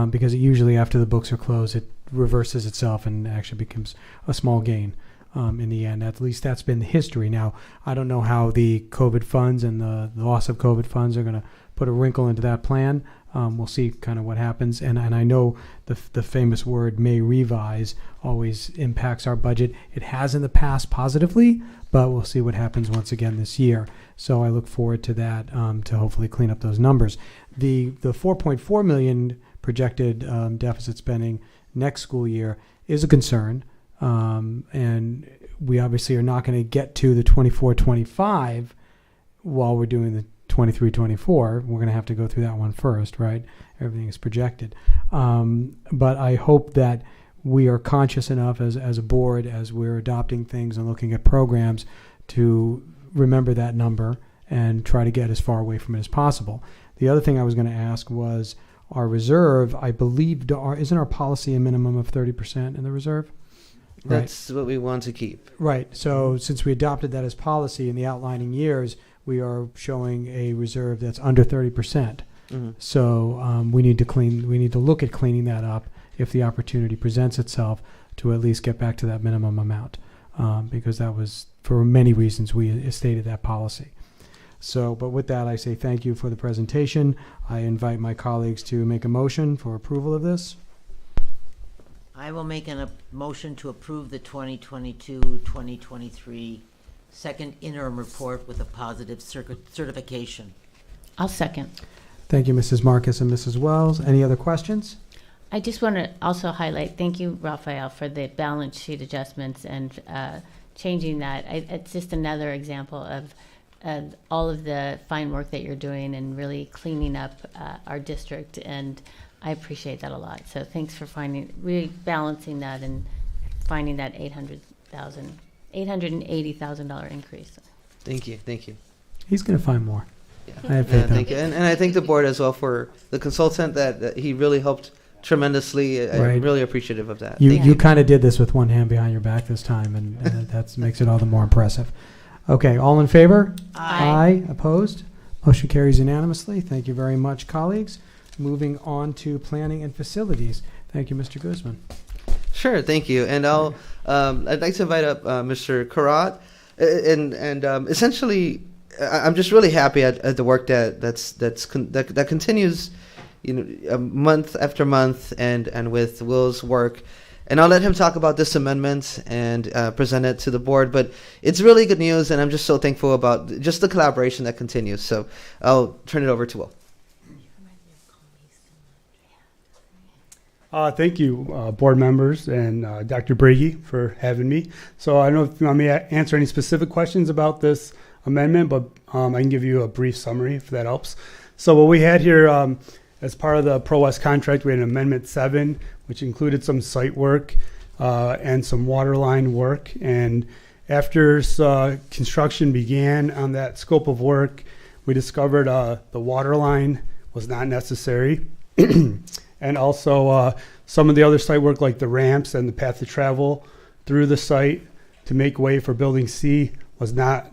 because it usually after the books are closed, it reverses itself and actually becomes a small gain in the end. At least that's been the history. Now, I don't know how the COVID funds and the loss of COVID funds are going to put a wrinkle into that plan. We'll see kind of what happens. And I know the famous word may revise always impacts our budget. It has in the past positively, but we'll see what happens once again this year. So I look forward to that to hopefully clean up those numbers. The $4.4 million projected deficit spending next school year is a concern. And we obviously are not going to get to the 24-25 while we're doing the 23-24. We're going to have to go through that one first, right? Everything is projected. But I hope that we are conscious enough as a board, as we're adopting things and looking at programs, to remember that number and try to get as far away from it as possible. The other thing I was going to ask was our reserve. I believe, isn't our policy a minimum of 30% in the reserve? That's what we want to keep. Right. So since we adopted that as policy in the outlining years, we are showing a reserve that's under 30%. Mhm. So we need to look at cleaning that up if the opportunity presents itself to at least get back to that minimum amount, because that was, for many reasons, we stated that policy. So, but with that, I say thank you for the presentation. I invite my colleagues to make a motion for approval of this. I will make a motion to approve the 2022-2023 second interim report with a positive certification. I'll second. Thank you, Mrs. Marcus and Mrs. Wells. Any other questions? I just want to also highlight, thank you, Raphael, for the balance sheet adjustments and changing that. It's just another example of all of the fine work that you're doing and really cleaning up our district, and I appreciate that a lot. So thanks for rebalancing that and finding that $880,000 increase. Thank you. He's going to find more. Yeah. I have faith in Thank him. you. And I thank the board as well for the consultant that he really helped tremendously. I'm Right. really appreciative of that. You kind of did this with one hand behind your back this time, and that makes it all the more impressive. Okay, all in favor? Aye. Opposed? Motion carries unanimously. Thank you very much, colleagues. Moving on to planning and facilities. Thank you, Mr. Guzman. Sure, thank you. And I'd like to invite up Mr. Karat, and essentially, I'm just really happy at the work that continues, month after month, and with Will's work. And I'll let him talk about this amendment and present it to the board. But it's really good news, and I'm just so thankful about just the collaboration that continues. So I'll turn it over to Will. Thank you, board members and Dr. Brady for having me. So I don't know if you want me to answer any specific questions about this amendment, but I can give you a brief summary if that helps. So what we had here as part of the Pro West contract, we had an Amendment 7, which included some site work and some water line work. And after construction began on that scope of work, we discovered the water line was not necessary. And also some of the other site work, like the ramps and the path to travel through the site to make way for Building C, was not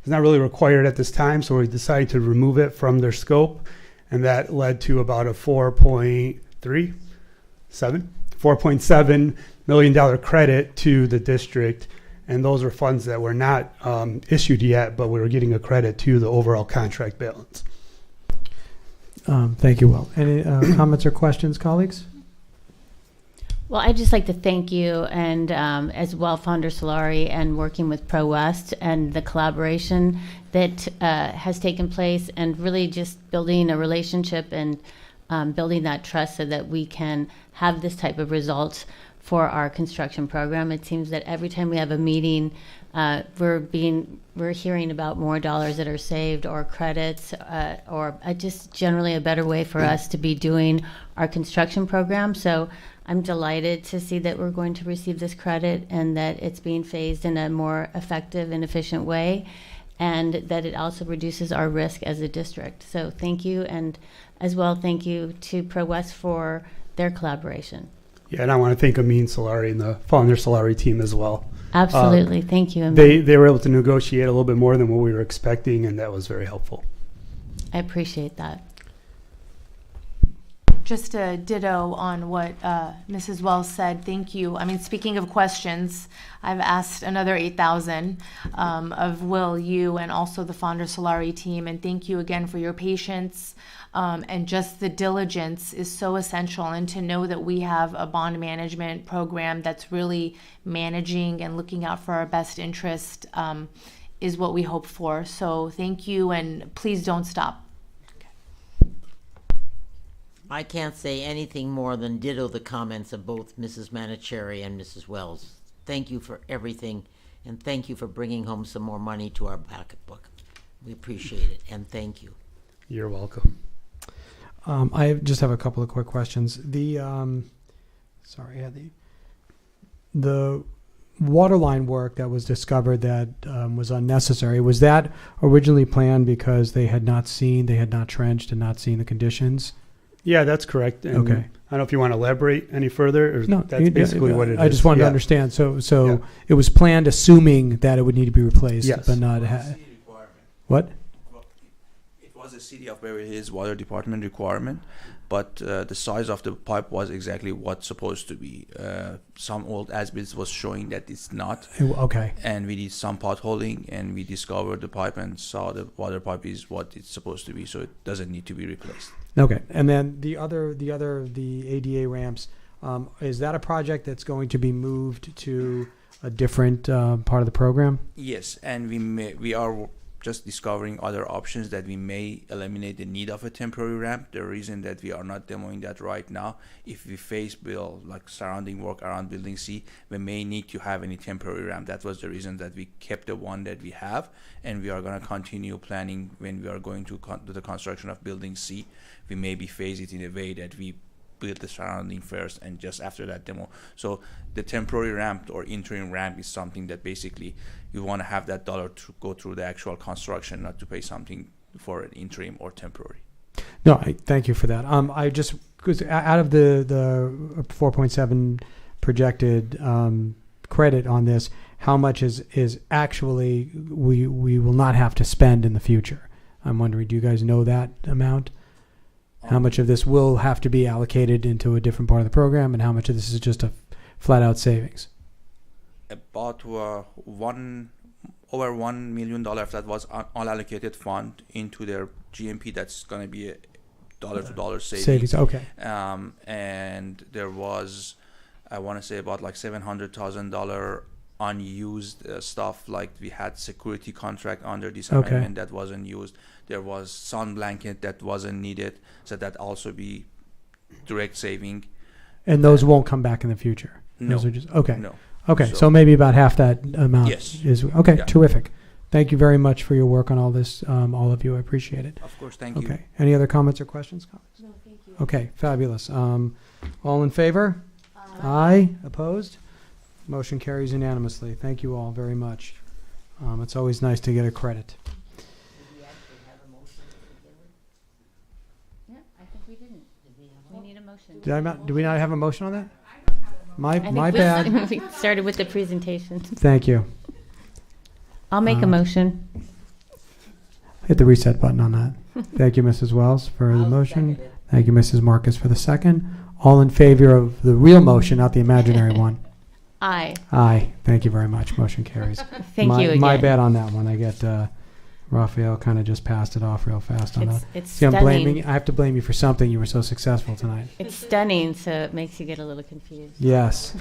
really required at this time. So we decided to remove it from their scope, and that led to about a $4.7 million credit to the district. And those are funds that were not issued yet, but we were getting a credit to the overall contract balance. Thank you, Will. Any comments or questions, colleagues? Well, I'd just like to thank you and as well Founder Solari and working with Pro West and the collaboration that has taken place, and really just building a relationship and building that trust so that we can have this type of results for our construction program. It seems that every time we have a meeting, we're hearing about more dollars that are saved or credits or just generally a better way for us to be doing our construction program. So I'm delighted to see that we're going to receive this credit and that it's being phased in a more effective and efficient way, and that it also reduces our risk as a district. So thank you, and as well thank you to Pro West for their collaboration. Yeah, and I want to thank Amin Solari and the Founder Solari team as well. Absolutely. Thank you, Amin. They were able to negotiate a little bit more than what we were expecting, and that was very helpful. I appreciate that. Just a ditto on what Mrs. Wells said. Thank you. I mean, speaking of questions, I've asked another 8,000 of Will, you, and also the Founder Solari team. And thank you again for your patience. And just the diligence is so essential. And to know that we have a bond management program that's really managing and looking out for our best interest is what we hope for. So thank you, and please don't stop. I can't say anything more than ditto the comments of both Mrs. Manicherry and Mrs. Wells. Thank you for everything, and thank you for bringing home some more money to our pocketbook. We appreciate it, and thank you. You're welcome. I just have a couple of quick questions. The water line work that was discovered that was unnecessary, was that originally planned because they had not trenched and not seen the conditions? Yeah, that's correct. And okay. I don't know if you want to elaborate any further, or no, that's basically what it is. I just wanted to understand. So it was planned assuming that it would need to be replaced, yes, but not. What? It was a City of Beverly Hills Water Department requirement, but the size of the pipe was exactly what's supposed to be. Some old as-built was showing that it's not. Okay. And we did some potholing, and we discovered the pipe and saw the water pipe is what it's supposed to be, so it doesn't need to be replaced. Okay. And then the ADA ramps, is that a project that's going to be moved to a different part of the program? Yes, and we are just discovering other options that we may eliminate the need of a temporary ramp. The reason that we are not demoing that right now, if we face like surrounding work around building C, we may need to have any temporary ramp. That was the reason that we kept the one that we have, and we are going to continue planning when we are going to do the construction of building C. We maybe phase it in a way that we build the surrounding first and just after that demo. So the temporary ramp or interim ramp is something that basically you want to have that dollar to go through the actual construction, not to pay something for an interim or temporary. No, thank you for that. I just, because out of the 4.7 projected credit on this, how much is actually we will not have to spend in the future? I'm wondering, do you guys know that amount? How much of this will have to be allocated into a different part of the program, and how much of this is just a flat-out savings? About over $1 million that was unallocated fund into their GMP. That's going to be a dollar-to-dollar savings. Okay. And there was, I want to say, about like $700,000 unused stuff, like we had security contract under this amendment that wasn't used. There was sun blanket that wasn't needed, so that also be direct saving. And those won't come back in the future? No. Those are just, okay. No. Okay, so maybe about half that amount is, okay, Yeah. Terrific. Thank you very much for your work on all this, all of you. I appreciate it. Of course, thank you. Okay, any other comments or questions? No, thank you. Okay, fabulous. All in favor? Aye. Opposed? Motion carries unanimously. Thank you all very much. It's always nice to get a credit. Yeah, I think we didn't. We need a motion. Do we not have a motion on that? My we bad. We started with the presentation. Thank you. I'll make a motion. Hit the reset button on that. Thank you, Mrs. Wells, for the motion. Thank you, Mrs. Marcus, for the second. All in favor of the real motion, not the imaginary one? Aye. Aye. Thank you very much. Motion carries. Thank you again. My bad on that one. I get Raphael kind of just passed it off real fast on that. It's See, stunning. I have to blame you for something. You were so successful tonight. It's stunning, so it makes you get a little confused. Yes.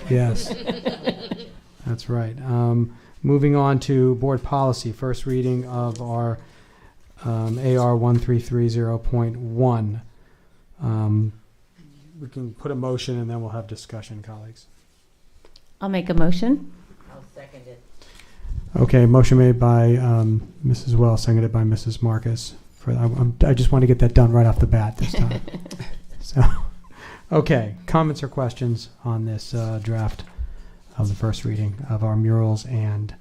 That's right. Moving on to board policy. First reading of our AR 1330.1. We can put a motion and then we'll have discussion, colleagues. I'll make a motion. I'll second it. Okay, motion made by Mrs. Wells, seconded by Mrs. Marcus. I just want to get that done right off the bat this time. So, okay, comments or questions on this draft of the first reading of our murals and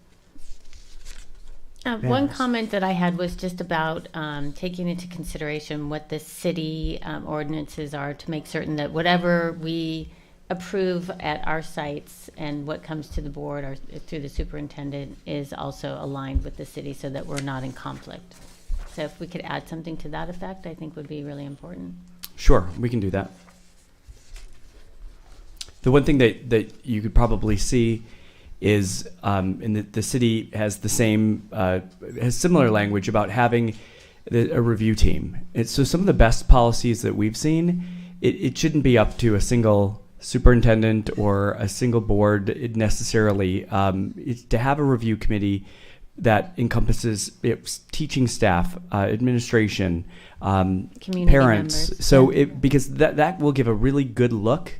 One banners? comment that I had was just about taking into consideration what the city ordinances are to make certain that whatever we approve at our sites and what comes to the board or through the superintendent is also aligned with the city so that we're not in conflict. So if we could add something to that effect, I think would be really important. Sure, we can do that. The one thing that you could probably see is in the city has the same has similar language about having a review team. So some of the best policies that we've seen, it shouldn't be up to a single superintendent or a single board necessarily. To have a review committee that encompasses teaching staff, administration, Community parents. members, So yeah. because that will give a really good look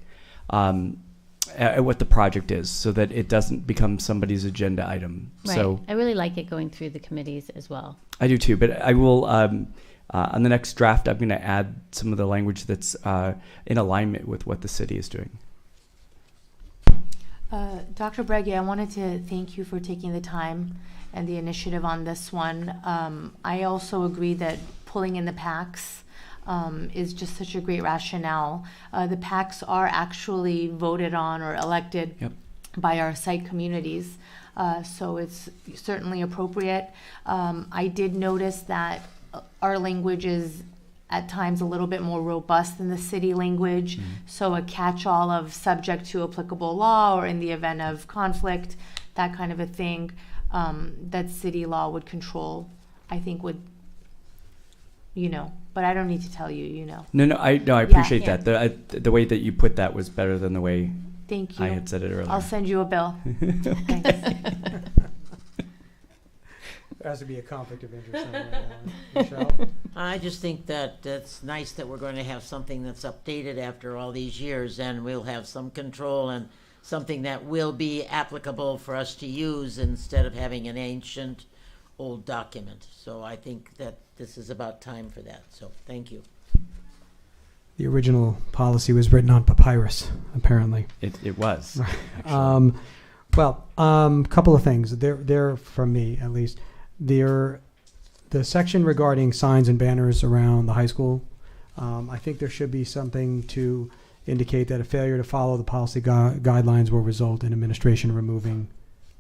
at what the project is, so that it doesn't become somebody's agenda item. Right. So I really like it going through the committees as well. I do too, but I will on the next draft, I'm going to add some of the language that's in alignment with what the city is doing. Dr. Breggy, I wanted to thank you for taking the time and the initiative on this one. I also agree that pulling in the PACs is just such a great rationale. The PACs are actually voted on or elected by our site communities, so it's certainly appropriate. I did notice that our language is at times a little bit more robust than the city language. So a catch-all of subject to applicable law, or in the event of conflict, that kind of a thing, that city law would control, I think would, but I don't need to tell you, No, I appreciate that. The way that you put that was better than the way Thank you. I had said it earlier. I'll send you a bill. Thanks. There has to be a conflict of interest. Michelle? I just think that it's nice that we're going to have something that's updated after all these years, and we'll have some control and something that will be applicable for us to use instead of having an ancient old document. So I think that this is about time for that. So thank you. The original policy was written on papyrus, apparently. It was. Couple of things. They're from me, at least. The section regarding signs and banners around the high school, I think there should be something to indicate that a failure to follow the policy guidelines will result in administration removing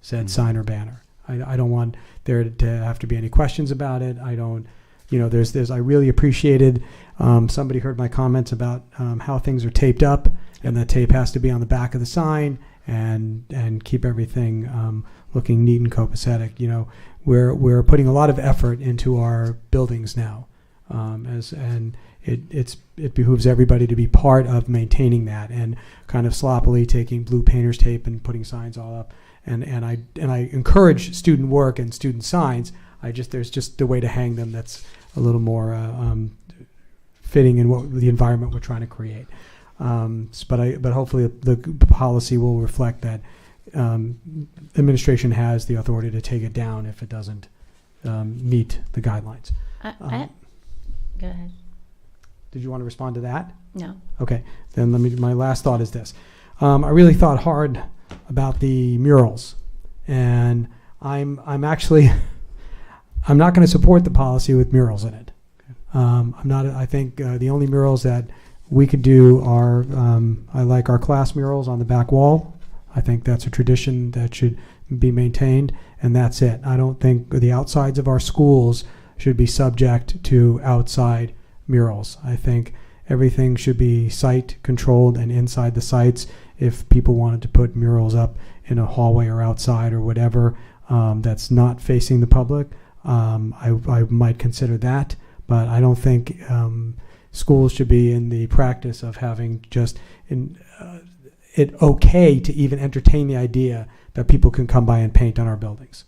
said sign or banner. I don't want there to have to be any questions about it. I don't, I really appreciated, somebody heard my comments about how things are taped up, and the tape has to be on the back of the sign and keep everything looking neat and copacetic. We're putting a lot of effort into our buildings now, and it behooves everybody to be part of maintaining that, and kind of sloppily taking blue painter's tape and putting signs all up. And I encourage student work and student signs. There's just a way to hang them that's a little more fitting in what the environment we're trying to create. But hopefully the policy will reflect that administration has the authority to take it down if it doesn't meet the guidelines. Go ahead. Did you want to respond to that? No. Okay, then my last thought is this. I really thought hard about the murals, and I'm not going to support the policy with murals in it. I think the only murals that we could do are, I like our class murals on the back wall. I think that's a tradition that should be maintained, and that's it. I don't think the outsides of our schools should be subject to outside murals. I think everything should be site controlled and inside the sites. If people wanted to put murals up in a hallway or outside or whatever, that's not facing the public, I might consider that. But I don't think schools should be in the practice of having just it okay to even entertain the idea that people can come by and paint on our buildings.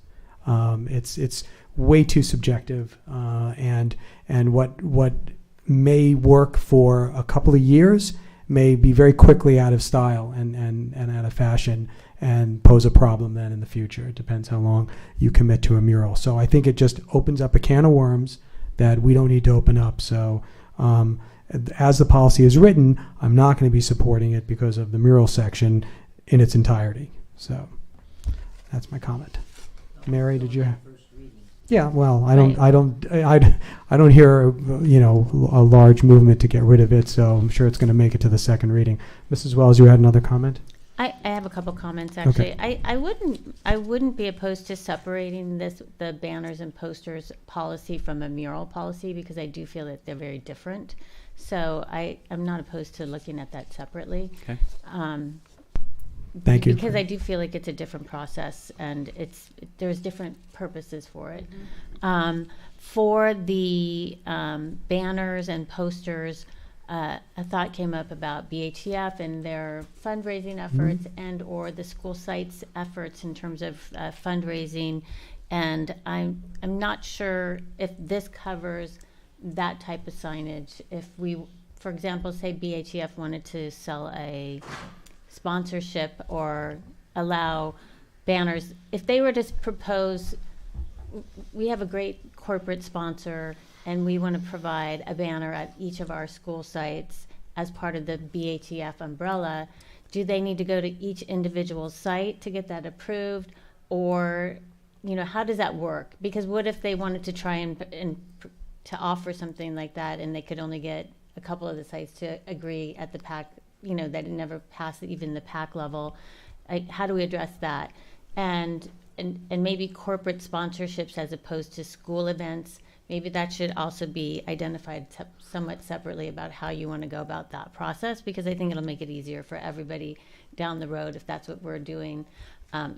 It's way too subjective, and what may work for a couple of years may be very quickly out of style and out of fashion and pose a problem then in the future. It depends how long you commit to a mural. So I think it just opens up a can of worms that we don't need to open up. So as the policy is written, I'm not going to be supporting it because of the mural section in its entirety. So that's my comment. Mary, did you? Yeah, well, I don't hear a large movement to get rid of it, so I'm sure it's going to make it to the second reading. Mrs. Wells, you had another comment? I have a couple comments actually. Okay. I wouldn't be opposed to separating the banners and posters policy from a mural policy, because I do feel that they're very different. So I'm not opposed to looking at that separately. Okay. Thank you. Because I do feel like it's a different process, and there's different purposes for it. For the banners and posters, a thought came up about BHCF and their fundraising efforts and or the school sites efforts in terms of fundraising, and I'm not sure if this covers that type of signage. If we, for example, say BHCF wanted to sell a sponsorship or allow banners, if they were to propose, we have a great corporate sponsor and we want to provide a banner at each of our school sites as part of the BHCF umbrella, do they need to go to each individual site to get that approved? Or, how does that work? Because what if they wanted to try and to offer something like that and they could only get a couple of the sites to agree at the PAC, that it never passed even the PAC level? How do we address that? And maybe corporate sponsorships as opposed to school events, maybe that should also be identified somewhat separately about how you want to go about that process, because I think it'll make it easier for everybody down the road if that's what we're doing.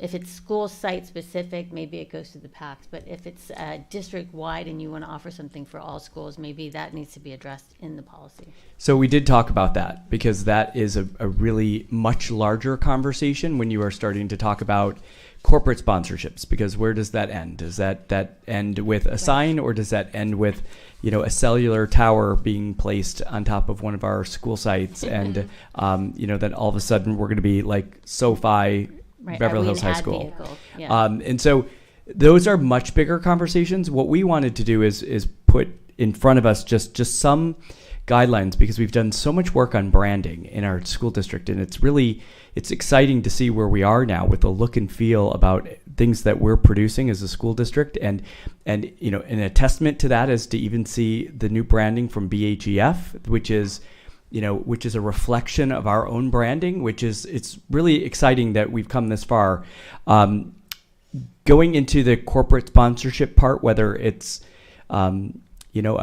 If it's school site specific, maybe it goes to the PACs, but if it's district wide and you want to offer something for all schools, maybe that needs to be addressed in the policy. So we did talk about that, because that is a really much larger conversation when you are starting to talk about corporate sponsorships, because where does that end? Does that end with a sign, or does that end with, you know, a cellular tower being placed on top of one of our school sites, and you know, then all of a sudden we're going to be like SoFi, Right. Beverly Are we Hills an High ad School. vehicle? Yeah. And so those are much bigger conversations. What we wanted to do is put in front of us just some guidelines, because we've done so much work on branding in our school district, and it's exciting to see where we are now with the look and feel about things that we're producing as a school district, and you know, and a testament to that is to even see the new branding from BHEF, which is a reflection of our own branding, it's really exciting that we've come this far. Going into the corporate sponsorship part, whether it's, you know,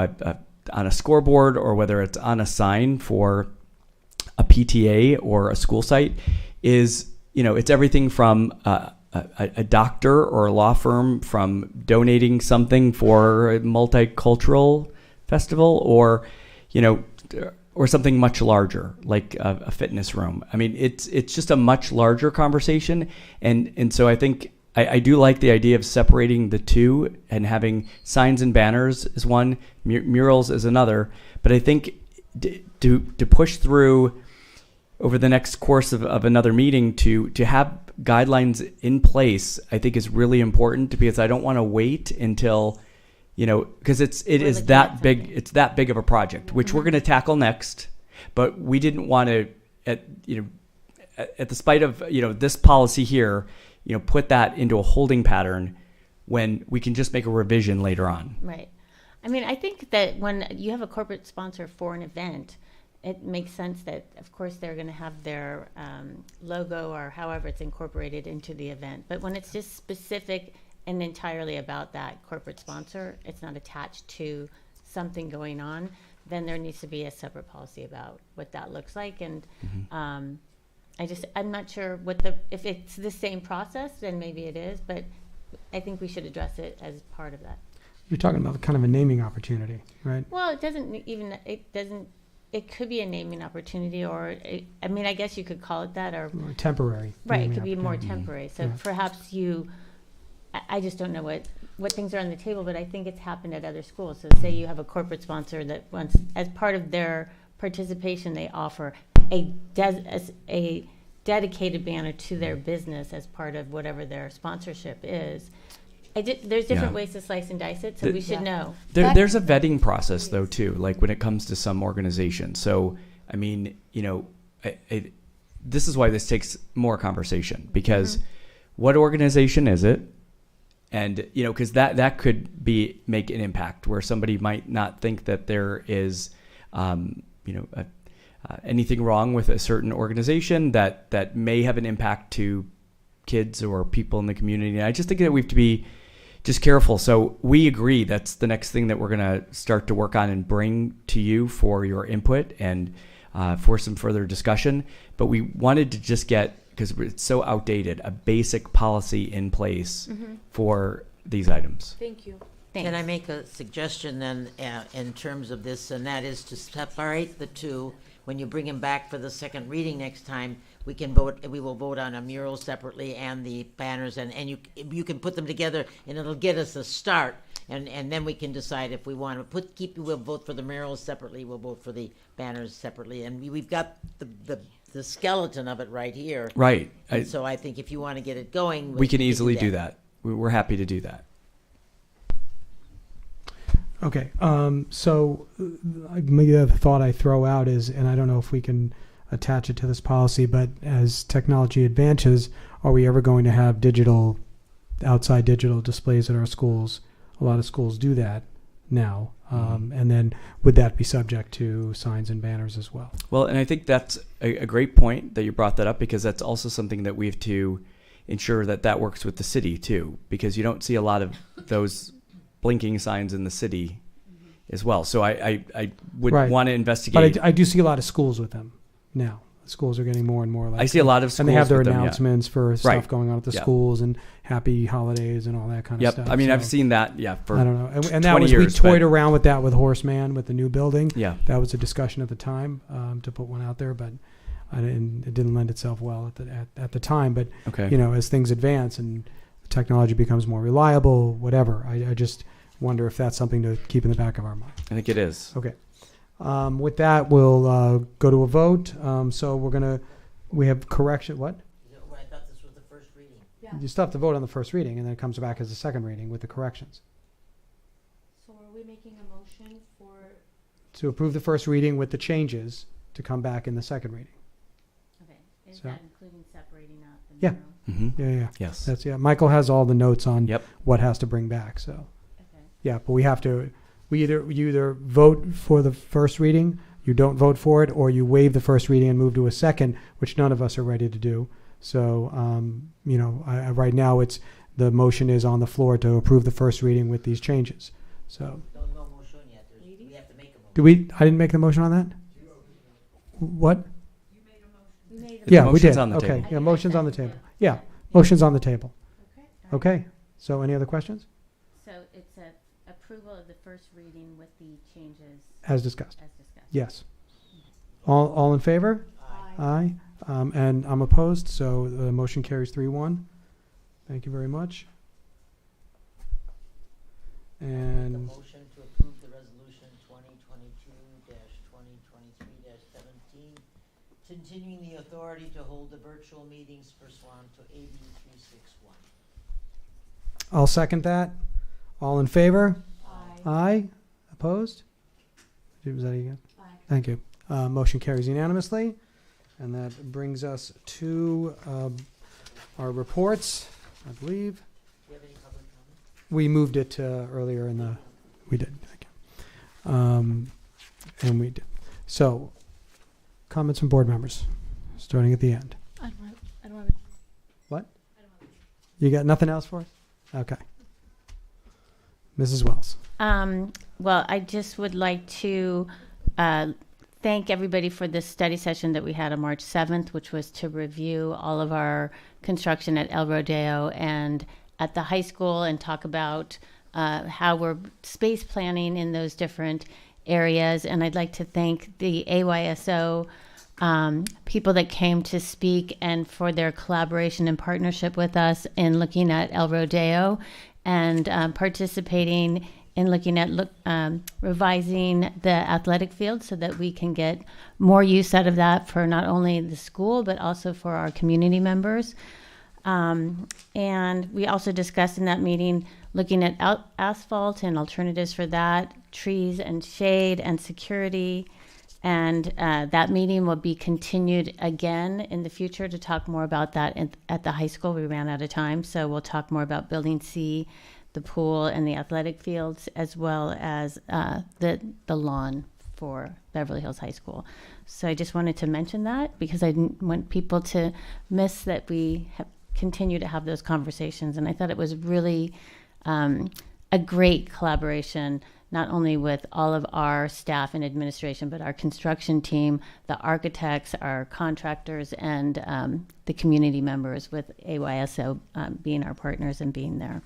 on a scoreboard, or whether it's on a sign for a PTA or a school site, is, you know, it's everything from a doctor or a law firm from donating something for a multicultural festival, or, you know, or something much larger, like a fitness room. I mean, it's just a much larger conversation. And so I think I do like the idea of separating the two and having signs and banners is one, murals is another. But I think to push through over the next course of another meeting to have guidelines in place, I think is really important, because I don't want to wait until, you know, because it is that big. It's that big of a project, which we're going to tackle next. But we didn't want to, at the spite of, you know, this policy here, you know, put that into a holding pattern when we can just make a revision later on. Right. I mean, I think that when you have a corporate sponsor for an event, it makes sense that, of course, they're going to have their logo or however it's incorporated into the event. But when it's just specific and entirely about that corporate sponsor, it's not attached to something going on, then there needs to be a separate policy about what that looks like. And I'm not sure if it's the same process, then maybe it is, but I think we should address it as part of that. You're talking about kind of a naming opportunity, right? Well, it could be a naming opportunity, or I mean, I guess you could call it that, or temporary. Right, it could be more temporary. So perhaps I just don't know what things are on the table, but I think it's happened at other schools. So say you have a corporate sponsor that wants, as part of their participation, they offer a dedicated banner to their business as part of whatever their sponsorship is. There's different ways to slice and dice it, so we should know. There's a vetting process, though, too, like when it comes to some organizations. So, I mean, you know, this is why this takes more conversation, because what organization is it? And, you know, because that could make an impact where somebody might not think that there is, you know, anything wrong with a certain organization that may have an impact to kids or people in the community. And I just think that we have to be just careful. So we agree that's the next thing that we're going to start to work on and bring to you for your input and for some further discussion. But we wanted to just get, because it's so outdated, a basic policy in place for these items. Thank you. Can I make a suggestion then in terms of this, and that is to separate the two. When you bring them back for the second reading next time, we will vote on a mural separately and the banners, and you can put them together, and it'll get us a start, and then we can decide if we want to we'll vote for the murals separately, we'll vote for the banners separately, and we've got the skeleton of it right here. Right. So I think if you want to get it going, we can easily do that. We're happy to do that. Okay, so maybe the thought I throw out is, and I don't know if we can attach it to this policy, but as technology advances, are we ever going to have outside digital displays at our schools? A lot of schools do that now. And then would that be subject to signs and banners as well? Well, and I think that's a great point that you brought that up, because that's also something that we have to ensure that works with the city too, because you don't see a lot of those blinking signs in the city as well. So I would Right. want to investigate. But I do see a lot of schools with them now. Schools are getting more and more like. I see a lot of and they have schools their with them, yeah. announcements for stuff Right. going on at the Yep. schools and happy holidays and all that kind of Yep. stuff. I mean, I've So, seen that, for I don't know. And that 20 was, years. we toyed but- around with that with Horseman, with the new building. Yeah. That was a discussion at the time to put one out there, but it didn't lend itself well at the time. But, Okay. as things advance and technology becomes more reliable, whatever, I just wonder if that's something to keep in the back of our mind. I think it is. Okay. With that, we'll go to a vote. So we have correction. What? I thought this was the first reading. You still have to vote on the first reading, and then it comes back as a second reading with the corrections. So are we making a motion for? To approve the first reading with the changes to come back in the second reading. Okay, is So- that including separating out the Yeah. numeral? Mhm. Yeah. Yes. That's Michael has all the notes on Yep. what has to bring back. So. Okay. Yeah, but you either vote for the first reading, you don't vote for it, or you waive the first reading and move to a second, which none of us are ready to do. So, right now the motion is on the floor to approve the first reading with these changes. So. No motion yet. We have to make a motion. I didn't make the motion on that? What? We made Yeah, we motion's did. on the Okay. table. Yeah, motion's on the table. Yeah, motion's on the table. Okay. So any other questions? So it's a approval of the first reading with the changes. As discussed. As discussed. Yes. All in favor? Aye. And I'm opposed, so the motion carries 3-1. Thank you very much. The And motion to approve the resolution 2022-2023-17, continuing the authority to hold the virtual meetings pursuant to AB 361. I'll second that. All in favor? Aye. Opposed? Was that again? Aye. Thank you. Motion carries unanimously. And that brings us to our reports, I believe. Do you have any public comment? We moved it earlier we did. Thank you. And we did. So, comments from board members, starting at the end. I don't want to. What? You got nothing else for us? Okay. Mrs. Wells. Well, I just would like to thank everybody for this study session that we had on March 7th, which was to review all of our construction at El Rodeo and at the high school and talk about how we're space planning in those different areas. And I'd like to thank the AYSO people that came to speak and for their collaboration and partnership with us in looking at El Rodeo and participating in looking at revising the athletic field so that we can get more use out of that for not only the school but also for our community members. And we also discussed in that meeting looking at asphalt and alternatives for that, trees and shade and security. And that meeting will be continued again in the future to talk more about that at the high school. We ran out of time, so we'll talk more about Building C, the pool and the athletic fields, as well as the lawn for Beverly Hills High School. So I just wanted to mention that because I didn't want people to miss that we continue to have those conversations. And I thought it was really a great collaboration, not only with all of our staff and administration, but our construction team, the architects, our contractors, and the community members, with AYSO being our partners and being there.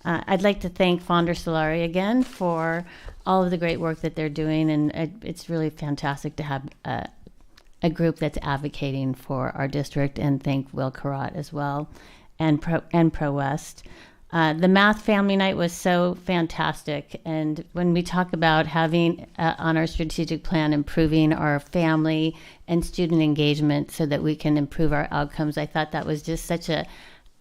I'd like to thank Fonder Solari again for all of the great work that they're doing, and it's really fantastic to have a group that's advocating for our district, and thank Will Carrot as well, and Pro West. The math family night was so fantastic, and when we talk about having on our strategic plan improving our family and student engagement so that we can improve our outcomes, I thought that was just such a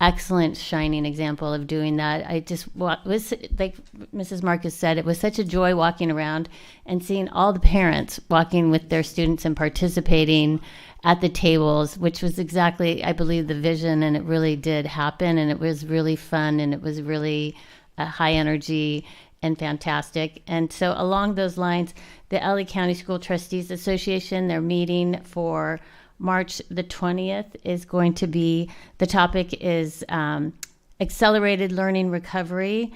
excellent shining example of doing that. I just was, like Mrs. Marcus said, it was such a joy walking around and seeing all the parents walking with their students and participating at the tables, which was exactly, I believe, the vision, and it really did happen, and it was really fun, and it was really high energy and fantastic. And so along those lines, the LA County School Trustees Association, their meeting for March the 20th is going to be, the topic is accelerated learning recovery.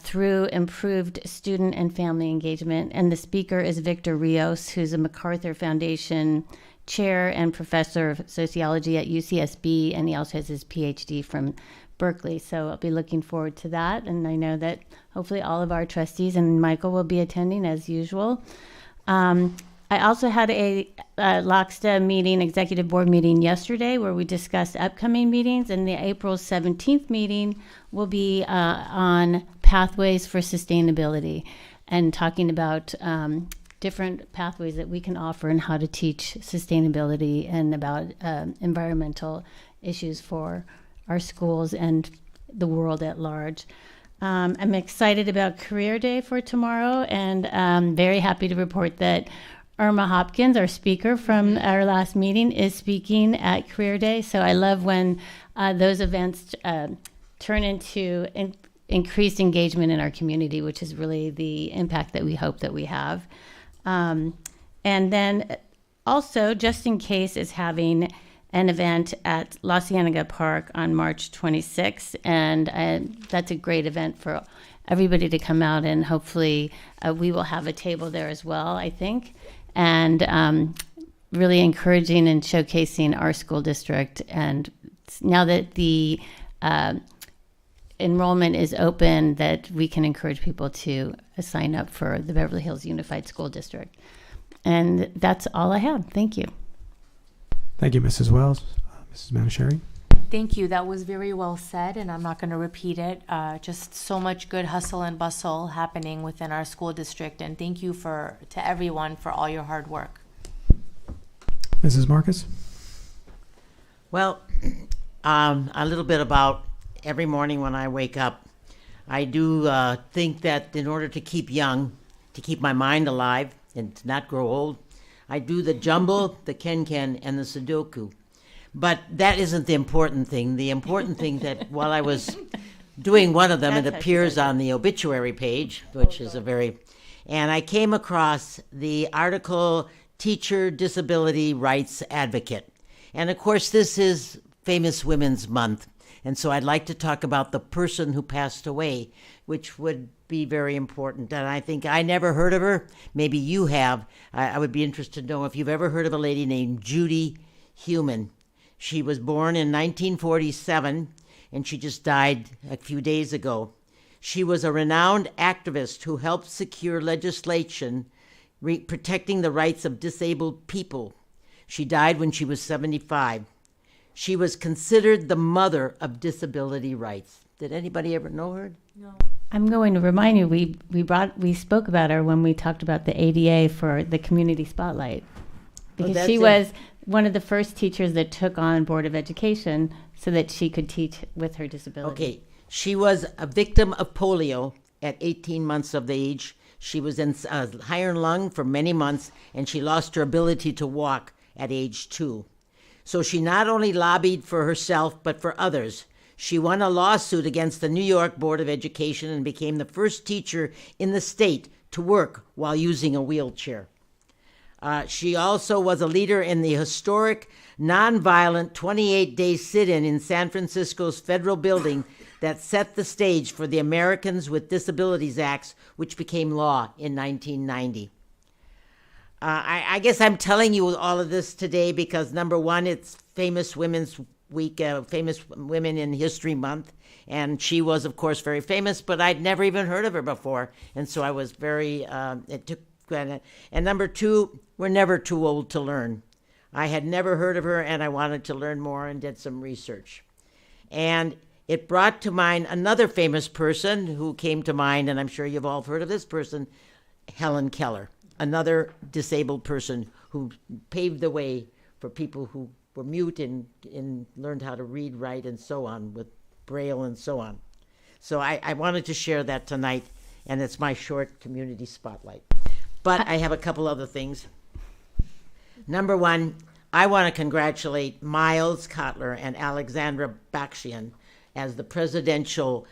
through improved student and family engagement. And the speaker is Victor Rios, who's a MacArthur Foundation chair and professor of sociology at UCSB, and he also has his PhD from Berkeley. So I'll be looking forward to that. And I know that hopefully all of our trustees and Michael will be attending as usual. I also had a LOCSTA meeting, executive board meeting yesterday, where we discussed upcoming meetings, and the April 17th meeting will be on pathways for sustainability and talking about different pathways that we can offer and how to teach sustainability and about environmental issues for our schools and the world at large. I'm excited about Career Day for tomorrow, and I'm very happy to report that Irma Hopkins, our speaker from our last meeting, is speaking at Career Day. So I love when those events turn into increased engagement in our community, which is really the impact that we hope that we have. And then also, Just In Case is having an event at La Cienega Park on March 26th, and that's a great event for everybody to come out, and hopefully we will have a table there as well, I think, and really encouraging and showcasing our school district. And now that the enrollment is open, that we can encourage people to sign up for the Beverly Hills Unified School District. And that's all I have. Thank you. Thank you, Mrs. Wells. Mrs. Manishari. Thank you. That was very well said, and I'm not going to repeat it. Just so much good hustle and bustle happening within our school district, and thank you to everyone for all your hard work. Mrs. Marcus. Well, a little bit about every morning when I wake up. I do think that in order to keep young, to keep my mind alive and to not grow old, I do the jumble, the ken-ken, and the Sudoku. But that isn't the important thing. The important thing that while I was doing one of them, it appears on the obituary page, which is and I came across the article, Teacher Disability Rights Advocate. And of course, this is Famous Women's Month. And so I'd like to talk about the person who passed away, which would be very important. And I think I never heard of her. Maybe you have. I would be interested to know if you've ever heard of a lady named Judy Heumann. She was born in 1947, and she just died a few days ago. She was a renowned activist who helped secure legislation protecting the rights of disabled people. She died when she was 75. She was considered the mother of disability rights. Did anybody ever know her? No. I'm going to remind you, we spoke about her when we talked about the ADA for the community spotlight, because she was one of the first teachers that took on Board of Education so that she could teach with her disability. Okay, she was a victim of polio at 18 months of age. She was in iron lung for many months, and she lost her ability to walk at age 2. So she not only lobbied for herself, but for others. She won a lawsuit against the New York Board of Education and became the first teacher in the state to work while using a wheelchair. She also was a leader in the historic, nonviolent 28-day sit-in in San Francisco's federal building that set the stage for the Americans with Disabilities Acts, which became law in 1990. I guess I'm telling you all of this today because, number one, it's Famous Women's Week, Famous Women in History Month, and she was, of course, very famous, but I'd never even heard of her before, and so I was very, it took granted. And number two, we're never too old to learn. I had never heard of her, and I wanted to learn more and did some research. And it brought to mind another famous person who came to mind, and I'm sure you've all heard of this person, Helen Keller, another disabled person who paved the way for people who were mute and learned how to read, write, and so on, with Braille and so on. So I wanted to share that tonight, and it's my short community spotlight. But I have a couple other things. Number one, I want to congratulate Miles Kotler and Alexandra Bakshian as the Presidential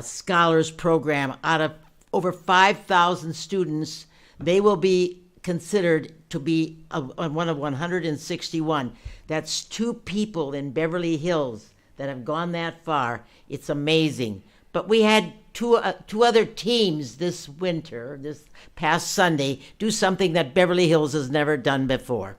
Scholars Program. Out of over 5,000 students, they will be considered to be one of 161. That's 2 people in Beverly Hills that have gone that far. It's amazing. But we had two other teams this winter, this past Sunday, do something that Beverly Hills has never done before.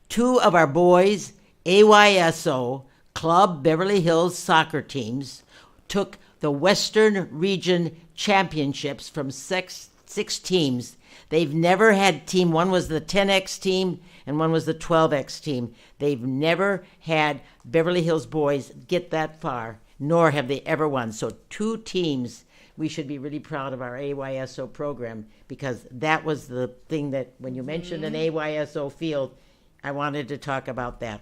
Two of our boys' AYSO Club Beverly Hills soccer teams took the Western Region Championships from six teams. They've never had team. One was the 10X team and one was the 12X team. They've never had Beverly Hills boys get that far, nor have they ever won. So two teams, we should be really proud of our AYSO program, because that was the thing that when you mentioned an AYSO field, I wanted to talk about that.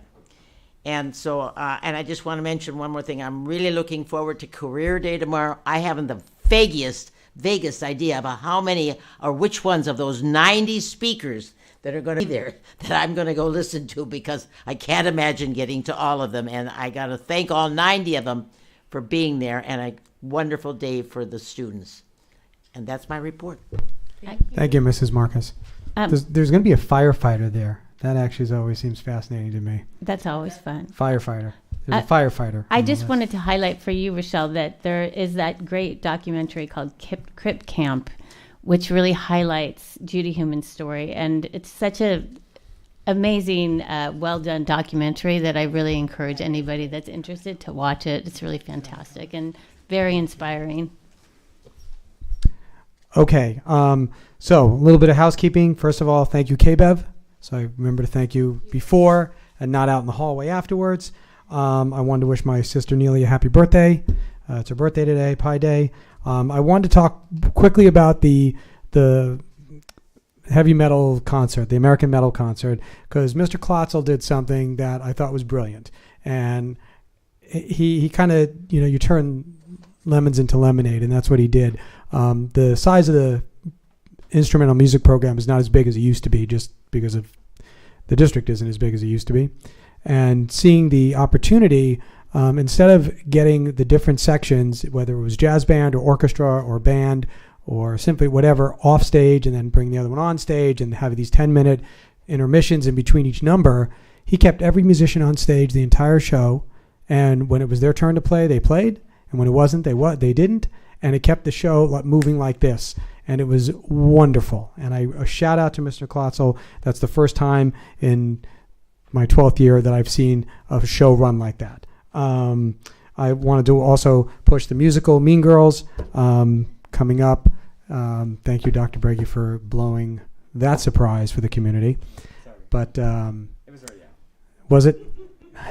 And so, and I just want to mention one more thing. I'm really looking forward to Career Day tomorrow. I haven't the vaguest idea about how many or which ones of those 90 speakers that are going to be there that I'm going to go listen to, because I can't imagine getting to all of them. And I got to thank all 90 of them for being there, and a wonderful day for the students. And that's my report. Thank you, Mrs. Marcus. There's going to be a firefighter there. That actually always seems fascinating to me. That's always fun. Firefighter. There's a firefighter. I just wanted to highlight for you, Rochelle, that there is that great documentary called Crypt Camp, which really highlights Judy Human's story. And it's such a amazing, well-done documentary that I really encourage anybody that's interested to watch it. It's really fantastic and very inspiring. Okay. So a little bit of housekeeping. First of all, thank you, KBEV. So I remember to thank you before and not out in the hallway afterwards. I wanted to wish my sister Neely a happy birthday. It's her birthday today, Pi Day. I wanted to talk quickly about the heavy metal concert, the American metal concert, because Mr. Klotzel did something that I thought was brilliant. And he kind of, you turn lemons into lemonade, and that's what he did. The size of the instrumental music program is not as big as it used to be, just because of the district isn't as big as it used to be. And seeing the opportunity, instead of getting the different sections, whether it was jazz band or orchestra or band or simply whatever, off stage and then bring the other one on stage and have these 10-minute intermissions in between each number, he kept every musician on stage the entire show. And when it was their turn to play, they played. And when it wasn't, they didn't. And it kept the show moving like this. And it was wonderful. And a shout out to Mr. Klotzel. That's the first time in my 12th year that I've seen a show run like that. I wanted to also push the musical Mean Girls coming up. Thank you, Dr. Brady, for blowing that surprise for the community. Sorry. But it was already out. Was it?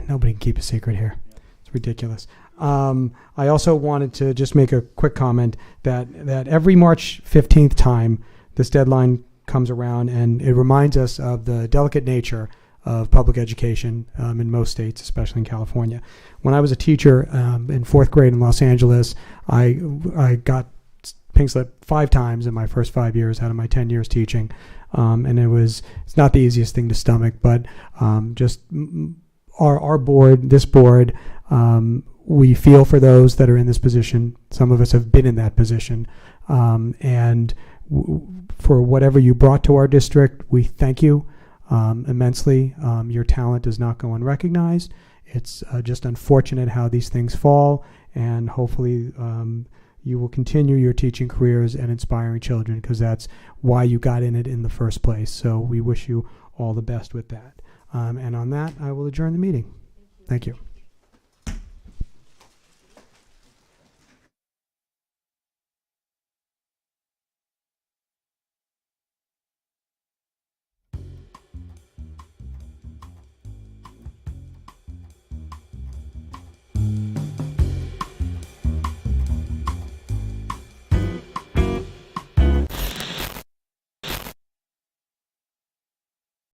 Nobody can keep a secret here. Yeah. It's ridiculous. I also wanted to just make a quick comment that every March 15th time, this deadline comes around, and it reminds us of the delicate nature of public education in most states, especially in California. When I was a teacher in fourth grade in Los Angeles, I got pink slip 5 times in my first 5 years out of my 10 years teaching. And it's not the easiest thing to stomach, but just our board, this board, we feel for those that are in this position. Some of us have been in that position. And for whatever you brought to our district, we thank you immensely. Your talent does not go unrecognized. It's just unfortunate how these things fall, and hopefully you will continue your teaching careers and inspiring children, because that's why you got in it in the first place. So we wish you all the best with that. And on that, I will adjourn the meeting. Thank you.